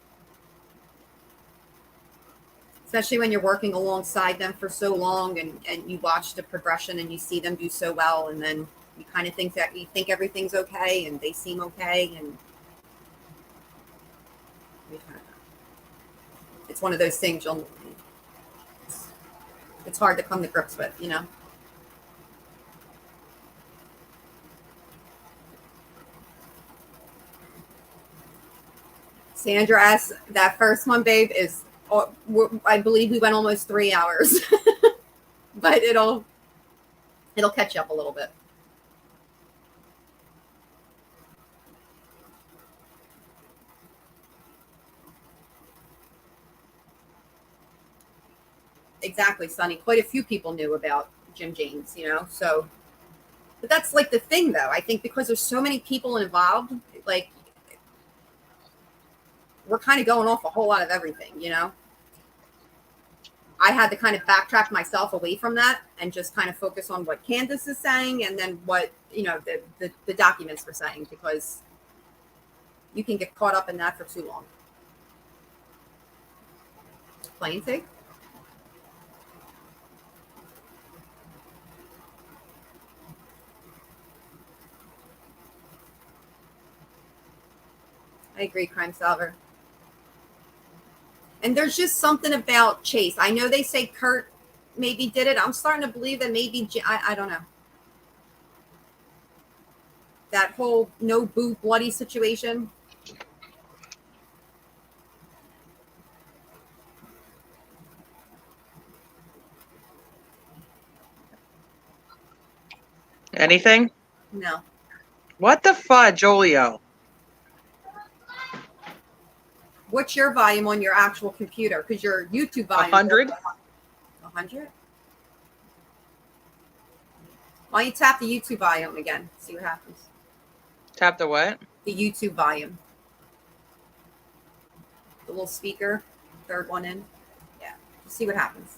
especially when you're working alongside them for so long, and you watch the progression and you see them do so well, and then you kind of think that you think everything's okay and they seem okay, and it's one of those things it's hard to come to grips with, you know. Sandra asks, that first one, babe, is, I believe we went almost 3 hours, but it'll catch you up a little bit. Exactly, Sonny. Quite a few people knew about Jim James, you know. So, but that's like the thing, though. I think because there's so many people involved, like we're kind of going off a whole lot of everything, you know. I had to kind of backtrack myself away from that and just kind of focus on what Candace is saying, and then what, you know, the documents were saying, because you can get caught up in that for too long. Plain take. I agree, Crime Solver. And there's just something about Chase. I know they say Kurt maybe did it. I'm starting to believe that maybe, I don't know. That whole no boo bloody situation. Anything? No. What the fudge, Olio? What's your volume on your actual computer? Because your YouTube volume 100. 100. Why don't you tap the YouTube volume again? See what happens. Tap the what? The YouTube volume. The little speaker, third one in. Yeah. Just see what happens.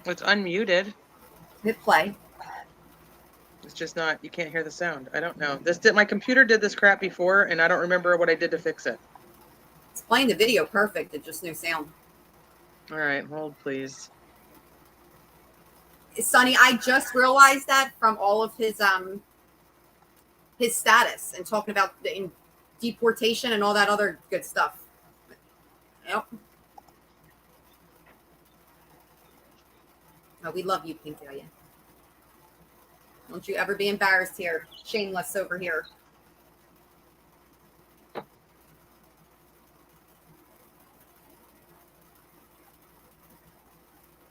It's unmuted. Hit play. It's just not, you can't hear the sound. I don't know. My computer did this crap before, and I don't remember what I did to fix it. It's playing the video perfect. It's just no sound. All right, hold please. Sonny, I just realized that from all of his status and talking about the deportation and all that other good stuff. Yep. Oh, we love you, Pink Dahlia. Don't you ever be embarrassed here. Shameless over here.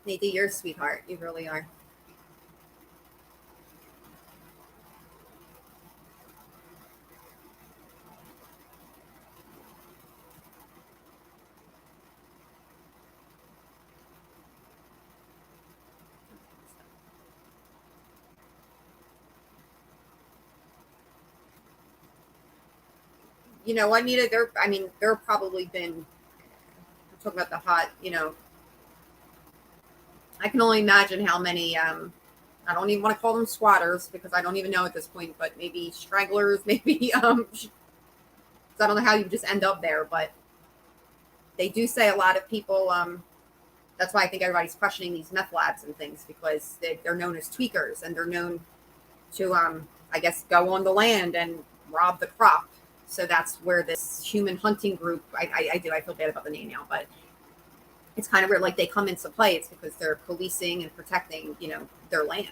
Nadie, you're a sweetheart. You really are. You know what, Nita? There have probably been, I'm talking about the hot, you know, I can only imagine how many, I don't even want to call them squatters because I don't even know at this point, but maybe stragglers, maybe, I don't know how you just end up there, but they do say a lot of people, that's why I think everybody's questioning these meth labs and things, because they're known as tweakers, and they're known to, I guess, go on the land and rob the crop. So that's where this human hunting group, I feel bad about the name now, but it's kind of where like they come into play. It's because they're policing and protecting, you know, their land.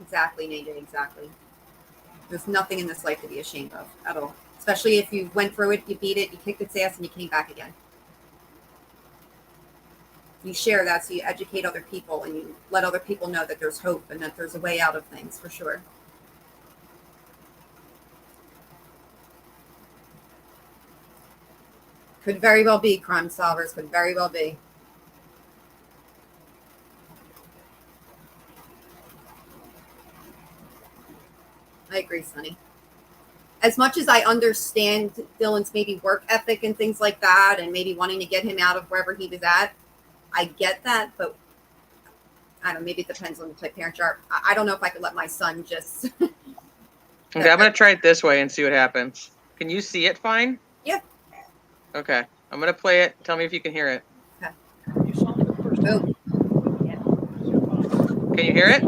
Exactly, Nate. Exactly. There's nothing in this life to be ashamed of at all. Especially if you went through it, you beat it, you kicked its ass, and you came back again. You share that, so you educate other people, and you let other people know that there's hope and that there's a way out of things, for sure. Could very well be crime solvers. Could very well be. I agree, Sonny. As much as I understand Dylan's maybe work ethic and things like that, and maybe wanting to get him out of wherever he was at, I get that, but I don't know, maybe it depends on the type of parent you are. I don't know if I could let my son just. Okay, I'm going to try it this way and see what happens. Can you see it fine? Yeah. Okay, I'm going to play it. Tell me if you can hear it. Okay. You saw it the first time. Can you hear it?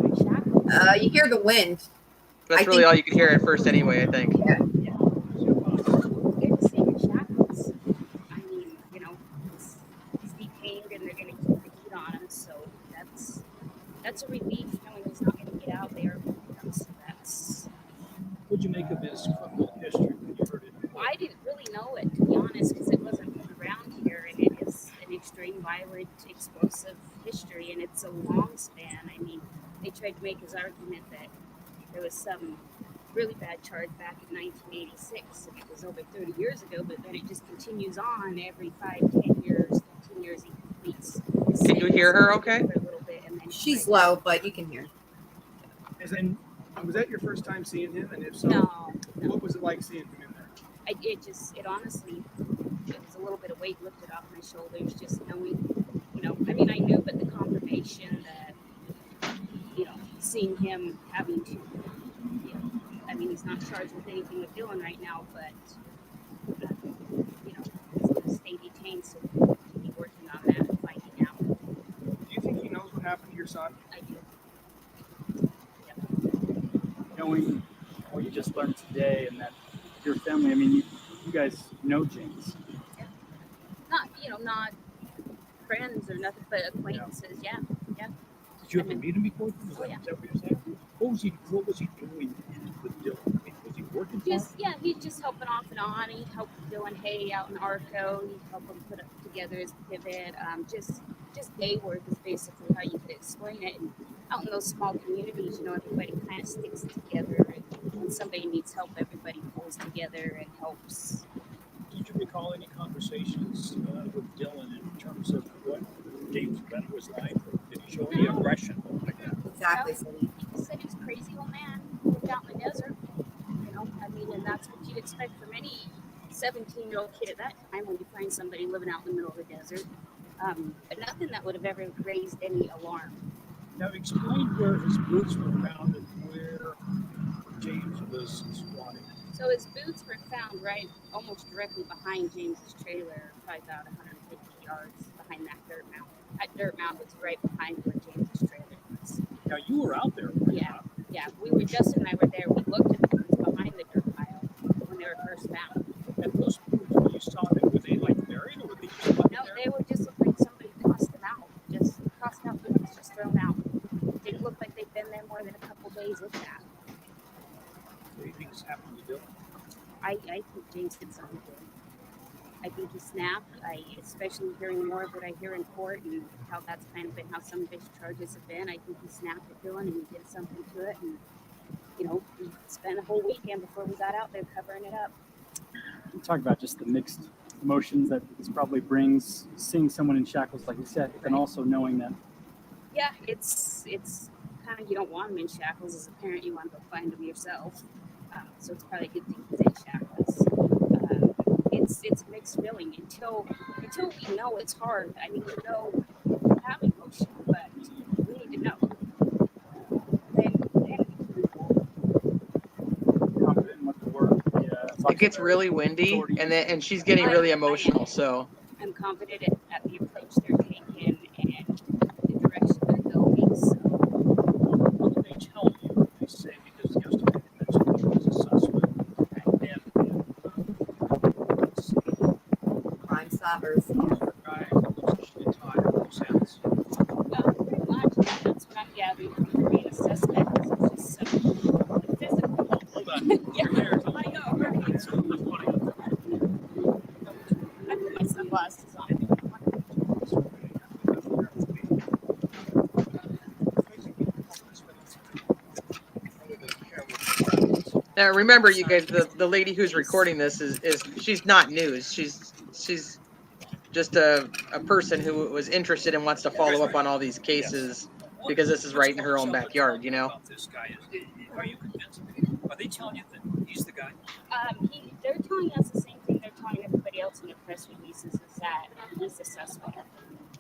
You hear the wind. That's really all you could hear at first anyway, I think. Yeah. I mean, you know, he's detained and they're going to keep the heat on him, so that's a relief knowing he's not going to get out there. So that's. What'd you make of his criminal history when you heard it? I didn't really know it, to be honest, because it wasn't around here, and it is an extreme, violent, explosive history, and it's a long span. I mean, they tried to make his argument that there was some really bad charge back in 1986, and it was over 30 years ago, but then it just continues on every 5, 10 years, 15 years he completes. Can you hear her okay? For a little bit, and then She's low, but you can hear. And was that your first time seeing him? And if so, No. What was it like seeing him in there? It honestly, it was a little bit of weight lifted off my shoulders, just knowing, you know, I mean, I knew, but the confirmation that, you know, seeing him having to, you know, I mean, he's not charged with anything with Dylan right now, but, you know, he's going to stay detained, so we'll be working on that and finding out. Do you think he knows what happened to your son? I do. Knowing what you just learned today and that your family, I mean, you guys know James. Yeah. Not friends or nothing, but acquaintances, yeah. Did you ever meet him before? Oh, yeah. Is that what you're saying? What was he doing with Dylan? I mean, was he working for him? He's just helping off and on. He helped Dylan hay out in Arco. He helped him put together his pivot. Just day work is basically how you could explain it. And out in those small communities, you know, everybody kind of sticks together. And when somebody needs help, everybody pulls together and helps. Did you recall any conversations with Dylan in terms of what James Bennett was like? Did he show any aggression like that? Exactly. He just said he's a crazy old man, lived out in the desert. You know, I mean, and that's what you'd expect from any 17-year-old kid at that time when you find somebody living out in the middle of the desert. But nothing that would have ever raised any alarm. Now explain where his boots were found and where James was squatting. So his boots were found right almost directly behind James's trailer, probably about 150 yards behind that dirt mound. That dirt mound was right behind where James's trailer was. Now you were out there. Yeah. Justin and I were there. We looked at the boots behind the dirt pile when they were first found. And those boots, when you saw them, were they like buried or were they just left No, there? they would just look like somebody tossed them out. Just tossed out boots, just thrown out. Didn't look like they'd been there more than a couple days, if that. What do you think has happened to Dylan? I think James did something to him. I think he snapped. Especially hearing more of what I hear in court and how that's kind of been how some of his charges have been. I think he snapped at Dylan and he did something to it. And, you know, we spent a whole weekend before we got out there covering it up. You talk about just the mixed emotions that this probably brings, seeing someone in shackles, like you said, and also knowing that. Yeah, it's kind of, you don't want him in shackles. As a parent, you want to go find him yourself. So it's probably a good thing he's in shackles. It's a mixed feeling until we know it's hard. I mean, we know we have emotion, but we need to know. Confident in what the word. It gets really windy, and she's getting really emotional. So I'm confident at the approach they're taking and the direction they're going. So. What did they tell you? They say because yesterday they mentioned he was a suspect. Crime Stoppers. Guy looks tired, loose ends. Pretty much. That's what I'm gathering from being a suspect. It's just so physical. Hold on. Yeah. There. I know, right? So who's funny? I put my sunglasses on. now remember, you guys, the lady who's recording this is she's not news. She's just a person who was interested and wants to follow up on all these cases because this is right in her own backyard, you know. This guy is. Are you convinced? Are they telling you that he's the guy? They're telling us the same thing they're telling everybody else in the press releases, is that he's the suspect.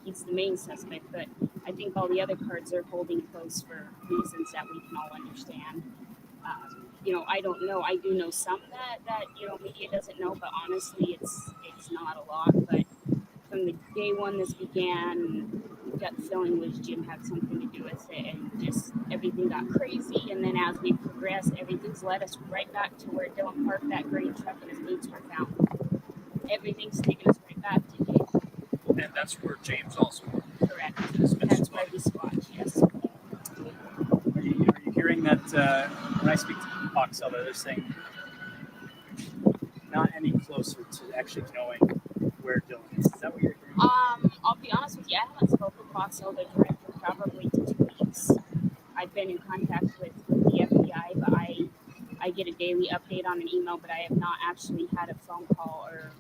He's the main suspect, but I think all the other cards are holding close for reasons that we can all understand. I don't know. I do know some that media doesn't know, but honestly, it's not a lot. But from the day one this began, gut feeling was Jim had something to do with it, and just everything got crazy. And then as we progressed, everything's led us right back to where Dylan parked that green truck and his boots were found. Everything's taken us right back to Jim. And that's where James also worked. Correct. That's where we squatch, yes. Are you hearing that when I speak to Fox Seller, they're saying not any closer to actually knowing where Dylan is? Is that what you're hearing? I'll be honest with you, I haven't spoken with Fox Elder director probably to 2 weeks. I've been in contact with the FBI, but I get a daily update on an email, but I have not actually had a phone call or.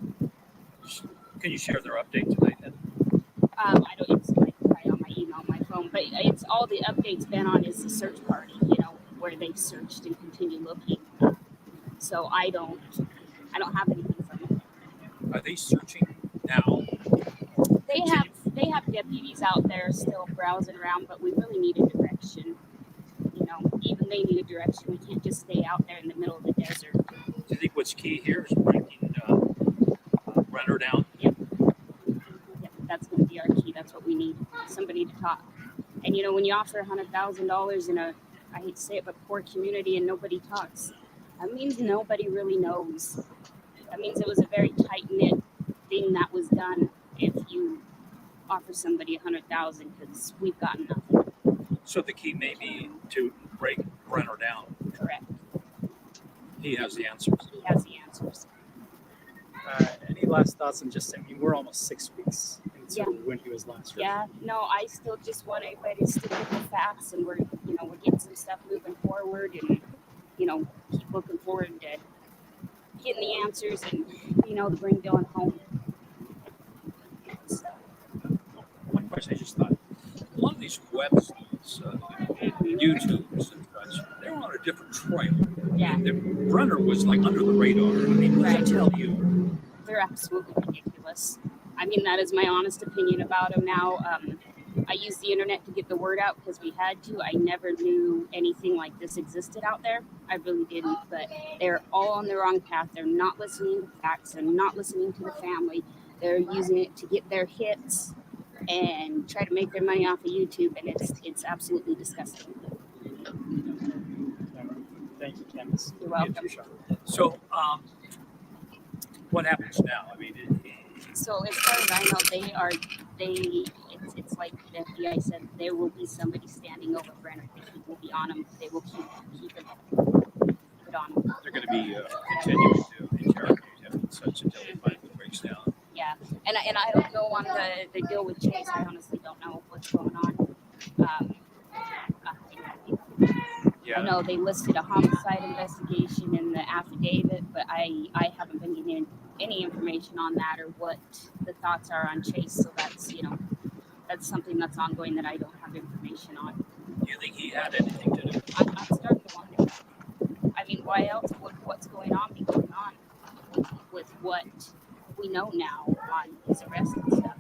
Can you share their update tonight then? I don't. It's like right on my email, my phone, but it's all the updates been on is the search party, where they've searched and continue looking. So I don't have anything from them. Are they searching now? They have deputies out there still browsing around, but we really need a direction. Even they need a direction. We can't just stay out there in the middle of the desert. Do you think what's key here is breaking Brenner down? Yep, that's going to be our key. That's what we need. Somebody to talk. And when you offer $100,000 in a, I hate to say it, but poor community and nobody talks, that means nobody really knows. That means it was a very tight-knit thing that was done if you offer somebody $100,000, because we've got nothing. So the key may be to break Brenner down. Correct. He has the answers. He has the answers. Any last thoughts on we're almost 6 weeks into when he was last heard. Yeah, no, I still just want everybody to stick with the facts, and we're getting some stuff moving forward, and keep looking forward to getting the answers, and to bring Dylan home. So. One question I just thought: a lot of these websites, YouTubes and such, they're on a different trail. Yeah. Brenner was like under the radar. I mean, what does that tell you? They're absolutely ridiculous. I mean, that is my honest opinion about them now. I used the internet to get the word out because we had to. I never knew anything like this existed out there. I really didn't. But they're all on the wrong path. They're not listening to facts. They're not listening to the family. They're using it to get their hits and try to make their money off of YouTube. And it's absolutely disgusting. Thank you, Candace. You're welcome. So, what happens now? I mean, so as far as I know, it's like the FBI said, there will be somebody standing over Brenner. He will be on him. They will keep it on him. They're going to be continuing to interrogate him and such until he finally breaks down. Yeah, and I don't know on the deal with Chase. I honestly don't know what's going on. I know they listed a homicide investigation in the affidavit, but I haven't been getting any information on that or what the thoughts are on Chase. So that's that's something that's ongoing that I don't have information on. Do you think he had anything to do? I'm starting to wonder. I mean, why else would what's going on be going on with what we know now on his arrest and stuff?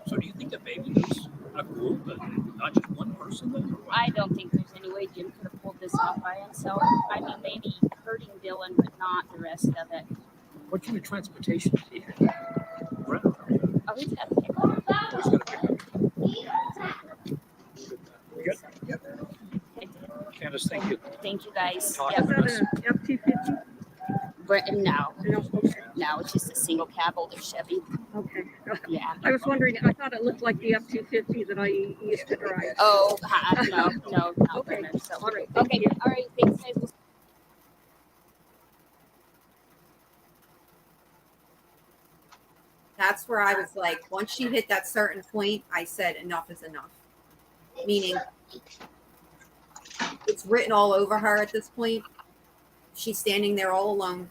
So do you think that maybe there's a group and not just one person? Then, I don't think there's any way Jim could have pulled this off by himself. I mean, maybe hurting Dylan, but not the rest of it. What kind of transportation did he have? Brenner. Oh, he's got a pickup. He's going to pick up. Good. Yep. Candace, thank you. Thank you, guys. Talk Yep. to us. F-250? No, it's just a single cab, older Chevy. Okay. Yeah. I was wondering, I thought it looked like the F-250 that I used to drive. Oh, no, not Okay. Brenner. So. All right. Okay. All right. Thanks, guys. That's where I was like, once she hit that certain point, I said enough is enough. Meaning, it's written all over her at this point. She's standing there all alone.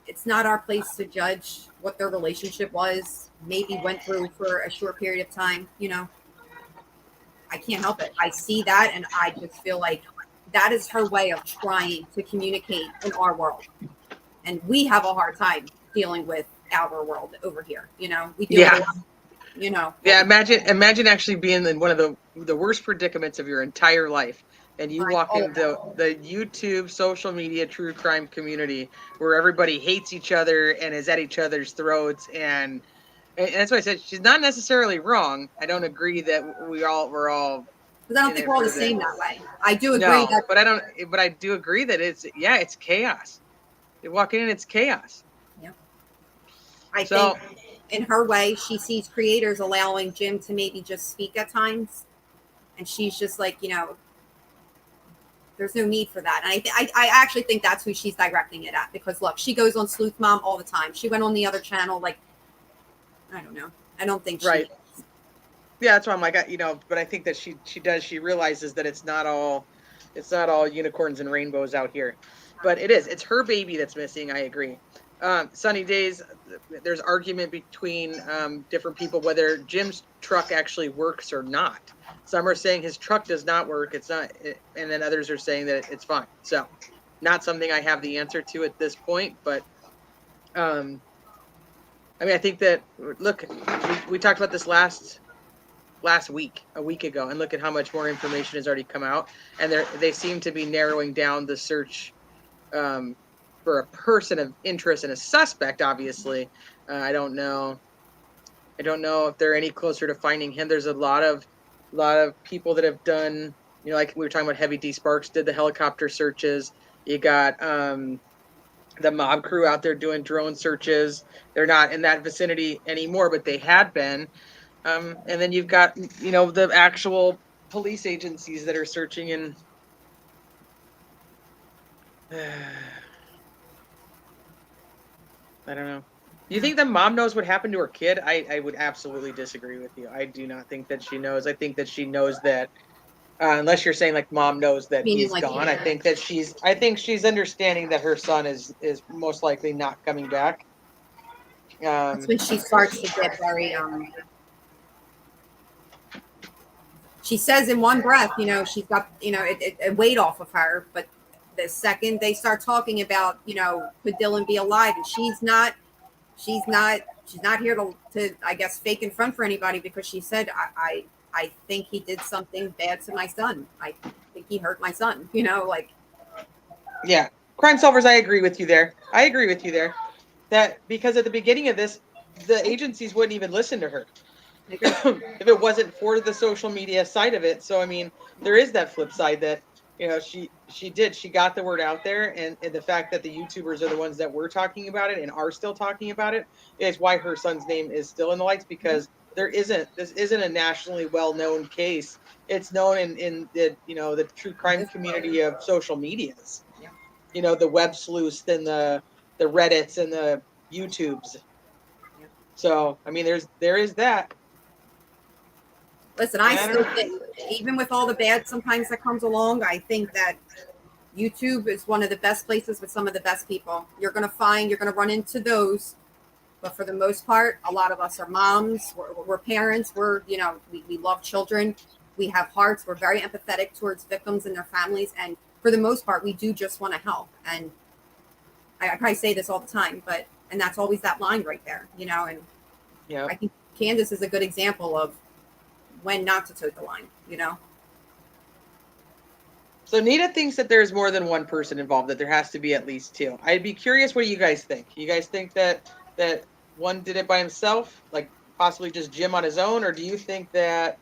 It's not our place to judge what their relationship was, maybe went through for a short period of time, I can't help it. I see that and I just feel like that is her way of trying to communicate in our world. And we have a hard time dealing with our world over here. You know, we deal with a lot, you know. Yeah, imagine actually being in one of the worst predicaments of your entire life, and you walk into the YouTube social media true crime community where everybody hates each other and is at each other's throats, and that's why I said she's not necessarily wrong. I don't agree that we're all because I don't think we're all the same that way. I do agree no, that, but I do agree that it's chaos. You walk in and it's chaos. yeah. I think in her way, she sees creators allowing Jim to maybe just speak at times, and she's just like, you know, there's no need for that. And I actually think that's who she's directing it at, because look, she goes on Sleuth Mom all the time. She went on the other channel, like, I don't know. I don't think right. Yeah, that's why I'm like, you know, but I think that she realizes that it's not all unicorns and rainbows out here, but it's her baby that's missing. I agree. Sunny Days, there's argument between different people whether Jim's truck actually works or not. Some are saying his truck does not work. It's not, and then others are saying that it's fine. So, not something I have the answer to at this point, but I mean, I think that look, we talked about this a week ago, and look at how much more information has already come out, and they seem to be narrowing down the search for a person of interest and a suspect. Obviously, I don't know if they're any closer to finding him. There's a lot of people that have done, you know, like we were talking about, Heavy D Sparks did the helicopter searches. You got the mob crew out there doing drone searches. They're not in that vicinity anymore, but they had been. And then you've got, you know, the actual police agencies that are searching, and I don't know. Do you think the mom knows what happened to her kid? I would absolutely disagree with you. I do not think that she knows. I think that she knows that, unless you're saying like mom knows that he's like, gone. Yeah. I think she's understanding that her son is most likely not coming back. that's when she starts to get very she says in one breath, you know, she's got, you know, a weight off of her, but the second they start talking about, you know, could Dylan be alive, and she's not here to I guess fake in front for anybody, because she said, I think he did something bad to my son. I think he hurt my son, you know, like. Yeah. Crime Solvers, I agree with you there. That because at the beginning of this, the agencies wouldn't even listen to her if it wasn't for the social media side of it. So, I mean, there is that flip side that, you know, she got the word out there, and the fact that the YouTubers are the ones that were talking about it and are still talking about it is why her son's name is still in the lights, because this isn't a nationally well-known case. It's known in the, you know, the true crime community of social medias. Yeah. You know, the web sleuths and the Reddits and the YouTubes. Yeah. So, I mean, there is that. Listen, I still think, even with all the bad sometimes that comes along, I think that YouTube is one of the best places with some of the best people. You're going to run into those. But for the most part, a lot of us are moms, we're parents, you know, we love children. We have hearts. We're very empathetic towards victims and their families. And for the most part, we do just want to help. And I probably say this all the time, and that's always that line right there, you know. And yeah, I think Candace is a good example of when not to tote the line, you know. So Nita thinks that there's more than one person involved, that there has to be at least two. I'd be curious, what do you guys think? You guys think that one did it by himself, like possibly just Jim on his own, or do you think that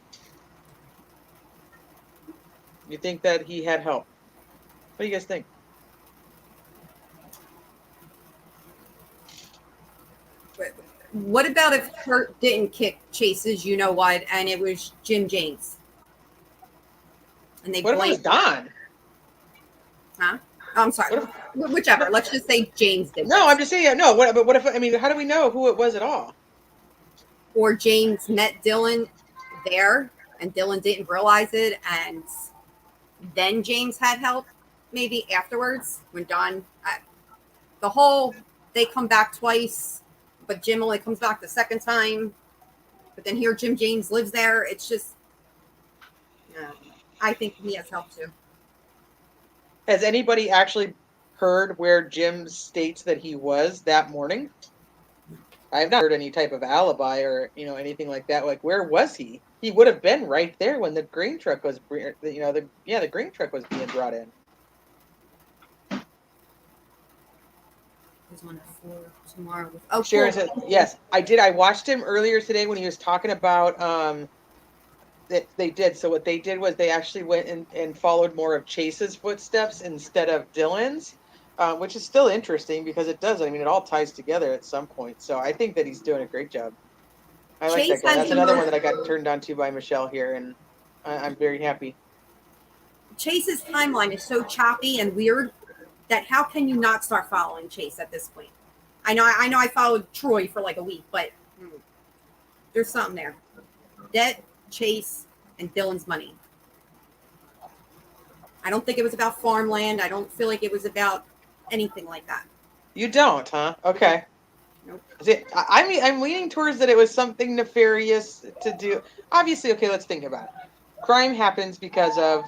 he had help? What do you guys think? What about if Kurt didn't kick Chase's, you know what, and it was Jim James? And they what if it was Don? Huh? Oh, I'm sorry. Whichever. Let's just say James did. No, I'm just saying. No. But what if? I mean, how do we know who it was at all? Or James met Dylan there, and Dylan didn't realize it, and then James had help maybe afterwards when Don. They come back twice, but Jim only comes back the second time. But then here Jim James lives there. It's just, I think he has help too. Has anybody actually heard where Jim states that he was that morning? I have not heard any type of alibi or anything like that. Like, where was he? He would have been right there when the grain truck was, the grain truck was being brought in. There's one at 4 tomorrow. Oh, Sharon cool. said, yes, I did. I watched him earlier today when he was talking about that they did. So what they did was they actually went and followed more of Chase's footsteps instead of Dylan's, which is still interesting because it does. I mean, it all ties together at some point. So I think that he's doing a great job. I like that guy. That's another one that I got turned on to by Michelle here, and I'm very happy. Chase's timeline is so choppy and weird that how can you not start following Chase at this point? I know I followed Troy for like a week, but there's something there. Debt, Chase, and Dylan's money. I don't think it was about farmland. I don't feel like it was about anything like that. You don't, huh? Okay. Nope. I'm leaning towards that it was something nefarious to do. Obviously, okay, let's think about it. Crime happens because of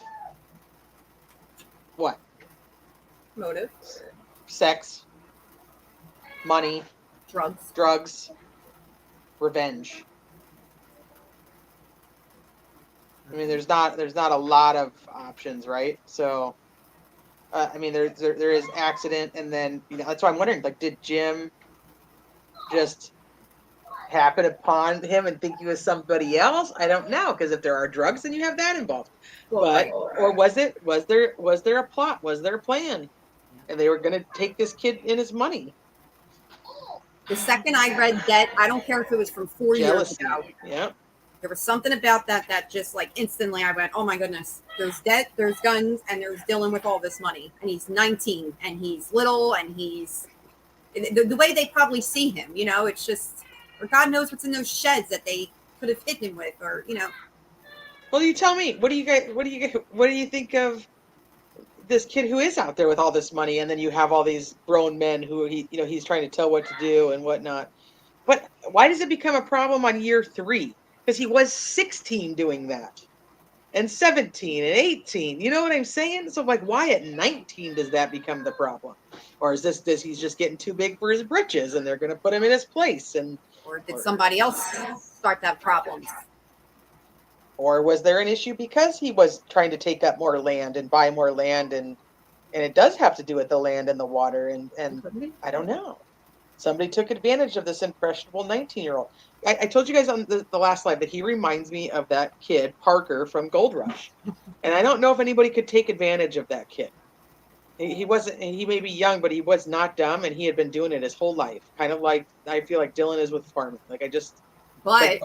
what? Motive. Sex, money, drugs, revenge. I mean, there's not a lot of options, right? So, I mean, there is accident, and then that's why I'm wondering, like, did Jim just happen upon him and think he was somebody else? I don't know, because if there are drugs, then you have that involved. Or was there a plot? Was there a plan? And they were going to take this kid in his money. The second I read Debt, I don't care if it was from 4 years ago. Yeah. There was something about that just like instantly I went, oh my goodness, there's debt, there's guns, and there's Dylan with all this money. And he's 19 and he's little and he's the way they probably see him, it's just, or God knows what's in those sheds that they could have hit him with, or. Well, you tell me, what do you think of this kid who is out there with all this money, and then you have all these grown men who he's trying to tell what to do and whatnot. But why does it become a problem on year 3? Because he was 16 doing that, and 17 and 18. You know what I'm saying? So like, why at 19 does that become the problem? Or is this he's just getting too big for his britches, and they're going to put him in his place? Or did somebody else start that problem? Or was there an issue because he was trying to take up more land and buy more land, and it does have to do with the land and the water, and I don't know. Somebody took advantage of this impressionable 19-year-old. I told you guys on the last live that he reminds me of that kid, Parker, from Gold Rush. And I don't know if anybody could take advantage of that kid. He may be young, but he was not dumb, and he had been doing it his whole life. Kind of like, I feel like Dylan is with farming. But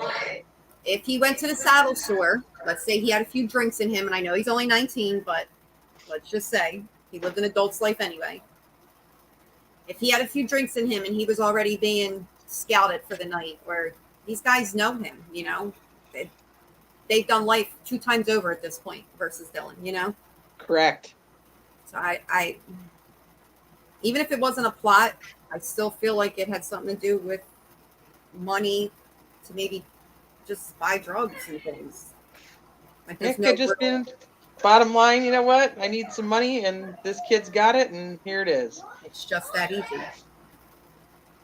if he went to the saddle store, let's say he had a few drinks in him, and I know he's only 19, but let's just say he lived an adult's life anyway. If he had a few drinks in him and he was already being scouted for the night, where these guys know him, they've done life 2 times over at this point versus Dylan, Correct. So I even if it wasn't a plot, I still feel like it had something to do with money to maybe just buy drugs and things. Like, it could just been bottom line, you know what? I need some money, and this kid's got it, and here it is. It's just that easy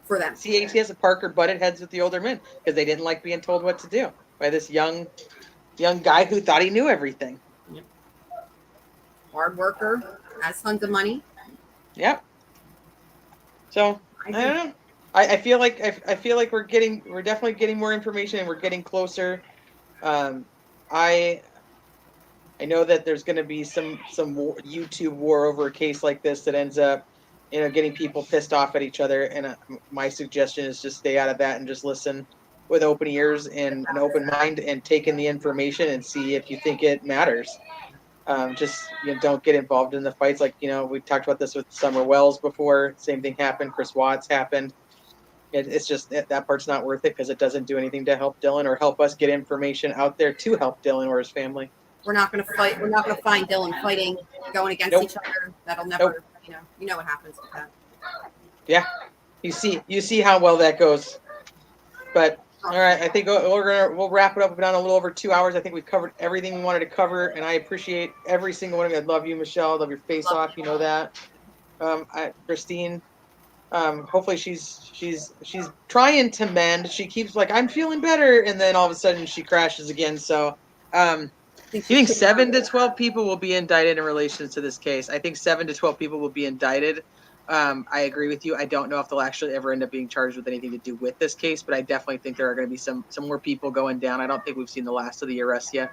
for them. CATS and Parker butted heads with the older men because they didn't like being told what to do by this young guy who thought he knew everything. Yep. Hard worker, has tons of money. Yep. So I don't know. I feel like we're definitely getting more information, and we're getting closer. I know that there's going to be some YouTube war over a case like this that ends up, getting people pissed off at each other. And my suggestion is just stay out of that and just listen with open ears and an open mind, and take in the information and see if you think it matters. Just don't get involved in the fights. Like, we talked about this with Summer Wells before. Same thing happened. Chris Watts happened. It's just that part's not worth it because it doesn't do anything to help Dylan or help us get information out there to help Dylan or his family. We're not going to fight. We're not going to find Dylan fighting, going against each other. That'll never, you know what happens with that. Yeah. You see how well that goes. But All right, I think we'll wrap it up down a little over 2 hours. I think we've covered everything we wanted to cover, and I appreciate every single one of you. I love you, Michelle. I love your face Love off. You know that. Christine. Hopefully she's trying to mend. She keeps like, I'm feeling better, and then all of a sudden she crashes again. So you think 7 to 12 people will be indicted in relation to this case? I think 7 to 12 people will be indicted. I agree with you. I don't know if they'll actually ever end up being charged with anything to do with this case, but I definitely think there are going to be some more people going down. I don't think we've seen the last of the arrests yet.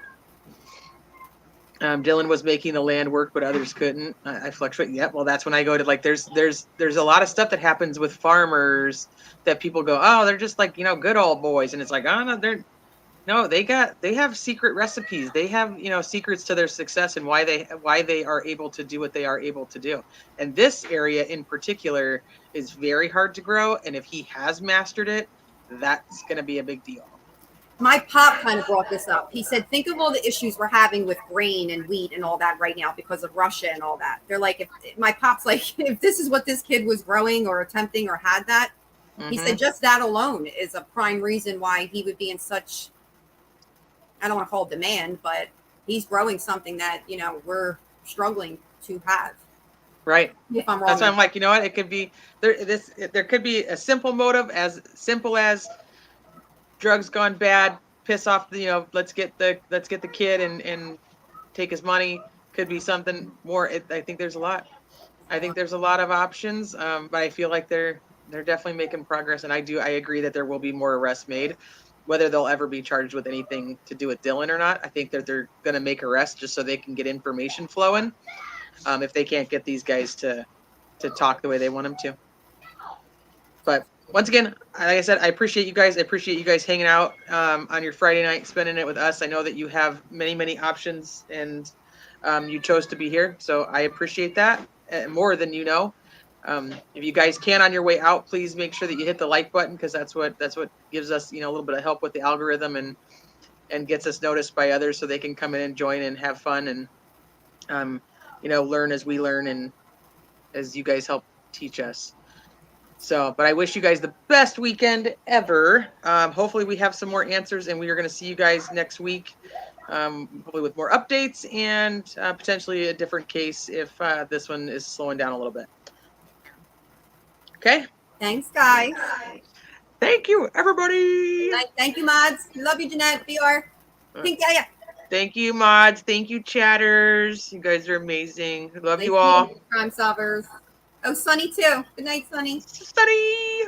Dylan was making the land work, but others couldn't. I fluctuate. Yep. Well, that's when I go to like, there's a lot of stuff that happens with farmers that people go, oh, they're just like, good old boys. And it's like, oh no, they have secret recipes. They have, secrets to their success and why they are able to do what they are able to do. And this area in particular is very hard to grow. And if he has mastered it, that's going to be a big deal. My pop kind of brought this up. He said, think of all the issues we're having with grain and wheat and all that right now because of Russia and all that. They're like, my pop's like, if this is what this kid was growing or attempting or had that, he said just that alone is a prime reason why he would be in such, I don't want to call it demand, but he's growing something that, we're struggling to have. Right. If I'm wrong. That's why I'm like, what? It could be there could be a simple motive, as simple as drugs gone bad, piss off the, let's get the kid and take his money. Could be something more. I think there's a lot. I think there's a lot of options, but I feel like they're definitely making progress, and I agree that there will be more arrests made. Whether they'll ever be charged with anything to do with Dylan or not, I think that they're going to make arrests just so they can get information flowing. If they can't get these guys to talk the way they want them to. But once again, like I said, I appreciate you guys. I appreciate you guys hanging out on your Friday night, spending it with us. I know that you have many, many options, and you chose to be here. So I appreciate that more than you know. If you guys can on your way out, please make sure that you hit the like button, because that's what gives us, a little bit of help with the algorithm and gets us noticed by others, so they can come in and join and have fun and learn as we learn and as you guys help teach us. So, but I wish you guys the best weekend ever. Hopefully we have some more answers, and we are going to see you guys next week, hopefully with more updates and potentially a different case if this one is slowing down a little bit. Okay. Thanks, guys. Thank you, everybody. Thank you, mods. Love you, Jeanette. BR. Yeah. Thank you, mods. Thank you, chatters. You guys are amazing. Love you all. Crime solvers. Oh, Sunny too. Good night, Sunny. Sunny.